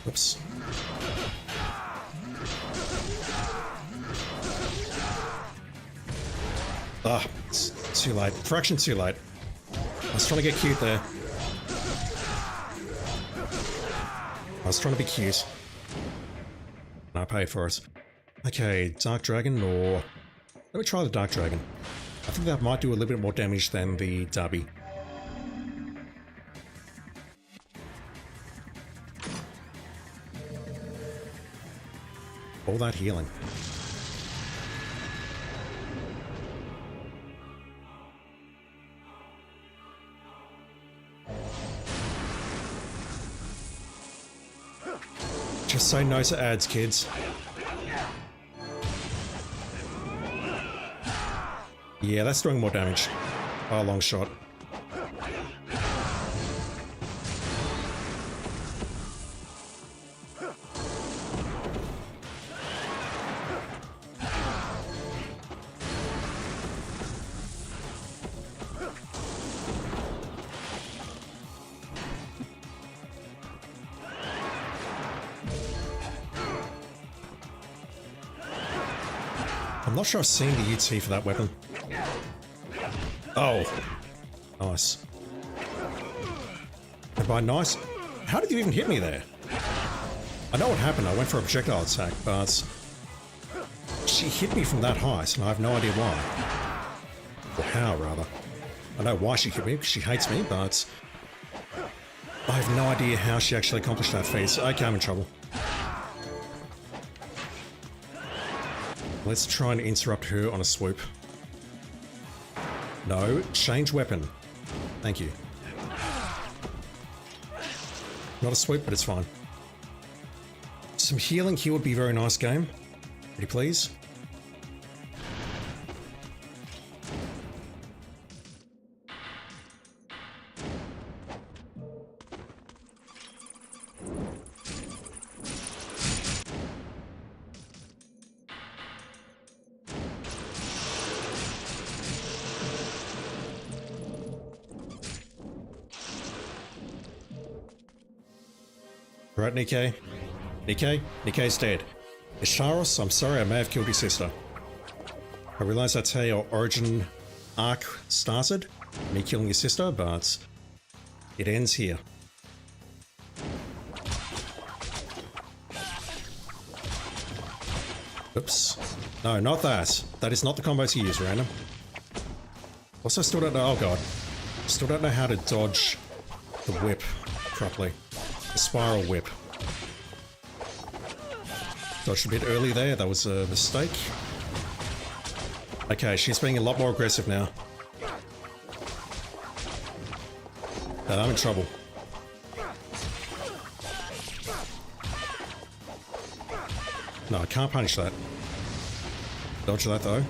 Oops. Ah, it's too late. Fraction too late. I was trying to get cute there. I was trying to be cute. And I paid for it. Okay, Dark Dragon or... Let me try the Dark Dragon. I think that might do a little bit more damage than the Dubby. All that healing. Just say no to ads, kids. Yeah, that's doing more damage. By a long shot. I'm not sure I've seen the UT for that weapon. Oh. Nice. And by nice, how did you even hit me there? I know what happened, I went for a projectile attack, but she hit me from that height, and I have no idea why. Or how, rather. I know why she hit me, because she hates me, but I have no idea how she actually accomplished that feat. Okay, I'm in trouble. Let's try and interrupt her on a swoop. No, change weapon. Thank you. Not a swoop, but it's fine. Some healing here would be very nice, game. Pretty please. Right, Nikkei? Nikkei? Nikkei's dead. Isharos, I'm sorry, I may have killed your sister. I realize that's how your origin arc started, me killing your sister, but it ends here. Oops. No, not that. That is not the combo to use, random. Also, still don't know. Oh god. Still don't know how to dodge the whip properly. The spiral whip. Dodged a bit early there, that was a mistake. Okay, she's being a lot more aggressive now. I'm in trouble. No, I can't punish that. Dodge that though.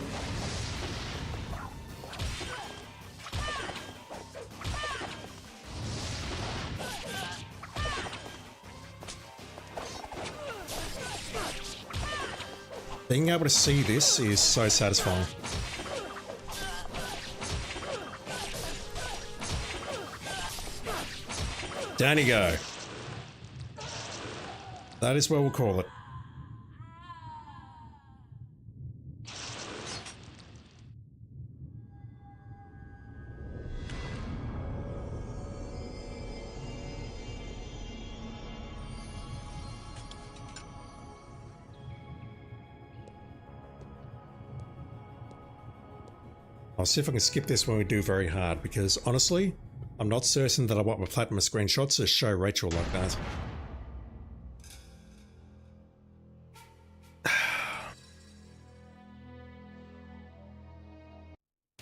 Being able to see this is so satisfying. Down you go. That is what we'll call it. I'll see if I can skip this when we do very hard, because honestly, I'm not certain that I want my platinum screenshots to show Rachel like that.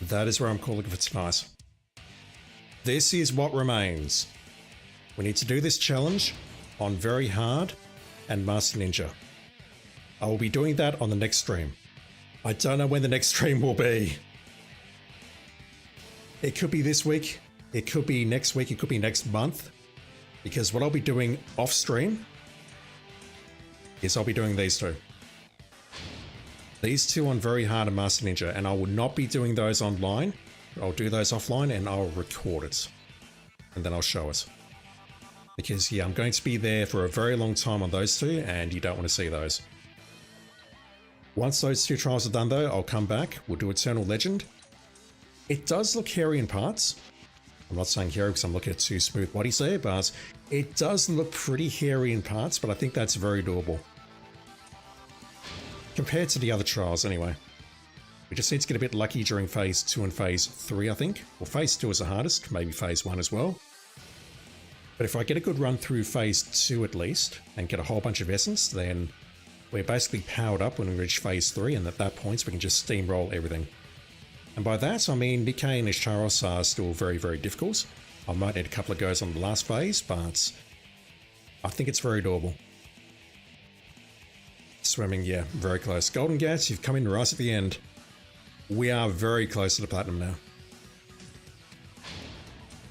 That is where I'm calling if it's nice. This is what remains. We need to do this challenge on very hard and Master Ninja. I will be doing that on the next stream. I don't know when the next stream will be. It could be this week, it could be next week, it could be next month, because what I'll be doing off stream is I'll be doing these two. These two on very hard and Master Ninja, and I will not be doing those online. I'll do those offline and I'll record it, and then I'll show it. Because yeah, I'm going to be there for a very long time on those two, and you don't want to see those. Once those two trials are done though, I'll come back, we'll do Eternal Legend. It does look hairy in parts. I'm not saying hairy because I'm looking at two smooth bodies there, but it does look pretty hairy in parts, but I think that's very doable. Compared to the other trials anyway. We just need to get a bit lucky during phase 2 and phase 3, I think. Well, phase 2 is the hardest, maybe phase 1 as well. But if I get a good run through phase 2 at least, and get a whole bunch of essence, then we're basically powered up when we reach phase 3, and at that point we can just steamroll everything. And by that, I mean Nikkei and Isharos are still very, very difficult. I might need a couple of goes on the last phase, but I think it's very doable. Swimming, yeah, very close. Golden Gats, you've come in right at the end. We are very close to the platinum now.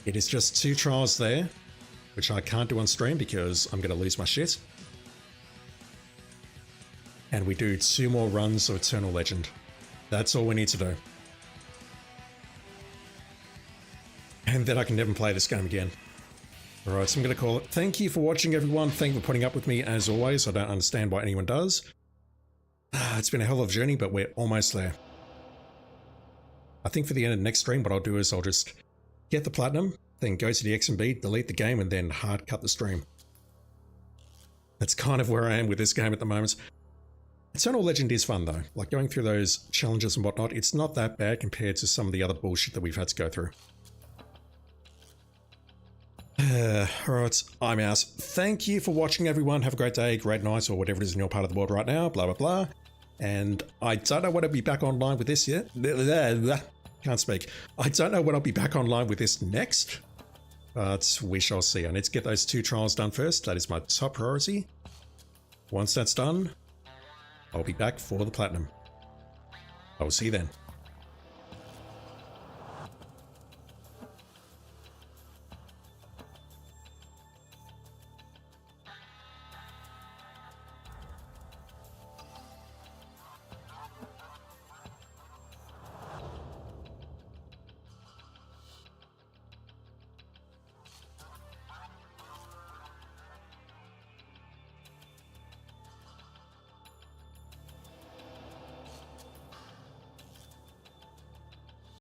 It is just 2 trials there, which I can't do on stream because I'm going to lose my shit. And we do 2 more runs of Eternal Legend. That's all we need to do. And then I can never play this game again. Alright, so I'm going to call it. Thank you for watching, everyone. Thank you for putting up with me as always. I don't understand why anyone does. It's been a hell of a journey, but we're almost there. I think for the end of the next stream, what I'll do is I'll just get the platinum, then go to the XMB, delete the game, and then hard cut the stream. That's kind of where I am with this game at the moment. Eternal Legend is fun though, like going through those challenges and whatnot, it's not that bad compared to some of the other bullshit that we've had to go through. Alright, I'm out. Thank you for watching everyone, have a great day, great night, or whatever it is in your part of the world right now, blah blah blah. And I don't know when I'll be back online with this yet. Can't speak. I don't know when I'll be back online with this next, but we shall see. I need to get those 2 trials done first, that is my top priority. Once that's done, I'll be back for the platinum. I will see you then.